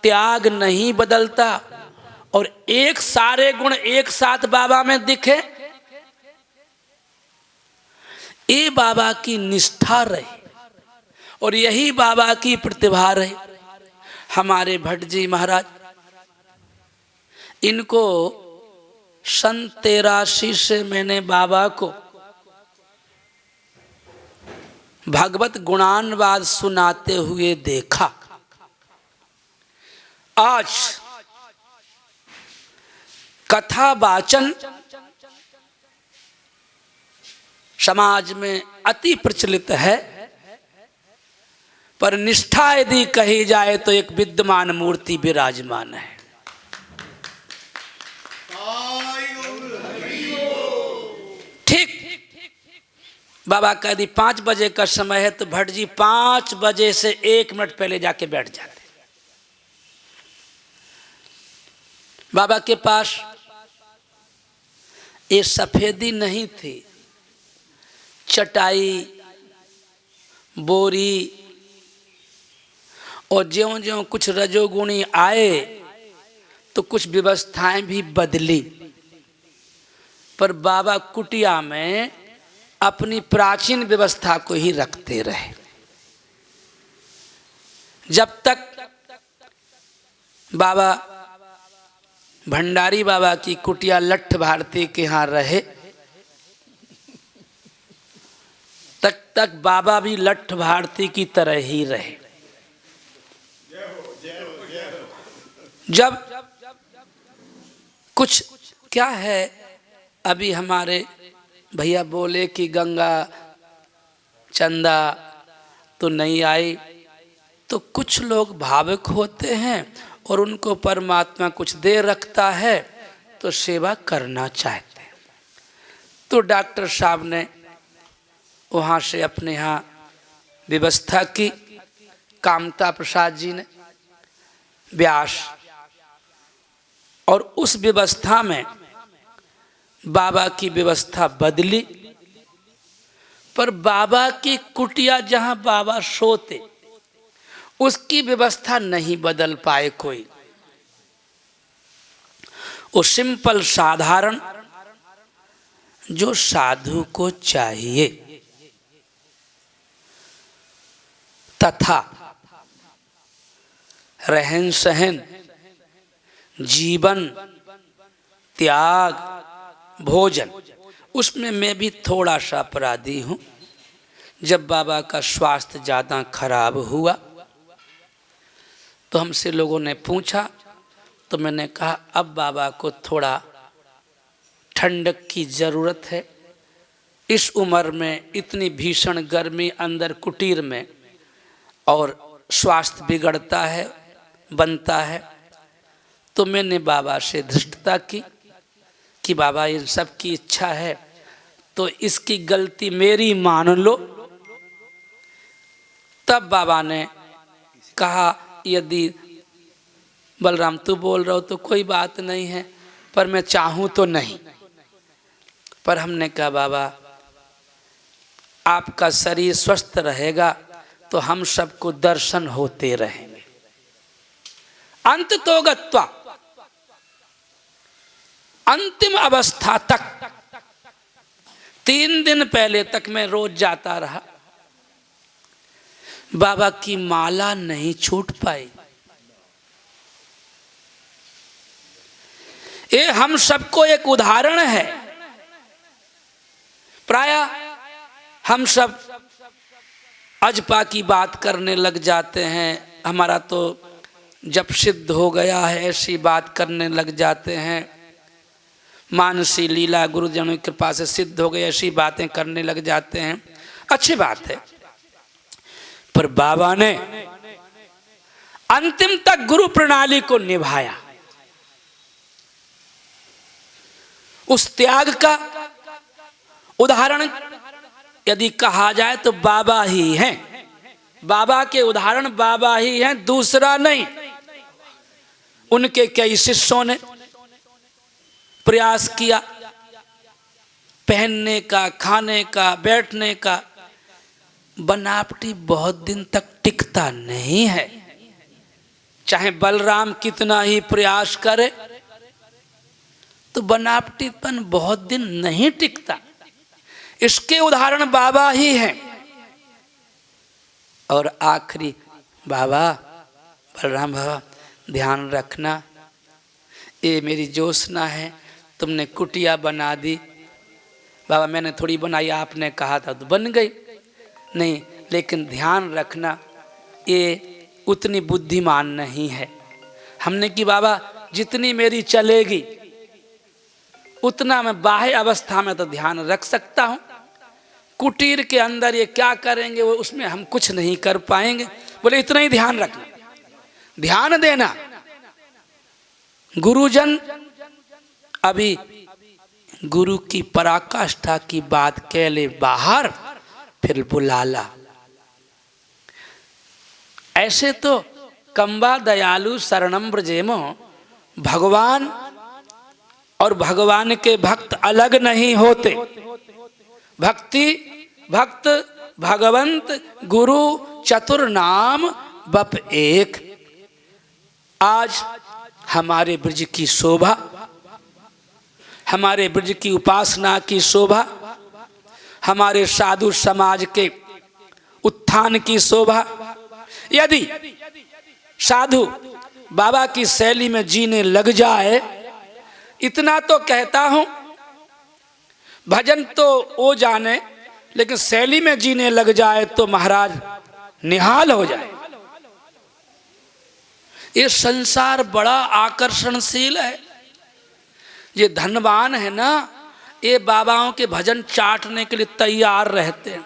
[SPEAKER 11] त्याग नहीं बदलता, और एक सारे गुण एक साथ बाबा में दिखे, ये बाबा की निष्ठा रहे और यही बाबा की प्रतिभा रहे। हमारे भट्ट जी महाराज, इनको सन 83 से मैंने बाबा को भगवत गुणानवाद सुनाते हुए देखा। आज कथा वाचन समाज में अति प्रचलित है, पर निष्ठा यदि कही जाए तो एक विद्यमान मूर्ति विराजमान है। ठीक बाबा का यदि 5 बजे का समय है तो भट्ट जी 5 बजे से 1 मिनट पहले जाके बैठ जाते। बाबा के पास ये सफेदी नहीं थी, चटाई, बोरी, और ज्यों ज्यों कुछ रजोगुणी आए तो कुछ व्यवस्थाएं भी बदली, पर बाबा कुटिया में अपनी प्राचीन व्यवस्था को ही रखते रहे। जब तक बाबा भंडारी बाबा की कुटिया लट्ठ भारती के यहाँ रहे, तक बाबा भी लट्ठ भारती की तरह ही रहे। जब कुछ क्या है, अभी हमारे भैया बोले कि गंगा चंदा तो नहीं आई, तो कुछ लोग भावुक होते हैं और उनको परमात्मा कुछ दे रखता है तो सेवा करना चाहते हैं। तो डॉक्टर साहब ने वहाँ से अपने यहाँ व्यवस्था की, कामता प्रसाद जी ने, व्यास, और उस व्यवस्था में बाबा की व्यवस्था बदली, पर बाबा की कुटिया जहाँ बाबा सोते उसकी व्यवस्था नहीं बदल पाए कोई। वो सिंपल साधारण जो साधु को चाहिए तथा रहन सहन, जीवन, त्याग, भोजन, उसमें मैं भी थोड़ा सा अपराधी हूँ। जब बाबा का स्वास्थ्य ज़्यादा खराब हुआ तो हमसे लोगों ने पूछा, तो मैंने कहा अब बाबा को थोड़ा ठंडक की ज़रूरत है। इस उम्र में इतनी भीषण गर्मी अंदर कुटीर में, और स्वास्थ्य बिगड़ता है, बनता है। तो मैंने बाबा से धृष्टता की कि बाबा इन सब की इच्छा है तो इसकी गलती मेरी मान लो। तब बाबा ने कहा यदि बलराम तू बोल रहा हो तो कोई बात नहीं है, पर मैं चाहूँ तो नहीं। पर हमने कहा बाबा आपका शरीर स्वस्थ रहेगा तो हम सबको दर्शन होते रहेंगे। अंत तो गत्वा, अंतिम अवस्था तक 3 दिन पहले तक मैं रोज जाता रहा। बाबा की माला नहीं छूट पाई। ये हम सबको एक उदाहरण है। प्रायः हम सब अजपा की बात करने लग जाते हैं, हमारा तो जब सिद्ध हो गया है ऐसी बात करने लग जाते हैं, मानसी लीला गुरुजनों की कृपा से सिद्ध हो गई ऐसी बातें करने लग जाते हैं। अच्छी बात है, पर बाबा ने अंतिम तक गुरु प्रणाली को निभाया। उस त्याग का उदाहरण यदि कहा जाए तो बाबा ही हैं। बाबा के उदाहरण बाबा ही हैं, दूसरा नहीं। उनके कई शिष्यों ने प्रयास किया, पहनने का, खाने का, बैठने का, बनावटी बहुत दिन तक टिकता नहीं है। चाहे बलराम कितना ही प्रयास करे तो बनावटीपन बहुत दिन नहीं टिकता। इसके उदाहरण बाबा ही हैं। और आखिरी बाबा, बलराम बाबा ध्यान रखना, ये मेरी जोशना है, तुमने कुटिया बना दी। बाबा मैंने थोड़ी बनाई, आपने कहा था तो बन गई। नहीं, लेकिन ध्यान रखना ये उतनी बुद्धिमान नहीं है। हमने कि बाबा जितनी मेरी चलेगी उतना मैं बाह्य अवस्था में तो ध्यान रख सकता हूँ, कुटीर के अंदर ये क्या करेंगे वो उसमें हम कुछ नहीं कर पाएंगे। बोले इतना ही ध्यान रखना, ध्यान देना। गुरुजन अभी गुरु की पराकाष्ठा की बात कह ले बाहर, फिर बुला ला। ऐसे तो कंबा दयालु शरणम ब्रजेमो, भगवान और भगवान के भक्त अलग नहीं होते। भक्त भगवंत गुरु चतुर नाम बप एक। आज हमारे ब्रज की शोभा, हमारे ब्रज की उपासना की शोभा, हमारे साधु समाज के उत्थान की शोभा, यदि साधु बाबा की शैली में जीने लग जाए, इतना तो कहता हूं, भजन तो वो जाने, लेकिन शैली में जीने लग जाए तो महाराज निहाल हो जाए। ये संसार बड़ा आकर्षणशील है। ये धनवान है ना, ये बाबाओं के भजन चाटने के लिए तैयार रहते हैं।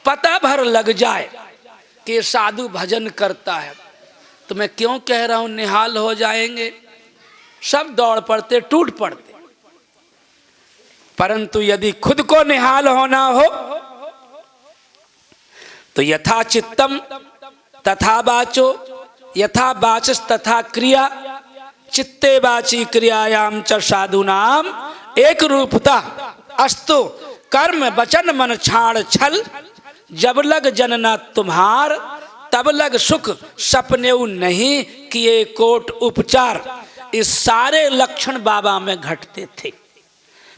[SPEAKER 11] पता भर लग जाए कि साधु भजन करता है तो मैं क्यों कह रहा हूं निहाल हो जाएंगे। सब दौड़ पड़ते, टूट पड़ते। परंतु यदि खुद को निहाल होना हो तो यथा चित्तम तथा वाचो, यथा वाचस तथा क्रिया, चित्ते वाची क्रियायाम च साधुनाम एक रूपता अस्तु कर्म वचन मन छाड़ छल, जब लग जनना तुम्हार तब लग सुख सपनेऊ नहीं किए कोट उपचार। इस सारे लक्षण बाबा में घटते थे।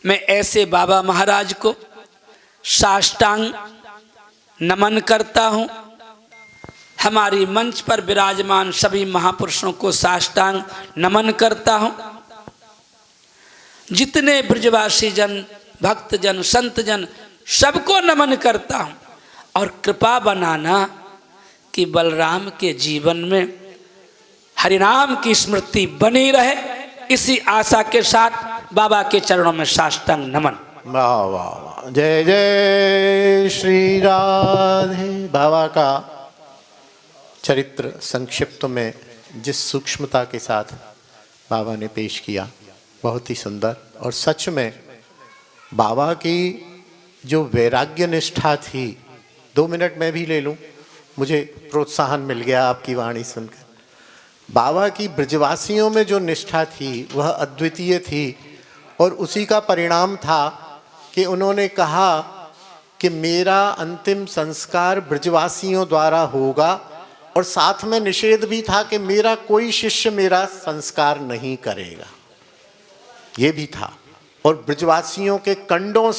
[SPEAKER 11] मैं ऐसे बाबा महाराज को साष्टांग नमन करता हूँ। हमारी मंच पर विराजमान सभी महापुरुषों को साष्टांग नमन करता हूँ। जितने ब्रजवासी जन, भक्त जन, संत जन, सबको नमन करता हूँ। और कृपा बनाना कि बलराम के जीवन में हरिनाम की स्मृति बनी रहे, इसी आशा के साथ बाबा के चरणों में साष्टांग नमन।
[SPEAKER 3] वाह वाह वाह, जय जय श्री राधे। बाबा का चरित्र संक्षिप्त में जिस सूक्ष्मता के साथ बाबा ने पेश किया, बहुत ही सुंदर। और सच में बाबा की जो वैराग्य निष्ठा थी, 2 मिनट में भी ले लूं, मुझे प्रोत्साहन मिल गया आपकी वाणी सुनकर। बाबा की ब्रजवासियों में जो निष्ठा थी वह अद्वितीय थी। और उसी का परिणाम था कि उन्होंने कहा कि मेरा अंतिम संस्कार ब्रजवासियों द्वारा होगा। और साथ में निषेध भी था कि मेरा कोई शिष्य मेरा संस्कार नहीं करेगा, ये भी था। और ब्रजवासियों के कंडों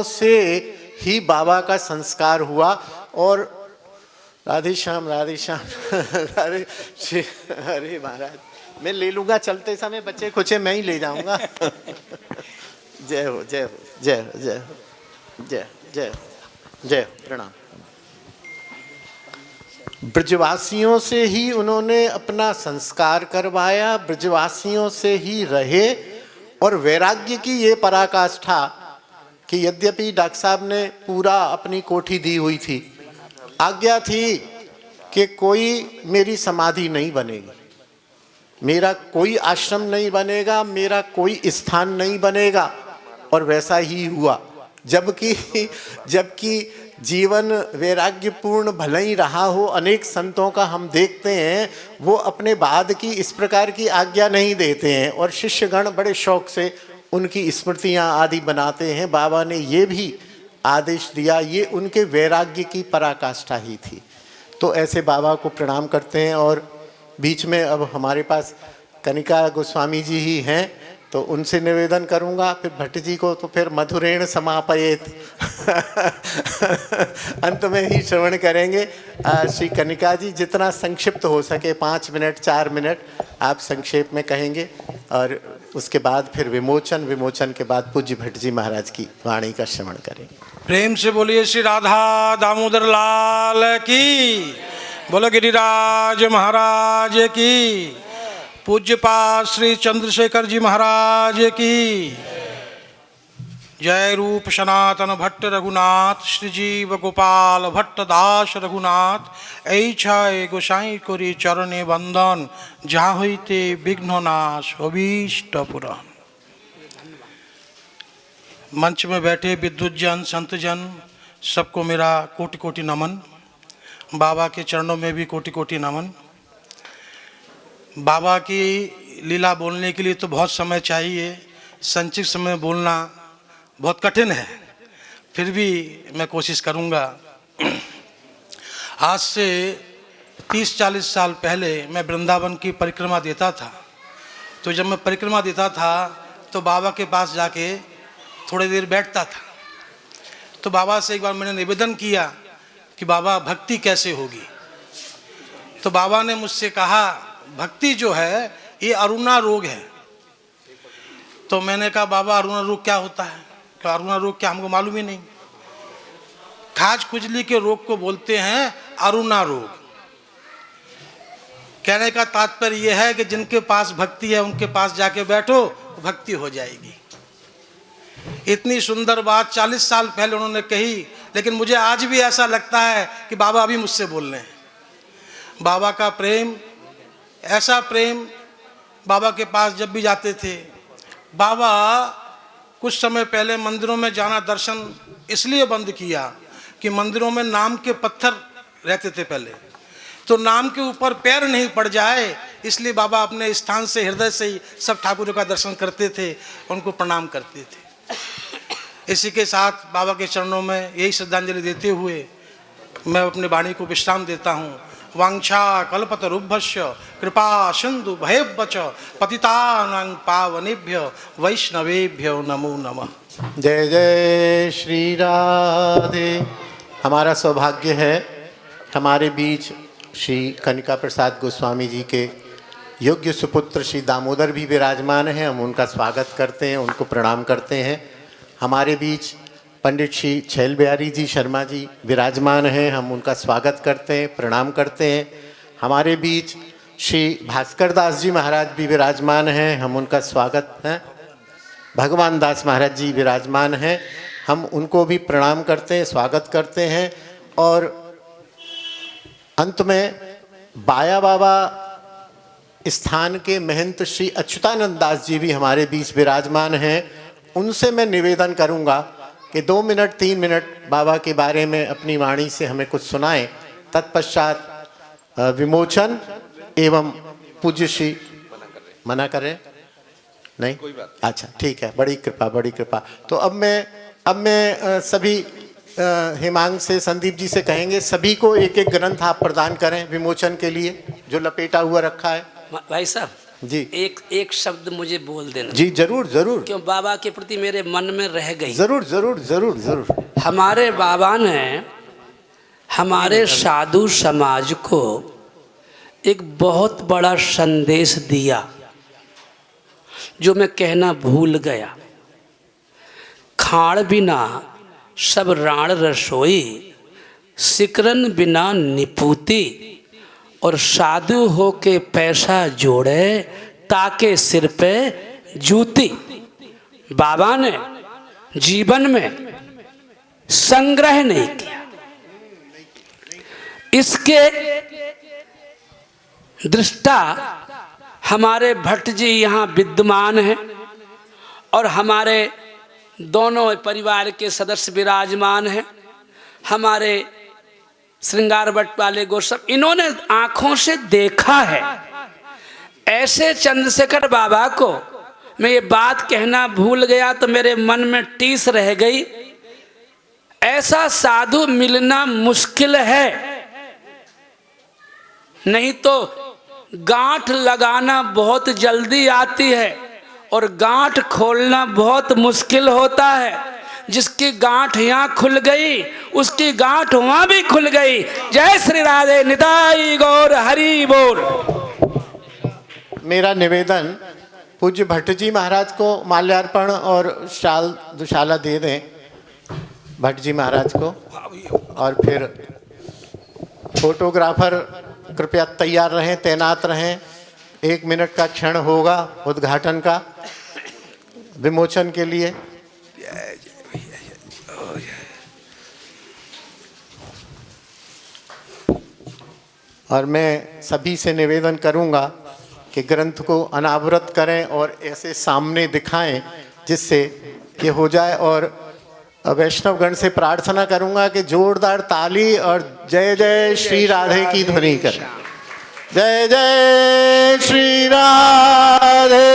[SPEAKER 3] से ही बाबा का संस्कार हुआ। और राधे श्याम राधे श्याम अरे महाराज, मैं ले लूंगा चलते समय, बच्चे खुचे मैं ही ले जाऊंगा। जय हो जय हो जय हो जय हो जय जय जय हो, प्रणाम। ब्रजवासियों से ही उन्होंने अपना संस्कार करवाया, ब्रजवासियों से ही रहे। और वैराग्य की ये पराकाष्ठा कि यद्यपि डॉक्टर साहब ने पूरा अपनी कोठी दी हुई थी, आज्ञा थी कि कोई मेरी समाधि नहीं बनेगी, मेरा कोई आश्रम नहीं बनेगा, मेरा कोई स्थान नहीं बनेगा। और वैसा ही हुआ। जबकि जीवन वैराग्यपूर्ण भले ही रहा हो, अनेक संतों का हम देखते हैं वो अपने बाद की इस प्रकार की आज्ञा नहीं देते हैं। और शिष्यगण बड़े शौक से उनकी स्मृतियाँ आदि बनाते हैं। बाबा ने ये भी आदेश दिया, ये उनके वैराग्य की पराकाष्ठा ही थी। तो ऐसे बाबा को प्रणाम करते हैं। और बीच में अब हमारे पास कनिका गोस्वामी जी ही हैं, तो उनसे निवेदन करूंगा, फिर भट्ट जी को तो फिर मधुरेण समापयेत अंत में ही श्रवण करेंगे। श्री कनिका जी जितना संक्षिप्त हो सके, 5 मिनट 4 मिनट आप संक्षेप में कहेंगे, और उसके बाद फिर विमोचन के बाद पूज्य भट्ट जी महाराज की वाणी का श्रवण करेंगे।
[SPEAKER 12] प्रेम से बोलिए श्री राधा दामोदर लाल की, बोलो गिरिराज महाराज की, पूज्यपाद श्री चंद्रशेखर जी महाराज की जय। रूप सनातन भट्ट रघुनाथ श्री जीव गोपाल भट्ट दास रघुनाथ ऐछाय गोसाई करी चरणे बंदन जहाँ हईते विघ्न नाश अभीष्ट पुराण। मंच में बैठे विद्वज्जन संतजन सबको मेरा कोटि कोटि नमन। बाबा के चरणों में भी कोटि कोटि नमन। बाबा की लीला बोलने के लिए तो बहुत समय चाहिए, संक्षिप्त समय बोलना बहुत कठिन है, फिर भी मैं कोशिश करूंगा। आज से 30-40 साल पहले मैं वृंदावन की परिक्रमा देता था। तो जब मैं परिक्रमा देता था तो बाबा के पास जाके थोड़ी देर बैठता था। तो बाबा से एक बार मैंने निवेदन किया कि बाबा भक्ति कैसे होगी। तो बाबा ने मुझसे कहा भक्ति जो है ये अरुणा रोग है। तो मैंने कहा बाबा अरुणा रोग क्या होता है? क्या अरुणा रोग क्या, हमको मालूम ही नहीं। खाज खुजली के रोग को बोलते हैं अरुणा रोग। कहने का तात्पर्य यह है कि जिनके पास भक्ति है उनके पास जाके बैठो, भक्ति हो जाएगी। इतनी सुंदर बात 40 साल पहले उन्होंने कही, लेकिन मुझे आज भी ऐसा लगता है कि बाबा अभी मुझसे बोल रहे हैं। बाबा का प्रेम, ऐसा प्रेम, बाबा के पास जब भी जाते थे। बाबा कुछ समय पहले मंदिरों में जाना दर्शन इसलिए बंद किया कि मंदिरों में नाम के पत्थर रहते थे पहले, तो नाम के ऊपर पैर नहीं पड़ जाए, इसलिए बाबा अपने स्थान से हृदय से ही सब ठाकुरों का दर्शन करते थे, उनको प्रणाम करते थे। इसी के साथ बाबा के चरणों में यही श्रद्धांजलि देते हुए मैं अपनी वाणी को विश्राम देता हूँ। वांछा कल्पतरुभ्यश्च कृपा सिंधु भयेभ्यश्च पतितानां पावनेभ्यो वैष्णवेभ्यो नमो नमः।
[SPEAKER 3] जय जय श्री राधे। हमारा सौभाग्य है हमारे बीच श्री कनिका प्रसाद गोस्वामी जी के योग्य सुपुत्र श्री दामोदर भी विराजमान हैं। हम उनका स्वागत करते हैं, उनको प्रणाम करते हैं। हमारे बीच पंडित श्री छैल बिहारी जी शर्मा जी विराजमान हैं, हम उनका स्वागत करते हैं, प्रणाम करते हैं। हमारे बीच श्री भास्कर दास जी महाराज भी विराजमान हैं, हम उनका स्वागत हैं। भगवान दास महाराज जी विराजमान हैं, हम उनको भी प्रणाम करते हैं, स्वागत करते हैं। और अंत में बाया बाबा स्थान के महंत श्री अच्युतानंद दास जी भी हमारे बीच विराजमान हैं। उनसे मैं निवेदन करूंगा कि 2 मिनट 3 मिनट बाबा के बारे में अपनी वाणी से हमें कुछ सुनाएं। तत्पश्चात विमोचन एवं पूज्य श्री मना कर रहे हैं? नहीं, कोई बात। अच्छा ठीक है, बड़ी कृपा, बड़ी कृपा। तो अब मैं सभी हेमांग से, संदीप जी से कहेंगे सभी को एक एक ग्रंथ आप प्रदान करें विमोचन के लिए, जो लपेटा हुआ रखा है।
[SPEAKER 11] भाई साहब
[SPEAKER 3] जी
[SPEAKER 11] एक शब्द मुझे बोल देना।
[SPEAKER 3] जी जरूर जरूर।
[SPEAKER 11] क्यों बाबा के प्रति मेरे मन में रह गई।
[SPEAKER 3] जरूर जरूर जरूर जरूर।
[SPEAKER 11] हमारे बाबा ने हमारे साधु समाज को एक बहुत बड़ा संदेश दिया जो मैं कहना भूल गया। खाड़ बिना सब राण रसोई, सिकरन बिना निपुती, और साधु हो के पैसा जोड़े ताके सिर पे जूती। बाबा ने जीवन में संग्रह नहीं किया। इसके दृष्टा हमारे भट्ट जी यहाँ विद्यमान हैं और हमारे दोनों परिवार के सदस्य विराजमान हैं। हमारे श्रृंगार भट्ट वाले गोस्वामी, इन्होंने आंखों से देखा है। ऐसे चंद्रशेखर बाबा को मैं ये बात कहना भूल गया तो मेरे मन में टीस रह गई। ऐसा साधु मिलना मुश्किल है, नहीं तो गांठ लगाना बहुत जल्दी आती है और गांठ खोलना बहुत मुश्किल होता है। जिसकी गांठ यहाँ खुल गई उसकी गांठ वहाँ भी खुल गई। जय श्री राधे निताई गौर हरि बोल।
[SPEAKER 3] मेरा निवेदन पूज्य भट्ट जी महाराज को माल्यार्पण और शाल दुशाला दे दें भट्ट जी महाराज को, और फिर फोटोग्राफर कृपया तैयार रहें, तैनात रहें। 1 मिनट का क्षण होगा उद्घाटन का, विमोचन के लिए। और मैं सभी से निवेदन करूंगा कि ग्रंथ को अनावृत करें और ऐसे सामने दिखाएं जिससे ये हो जाए। और वैष्णवगण से प्रार्थना करूंगा कि जोरदार ताली और जय जय श्री राधे की ध्वनि करें। जय जय श्री राधे,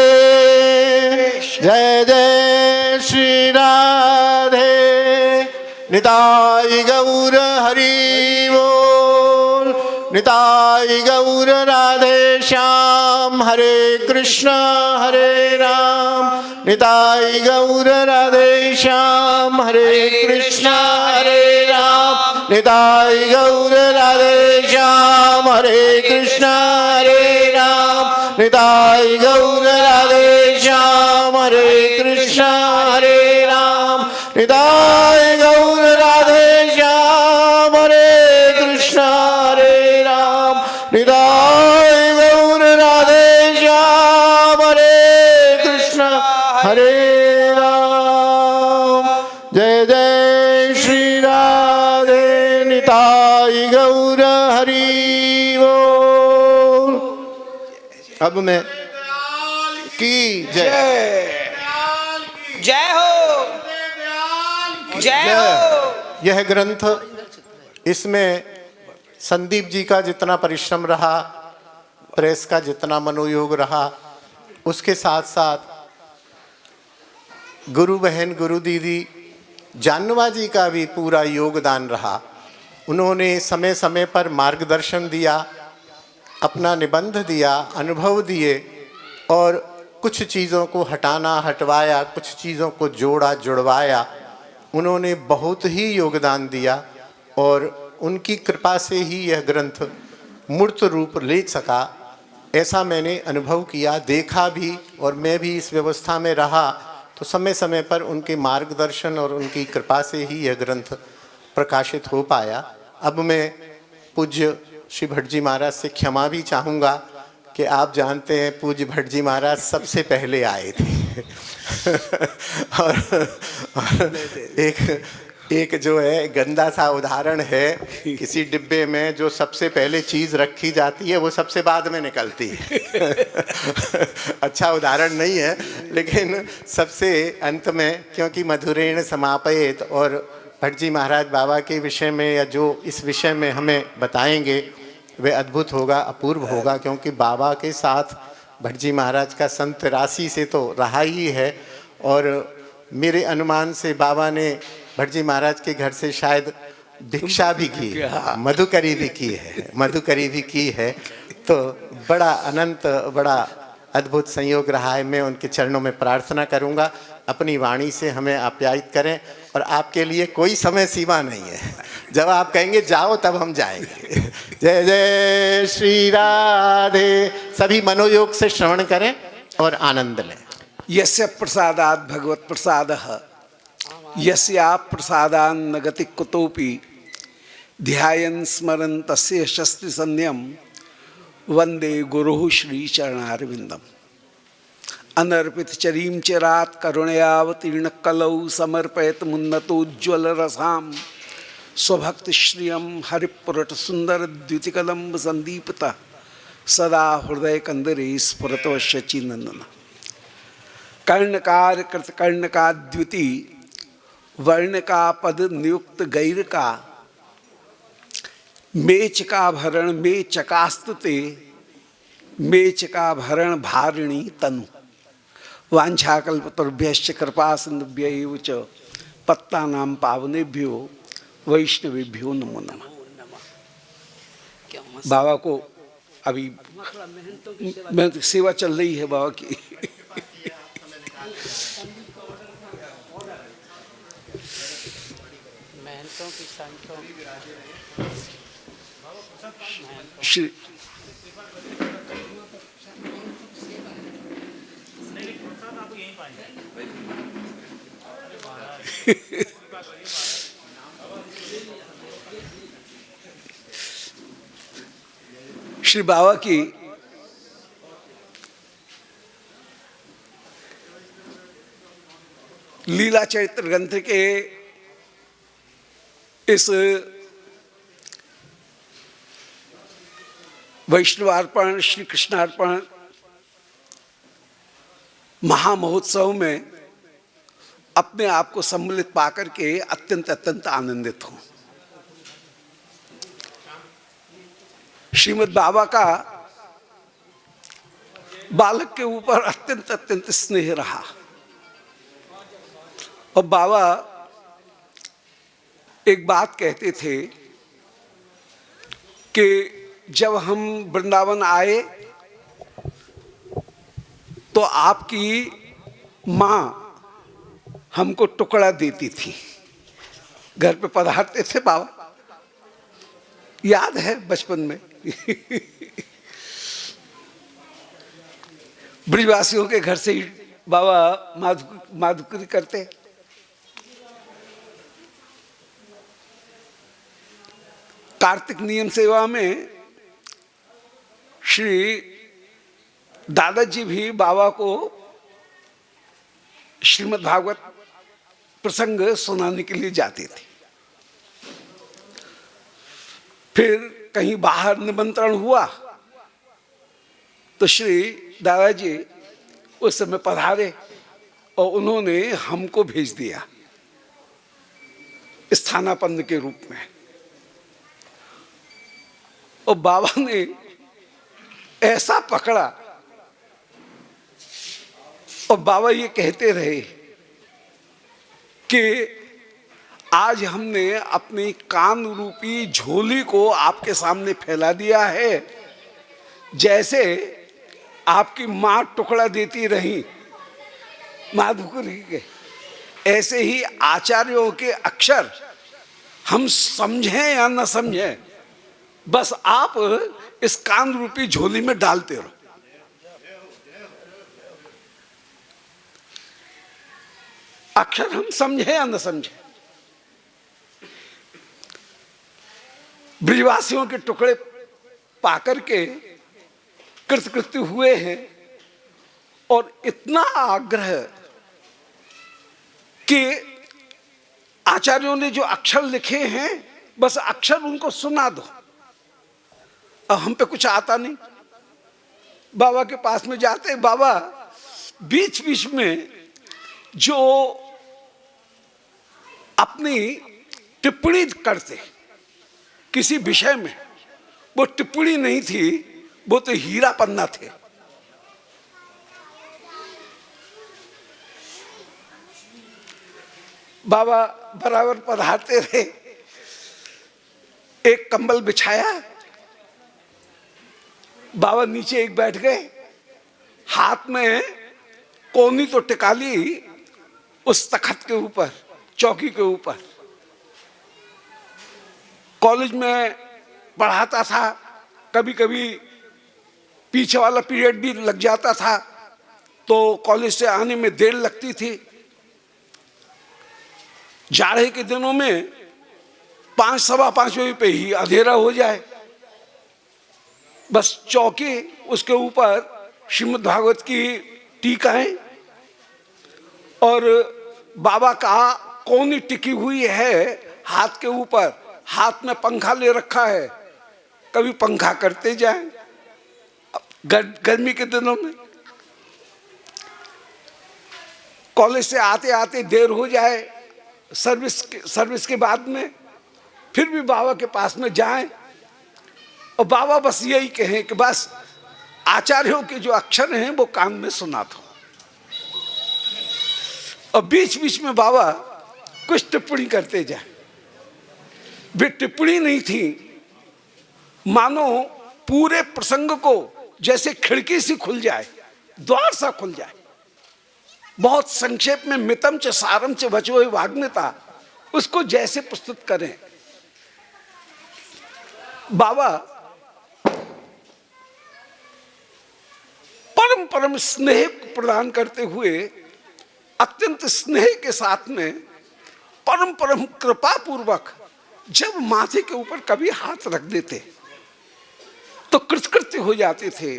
[SPEAKER 3] जय जय श्री राधे, निताई गौर हरि बोल, निताई गौर राधे श्याम, हरे कृष्ण हरे राम, निताई गौर राधे श्याम, हरे कृष्ण हरे राम, निताई गौर राधे श्याम, हरे कृष्ण हरे राम, निताई गौर राधे श्याम, हरे कृष्ण हरे राम, निताई गौर राधे श्याम, हरे कृष्ण हरे राम, निताई गौर राधे श्याम, हरे कृष्ण हरे राम। जय जय श्री राधे, निताई गौर हरि बोल। अब मैं की जय,
[SPEAKER 4] जय हो, जय हो।
[SPEAKER 3] यह ग्रंथ, इसमें संदीप जी का जितना परिश्रम रहा, प्रेस का जितना मनोयोग रहा, उसके साथ साथ गुरु बहन गुरु दीदी जानवा जी का भी पूरा योगदान रहा। उन्होंने समय समय पर मार्गदर्शन दिया, अपना निबंध दिया, अनुभव दिए और कुछ चीज़ों को हटाना हटवाया, कुछ चीज़ों को जोड़ा जुड़वाया। उन्होंने बहुत ही योगदान दिया और उनकी कृपा से ही यह ग्रंथ मूर्त रूप ले सका, ऐसा मैंने अनुभव किया, देखा भी। और मैं भी इस व्यवस्था में रहा तो समय समय पर उनके मार्गदर्शन और उनकी कृपा से ही यह ग्रंथ प्रकाशित हो पाया। अब मैं पूज्य श्री भट्ट जी महाराज से क्षमा भी चाहूँगा कि आप जानते हैं पूज्य भट्ट जी महाराज सबसे पहले आए थे और एक जो है गंदा सा उदाहरण है, किसी डिब्बे में जो सबसे पहले चीज़ रखी जाती है वो सबसे बाद में निकलती है अच्छा उदाहरण नहीं है, लेकिन सबसे अंत में, क्योंकि मधुरेण समापयेत, और भट्ट जी महाराज बाबा के विषय में या जो इस विषय में हमें बताएंगे वे अद्भुत होगा, अपूर्व होगा। क्योंकि बाबा के साथ भट्ट जी महाराज का सन 83 से तो रहा ही है, और मेरे अनुमान से बाबा ने भट्ट जी महाराज के घर से शायद भिक्षा भी की, मधुकरी भी की है, मधुकरी भी की है। तो बड़ा अनंत, बड़ा अद्भुत संयोग रहा है। मैं उनके चरणों में प्रार्थना करूंगा अपनी वाणी से हमें आप्यायित करें, और आपके लिए कोई समय सीमा नहीं है, जब आप कहेंगे जाओ तब हम जाएंगे। जय जय श्री राधे। सभी मनोयोग से श्रवण करें और आनंद लें।
[SPEAKER 13] यस्य प्रसादात् भगवत प्रसादः, यस्या प्रसादान्न गति कुतोपि, ध्यायन् स्मरन् तस्य शस्त्र संयम, वंदे गुरुः श्री चरणारविंदम। अनर्पित चरीम चरात करुणयावतीर्ण कलौ समर्पयत मुन्नतोज्ज्वल रसाम, स्वभक्त श्रियम हरिपुरट सुंदर द्युतिकलंब संदीपता, सदा हृदय कंदरे स्फुरतवश्य चिन्नन। कर्णकार कृत कर्ण का द्युति, वर्ण का पद नियुक्त गैर का, मेच का भरण में चकास्तुते, मेच का भरण भारिणी तनु। वाञ्छाकल्पतरुभ्यश्च कृपा सिन्धुभ्यैव च पत्तानां पावनेभ्यो वैष्णवेभ्यो नमो नमः। बाबा को अभी सेवा चल रही है बाबा की। श्री श्री बाबा की लीला चरित्र ग्रंथ के इस वैष्णवार्पण श्री कृष्णार्पण महामहोत्सव में अपने आप को सम्मिलित पाकर के अत्यंत आनंदित हूं। श्रीमद् बाबा का बालक के ऊपर अत्यंत स्नेह रहा और बाबा एक बात कहते थे कि जब हम वृंदावन आए तो आपकी माँ हमको टुकड़ा देती थी। घर पे पधारते थे बाबा, याद है बचपन में। ब्रिजवासियों के घर से ही बाबा माधुकरी करते। कार्तिक नियम सेवा में श्री दादाजी भी बाबा को श्रीमद् भागवत प्रसंग सुनाने के लिए जाते थे। फिर कहीं बाहर निमंत्रण हुआ तो श्री दादाजी उस समय पधारे और उन्होंने हमको भेज दिया स्थानापन्न के रूप में। और बाबा ने ऐसा पकड़ा और बाबा ये कहते रहे कि आज हमने अपनी कान रूपी झोली को आपके सामने फैला दिया है। जैसे आपकी माँ टुकड़ा देती रही माधुकरी के, ऐसे ही आचार्यों के अक्षर हम समझें या न समझें, बस आप इस कान रूपी झोली में डालते रहो। अक्षर हम समझे या न समझे, ब्रिजवासियों के टुकड़े पाकर के कृतकृत्य हुए हैं। और इतना आग्रह कि आचार्यों ने जो अक्षर लिखे हैं बस अक्षर उनको सुना दो। अब हम पे कुछ आता नहीं। बाबा के पास में जाते, बाबा बीच बीच में जो अपनी टिप्पणी करते किसी विषय में, वो टिप्पणी नहीं थी, वो तो हीरा पन्ना थे। बाबा बराबर पधारते रहे। एक कंबल बिछाया, बाबा नीचे एक बैठ गए, हाथ में कोनी तो टिका ली उस तख्त के ऊपर, चौकी के ऊपर। कॉलेज में पढ़ाता था, कभी कभी पीछे वाला पीरियड भी लग जाता था तो कॉलेज से आने में देर लगती थी। जाड़े के दिनों में 5 सवा 5 बजे पे ही अंधेरा हो जाए, बस चौकी, उसके ऊपर श्रीमद् भागवत की टीकाएं और बाबा का कोनी टिकी हुई है हाथ के ऊपर। हाथ में पंखा ले रखा है, कभी पंखा करते जाएं। गर्मी के दिनों में कॉलेज से आते आते देर हो जाए, सर्विस के बाद में फिर भी बाबा के पास में जाएं और बाबा बस यही कहें कि बस आचार्यों के जो अक्षर हैं वो कान में सुना दो। और बीच बीच में बाबा कुछ टिप्पणी करते जाए। वे टिप्पणी नहीं थी, मानो पूरे प्रसंग को जैसे खिड़की सी खुल जाए, द्वार सा खुल जाए। बहुत संक्षेप में मितम च सारम च वचो वाग्मिता, उसको जैसे प्रस्तुत करें। बाबा परम परम स्नेह प्रदान करते हुए अत्यंत स्नेह के साथ में परम परम कृपा पूर्वक जब माथे के ऊपर कभी हाथ रख देते तो कृतकृत्य हो जाते थे।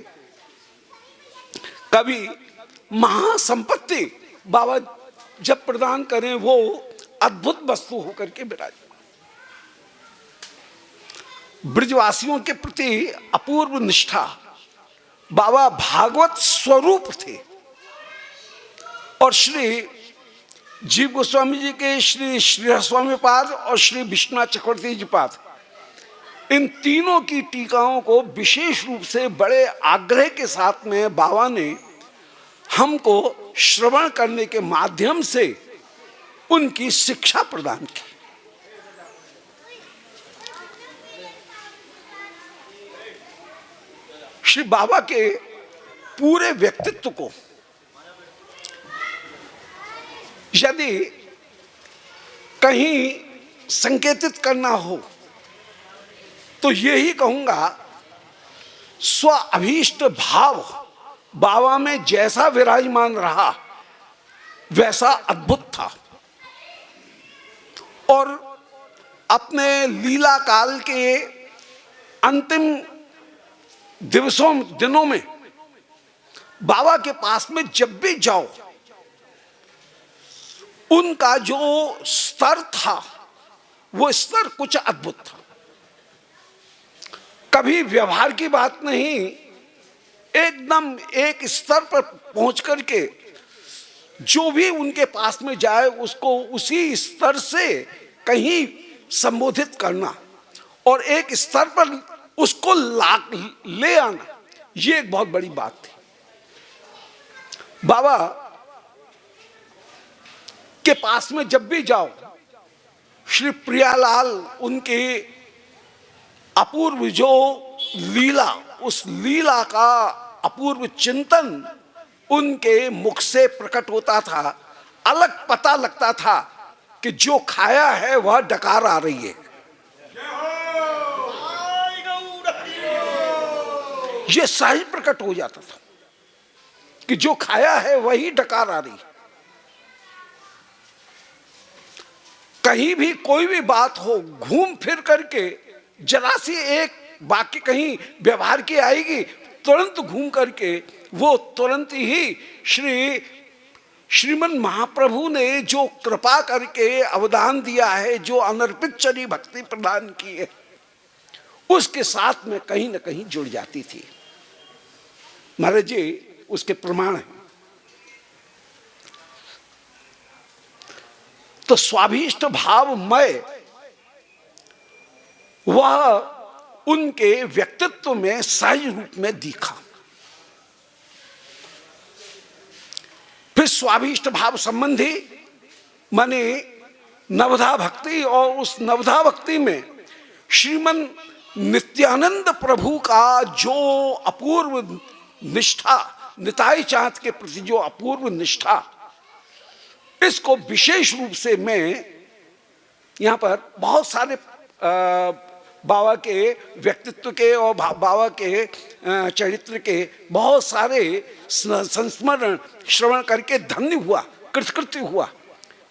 [SPEAKER 13] कभी महासंपत्ति बाबा जब प्रदान करें वो अद्भुत वस्तु होकर के विराज। ब्रजवासियों के प्रति अपूर्व निष्ठा, बाबा भागवत स्वरूप थे। और श्री जीव गोस्वामी जी के श्री स्वामी पाद और श्री विश्वनाथ चक्रवर्ती जी पाद, इन तीनों की टीकाओं को विशेष रूप से बड़े आग्रह के साथ में बाबा ने हमको श्रवण करने के माध्यम से उनकी शिक्षा प्रदान की। श्री बाबा के पूरे व्यक्तित्व को यदि कहीं संकेतित करना हो तो यही कहूंगा, स्व अभीष्ट भाव बाबा में जैसा विराजमान रहा वैसा अद्भुत था। और अपने लीला काल के अंतिम दिनों में बाबा के पास में जब भी जाओ, उनका जो स्तर था वो स्तर कुछ अद्भुत था। कभी व्यवहार की बात नहीं, एकदम एक स्तर पर पहुंच करके जो भी उनके पास में जाए उसको उसी स्तर से कहीं संबोधित करना और एक स्तर पर उसको ले आना, ये एक बहुत बड़ी बात थी। बाबा के पास में जब भी जाओ, श्री प्रियालाल उनके अपूर्व जो लीला, उस लीला का अपूर्व चिंतन उनके मुख से प्रकट होता था। अलग पता लगता था कि जो खाया है वह डकार आ रही है। ये सहज प्रकट हो जाता था कि जो खाया है वही डकार आ रही है। कहीं भी कोई भी बात हो, घूम फिर करके जरा सी एक वाक्य कहीं व्यवहार की आएगी, तुरंत घूम करके वो तुरंत ही श्रीमन महाप्रभु ने जो कृपा करके अवदान दिया है, जो अनर्पित चरी भक्ति प्रदान की है, उसके साथ में कहीं न कहीं जुड़ जाती थी। महाराज जी उसके प्रमाण हैं। तो स्वाभीष्ट भावमय वह उनके व्यक्तित्व में सहज रूप में दिखा। फिर स्वाभीष्ट भाव संबंधी माने नवधा भक्ति, और उस नवधा भक्ति में श्रीमन नित्यानंद प्रभु का जो अपूर्व निष्ठा, निताई चाँद के प्रति जो अपूर्व निष्ठा, इसको विशेष रूप से मैं यहाँ पर बहुत सारे बाबा के व्यक्तित्व के और बाबा के चरित्र के बहुत सारे संस्मरण श्रवण करके धन्य हुआ, कृतकृत्य हुआ।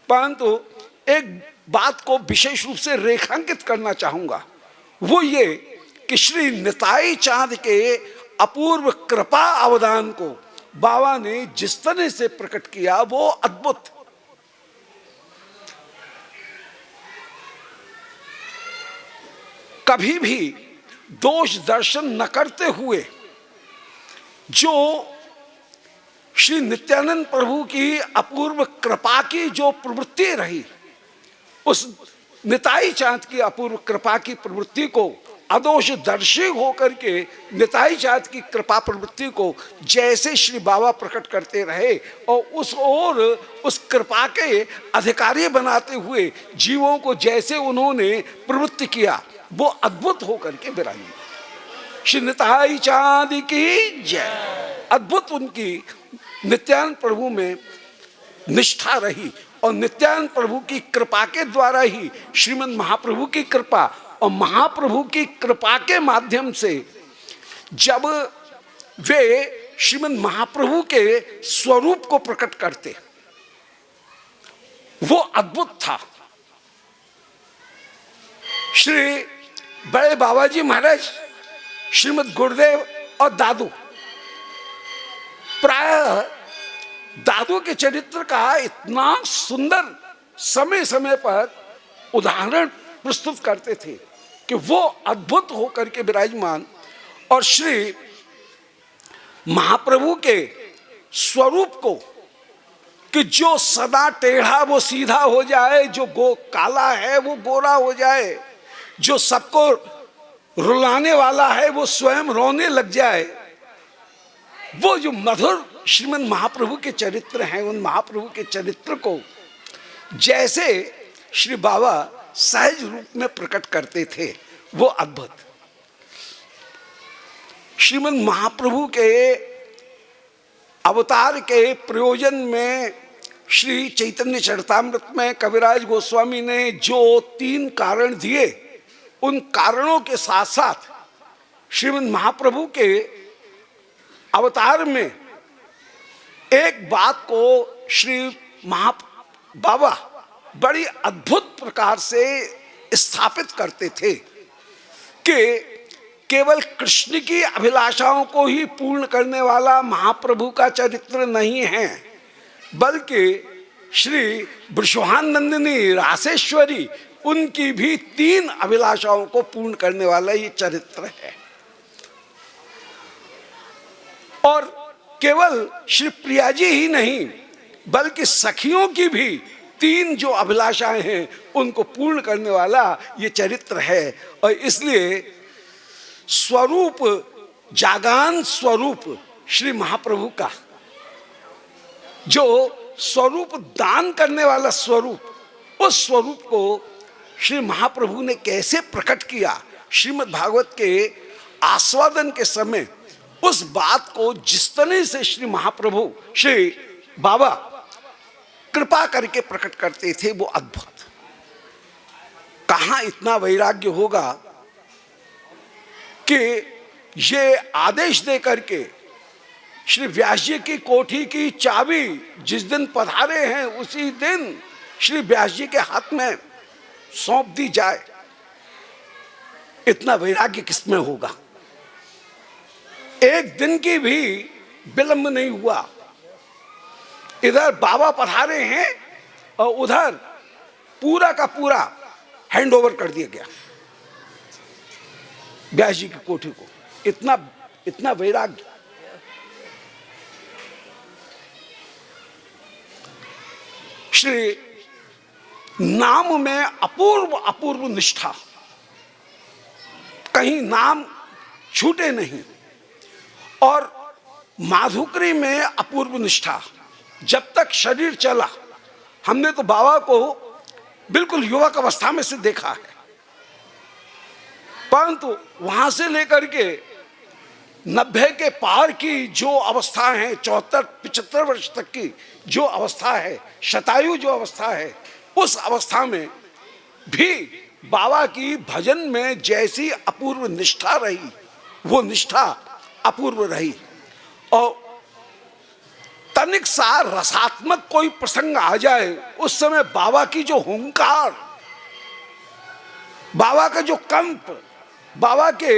[SPEAKER 13] परंतु एक बात को विशेष रूप से रेखांकित करना चाहूँगा, वो ये कि श्री निताई चाँद के अपूर्व कृपा अवदान को बाबा ने जिस तरह से प्रकट किया वो अद्भुत। कभी भी दोष दर्शन न करते हुए जो श्री नित्यानंद प्रभु की अपूर्व कृपा की जो प्रवृत्ति रही, उस निताई चाँद की अपूर्व कृपा की प्रवृत्ति को अदोष दर्शी होकर के निताई चाँद की कृपा प्रवृत्ति को जैसे श्री बाबा प्रकट करते रहे और उस ओर उस कृपा के अधिकारी बनाते हुए जीवों को जैसे उन्होंने प्रवृत्ति किया, वो अद्भुत होकर के विराजमान। श्री निताई चाँद की जय। अद्भुत उनकी नित्यानंद प्रभु में निष्ठा रही और नित्यानंद प्रभु की कृपा के द्वारा ही श्रीमद् महाप्रभु की कृपा और महाप्रभु की कृपा के माध्यम से जब वे श्रीमद् महाप्रभु के स्वरूप को प्रकट करते, वो अद्भुत था। श्री बड़े बाबा जी महाराज, श्रीमद् गुरुदेव और दादू, प्राय दादू के चरित्र का इतना सुंदर समय समय पर उदाहरण प्रस्तुत करते थे कि वो अद्भुत होकर के विराजमान और श्री महाप्रभु के स्वरूप को कि जो सदा टेढ़ा वो सीधा हो जाए, जो काला है वो गोरा हो जाए, जो सबको रुलाने वाला है वो स्वयं रोने लग जाए, वो जो मधुर श्रीमद् महाप्रभु के चरित्र हैं, उन महाप्रभु के चरित्र को जैसे श्री बाबा सहज रूप में प्रकट करते थे, वो अद्भुत। श्रीमद् महाप्रभु के अवतार के प्रयोजन में श्री चैतन्य चरितामृत में कविराज गोस्वामी ने जो 3 कारण दिए, उन कारणों के साथ साथ श्रीमद् महाप्रभु के अवतार में एक बात को श्री बाबा बड़ी अद्भुत प्रकार से स्थापित करते थे कि केवल कृष्ण की अभिलाषाओं को ही पूर्ण करने वाला महाप्रभु का चरित्र नहीं है, बल्कि श्री वृषभानंदिनी रासेश्वरी, उनकी भी 3 अभिलाषाओं को पूर्ण करने वाला ये चरित्र है। और केवल श्री प्रिया जी ही नहीं, बल्कि सखियों की भी 3 जो अभिलाषाएं हैं उनको पूर्ण करने वाला ये चरित्र है। और इसलिए स्वरूप, जागान स्वरूप श्री महाप्रभु का, जो स्वरूप दान करने वाला स्वरूप, उस स्वरूप को श्री महाप्रभु ने कैसे प्रकट किया, श्रीमद् भागवत के आस्वादन के समय उस बात को जिस तरह से श्री महाप्रभु, श्री बाबा कृपा करके प्रकट करते थे, वो अद्भुत। कहाँ इतना वैराग्य होगा कि ये आदेश दे करके श्री व्यास जी की कोठी की चाबी जिस दिन पधारे हैं उसी दिन श्री व्यास जी के हाथ में सौंप दी जाए। इतना वैराग्य किसमें होगा? एक दिन की भी विलंब नहीं हुआ। इधर बाबा पधारे हैं और उधर पूरा का पूरा हैंड ओवर कर दिया गया व्यास जी की कोठी को। इतना वैराग्य। श्री नाम में अपूर्व निष्ठा, कहीं नाम छूटे नहीं, और माधुकरी में अपूर्व निष्ठा। जब तक शरीर चला, हमने तो बाबा को बिल्कुल युवक अवस्था में से देखा है, परंतु वहां से लेकर के 90 के पार की जो अवस्था है, 74-75 वर्ष तक की जो अवस्था है, शतायु जो अवस्था है, उस अवस्था में भी बाबा की भजन में जैसी अपूर्व निष्ठा रही, वो निष्ठा अपूर्व रही। और तनिक सा रसात्मक कोई प्रसंग आ जाए, उस समय बाबा की जो हुंकार, बाबा का जो कंप, बाबा के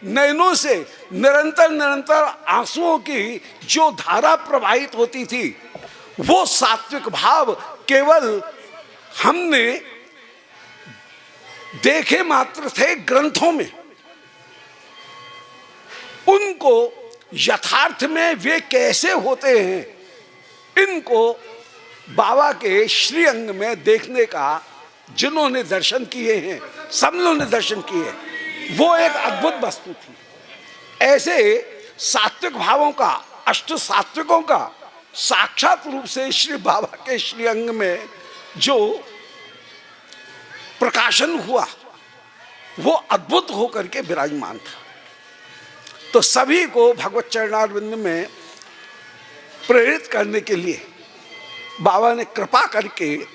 [SPEAKER 13] नयनों से निरंतर आंसुओं की जो धारा प्रवाहित होती थी, वो सात्विक भाव केवल हमने देखे मात्र थे ग्रंथों में। उनको यथार्थ में वे कैसे होते हैं, इनको बाबा के श्रीअंग में देखने का जिन्होंने दर्शन किए हैं, सब लोगों ने दर्शन किए, वो एक अद्भुत वस्तु थी। ऐसे सात्विक भावों का, अष्ट सात्विकों का साक्षात रूप से श्री बाबा के श्रीअंग में जो प्रकाशन हुआ वो अद्भुत होकर के विराजमान था। तो सभी को भगवत चरणारविंद में प्रेरित करने के लिए बाबा ने कृपा करके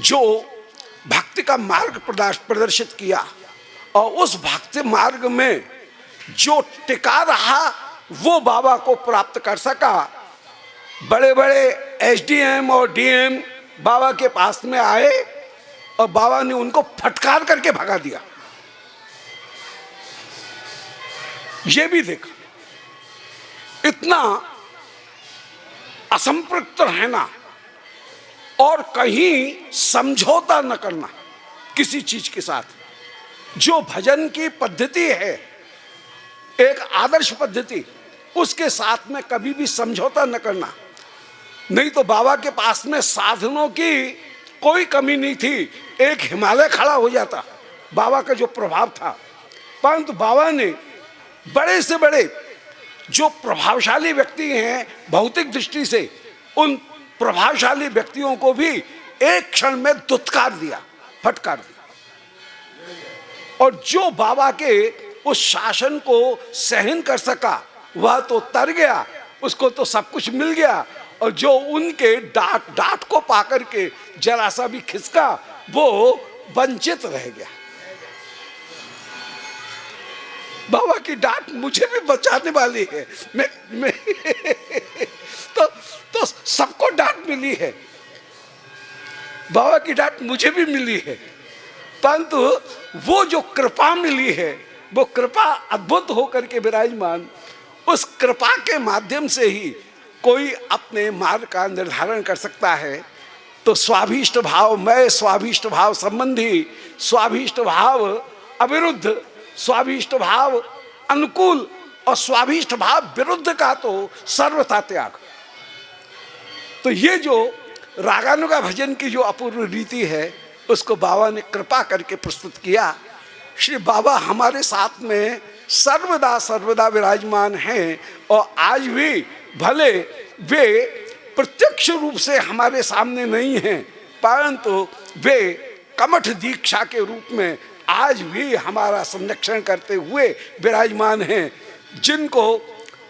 [SPEAKER 13] जो भक्ति का मार्ग प्रदर्शित किया और उस भक्ति मार्ग में जो टिका रहा वो बाबा को प्राप्त कर सका। बड़े बड़े एसडीएम और डीएम बाबा के पास में आए और बाबा ने उनको फटकार करके भगा दिया। ये भी देखा, इतना असंपृक्त रहना और कहीं समझौता न करना किसी चीज के साथ। जो भजन की पद्धति है, एक आदर्श पद्धति, उसके साथ में कभी भी समझौता न करना। नहीं तो बाबा के पास में साधनों की कोई कमी नहीं थी, एक हिमालय खड़ा हो जाता बाबा का जो प्रभाव था। परंतु बाबा ने बड़े से बड़े जो प्रभावशाली व्यक्ति हैं भौतिक दृष्टि से, उन प्रभावशाली व्यक्तियों को भी एक क्षण में दुत्कार दिया, फटकार दिया। और जो बाबा के उस शासन को सहन कर सका वह तो तर गया, उसको तो सब कुछ मिल गया। और जो उनके डांट को पाकर के जरा सा भी खिसका वो वंचित रह गया। बाबा की डांट मुझे भी बचाने वाली है। मैं तो सबको डांट मिली है, बाबा की डांट मुझे भी मिली है, परंतु वो जो कृपा मिली है वो कृपा अद्भुत होकर के विराजमान। उस कृपा के माध्यम से ही कोई अपने मार्ग का निर्धारण कर सकता है। तो स्वाभीष्ट भाव में, स्वाभीष्ट भाव संबंधी, स्वाभीष्ट भाव अविरुद्ध, स्वाभीष्ट भाव अनुकूल और स्वाभीष्ट भाव विरुद्ध का तो सर्वथा त्याग। तो ये जो रागानुगा भजन की जो अपूर्व रीति है उसको बाबा ने कृपा करके प्रस्तुत किया। श्री बाबा हमारे साथ में सर्वदा सर्वदा विराजमान हैं और आज भी भले वे प्रत्यक्ष रूप से हमारे सामने नहीं हैं, परंतु वे कमठ दीक्षा के रूप में आज भी हमारा संरक्षण करते हुए विराजमान हैं। जिनको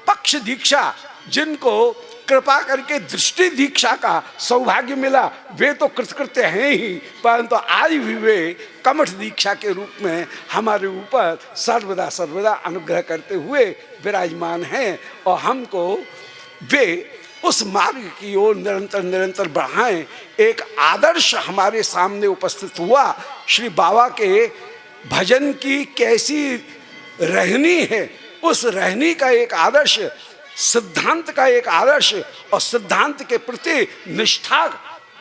[SPEAKER 13] पक्ष दीक्षा, जिनको कृपा करके दृष्टि दीक्षा का सौभाग्य मिला वे तो कृतकृत्य हैं ही, परंतु आज भी वे कमठ दीक्षा के रूप में हमारे ऊपर सर्वदा सर्वदा अनुग्रह करते हुए विराजमान हैं। और हमको वे उस मार्ग की ओर निरंतर निरंतर बढ़ाएं। एक आदर्श हमारे सामने उपस्थित हुआ। श्री बाबा के भजन की कैसी रहनी है, उस रहनी का एक आदर्श, सिद्धांत का एक आदर्श और सिद्धांत के प्रति निष्ठा,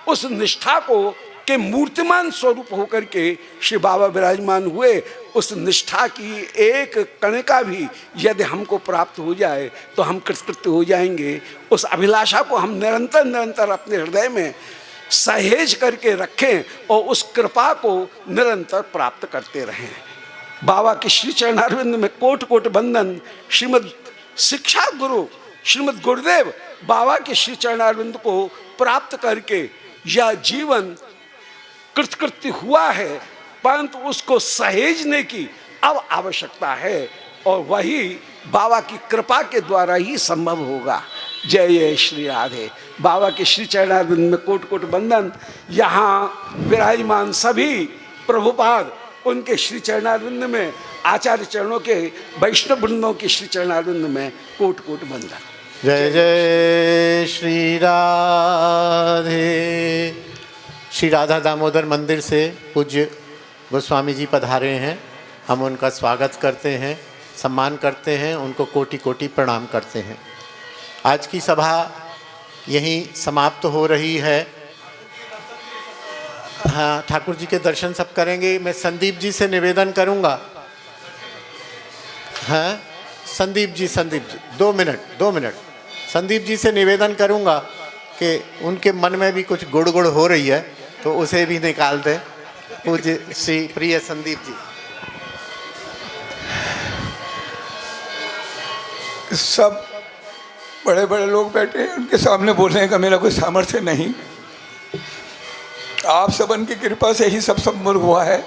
[SPEAKER 13] उस निष्ठा को के मूर्तिमान स्वरूप होकर के श्री बाबा विराजमान हुए। उस निष्ठा की एक कणिका भी यदि हमको प्राप्त हो जाए तो हम कृतकृत्य हो जाएंगे। उस अभिलाषा को हम निरंतर निरंतर अपने हृदय में सहेज करके रखें और उस कृपा को निरंतर प्राप्त करते रहें। बाबा के श्री चरणारविंद में कोट कोट बंदन। श्रीमद शिक्षा गुरु श्रीमद गुरुदेव बाबा के श्री चरणारविंद को प्राप्त करके यह जीवन कृतकृत्य हुआ है, परंतु उसको सहेजने की अब आवश्यकता है और वही बाबा की कृपा के द्वारा ही संभव होगा। जय जय श्री राधे। बाबा के श्री चरणारविंद में कोट कोट बंदन। यहाँ विराजमान सभी प्रभुपाद उनके श्री चरणारविंद में, आचार्य चरणों के वैष्णव वृंदों के श्री चरणारविंद में कोट कोट बंदन।
[SPEAKER 3] जय जय श्री राधे। श्री राधा दामोदर मंदिर से पूज्य गोस्वामी जी पधारे हैं। हम उनका स्वागत करते हैं, सम्मान करते हैं, उनको कोटि कोटि प्रणाम करते हैं। आज की सभा यहीं समाप्त हो रही है। हाँ, ठाकुर जी के दर्शन सब करेंगे। मैं संदीप जी से निवेदन करूंगा। हाँ, संदीप जी 2 मिनट संदीप जी से निवेदन करूंगा कि उनके मन में भी कुछ गुड़ हो रही है तो उसे भी निकाल दें। पूज्य श्री प्रिय संदीप जी।
[SPEAKER 13] सब बड़े बड़े लोग बैठे हैं, उनके सामने बोलने का मेरा कोई सामर्थ्य नहीं। आप सबन की कृपा से ही सब संभव हुआ है।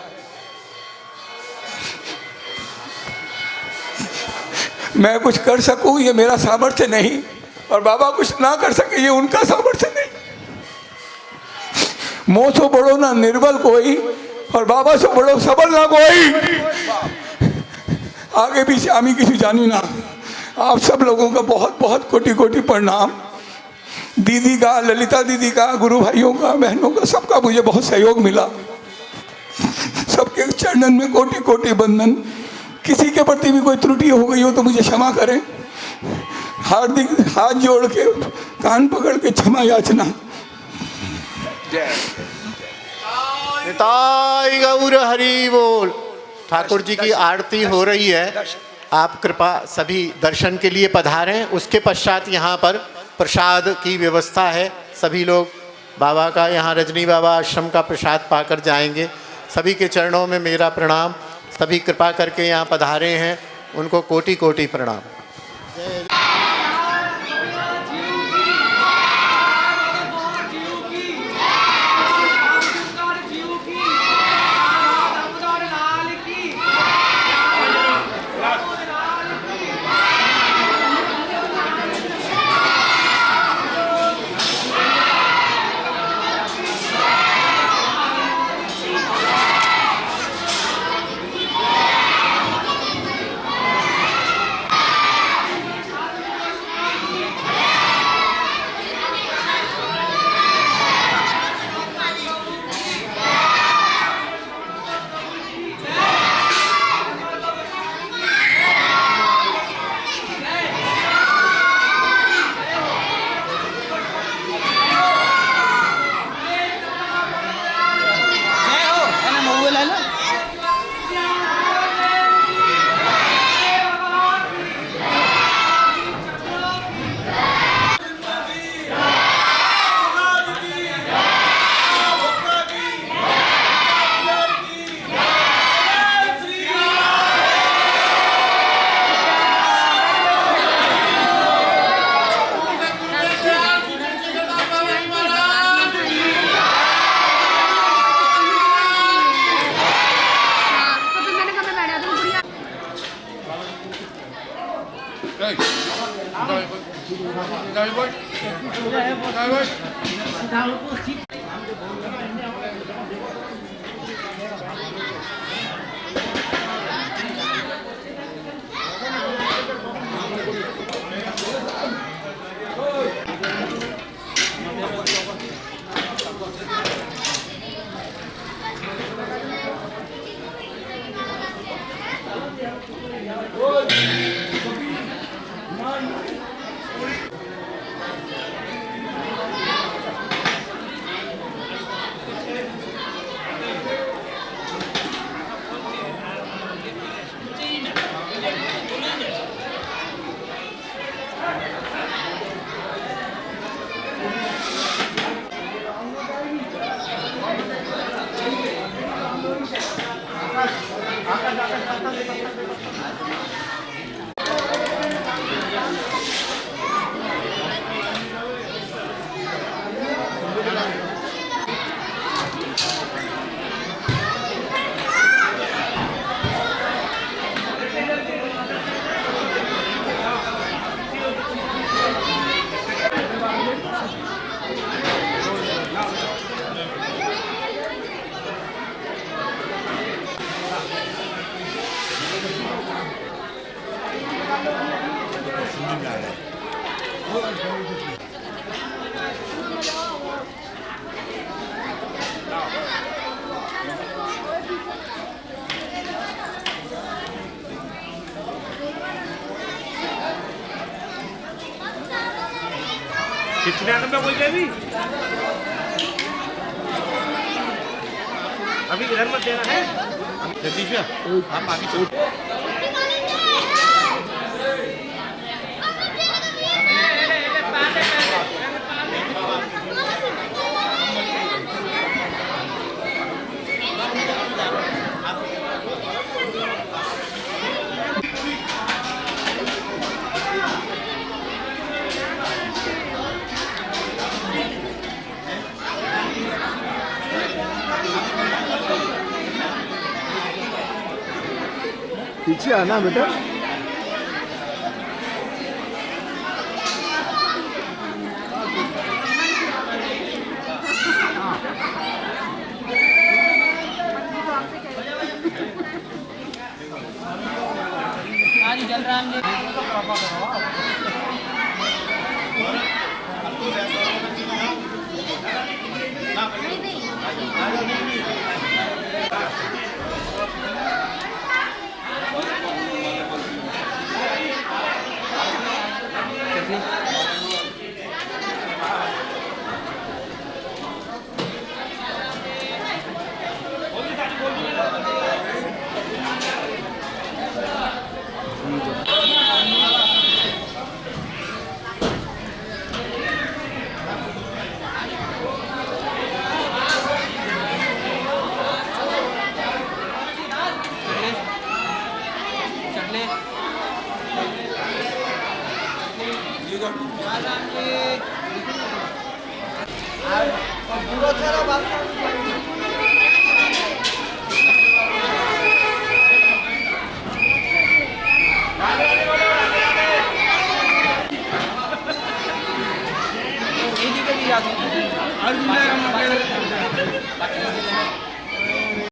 [SPEAKER 13] मैं कुछ कर सकूं ये मेरा सामर्थ्य नहीं, और बाबा कुछ ना कर सके ये उनका सामर्थ्य नहीं। मोह से बड़ो ना निर्बल कोई, और बाबा से बड़ो सबल ना कोई। आगे पीछे आमी किसी जानी ना। आप सब लोगों का बहुत बहुत कोटि कोटि प्रणाम। दीदी का, ललिता दीदी का, गुरु भाइयों का, बहनों का, सबका मुझे बहुत सहयोग मिला। सबके चरणन में कोटि कोटि बंदन। किसी के प्रति भी कोई त्रुटि हो गई हो तो मुझे क्षमा करें। हार्दिक हाथ जोड़ के कान पकड़ के क्षमा याचना।
[SPEAKER 3] निताई गौर हरि बोल। ठाकुर जी की आरती हो रही है, आप कृपा सभी दर्शन के लिए पधारें। उसके पश्चात यहाँ पर प्रसाद की व्यवस्था है। सभी लोग बाबा का, यहाँ रजनी बाबा आश्रम का प्रसाद पाकर जाएंगे। सभी के चरणों में मेरा प्रणाम। सभी कृपा करके यहाँ पधारे हैं, उनको कोटि कोटि प्रणाम।
[SPEAKER 2] कितने आने में बोल गए अभी इधर मत देना है। जगदीश भैया आप आगे
[SPEAKER 14] पीछे आना बेटा।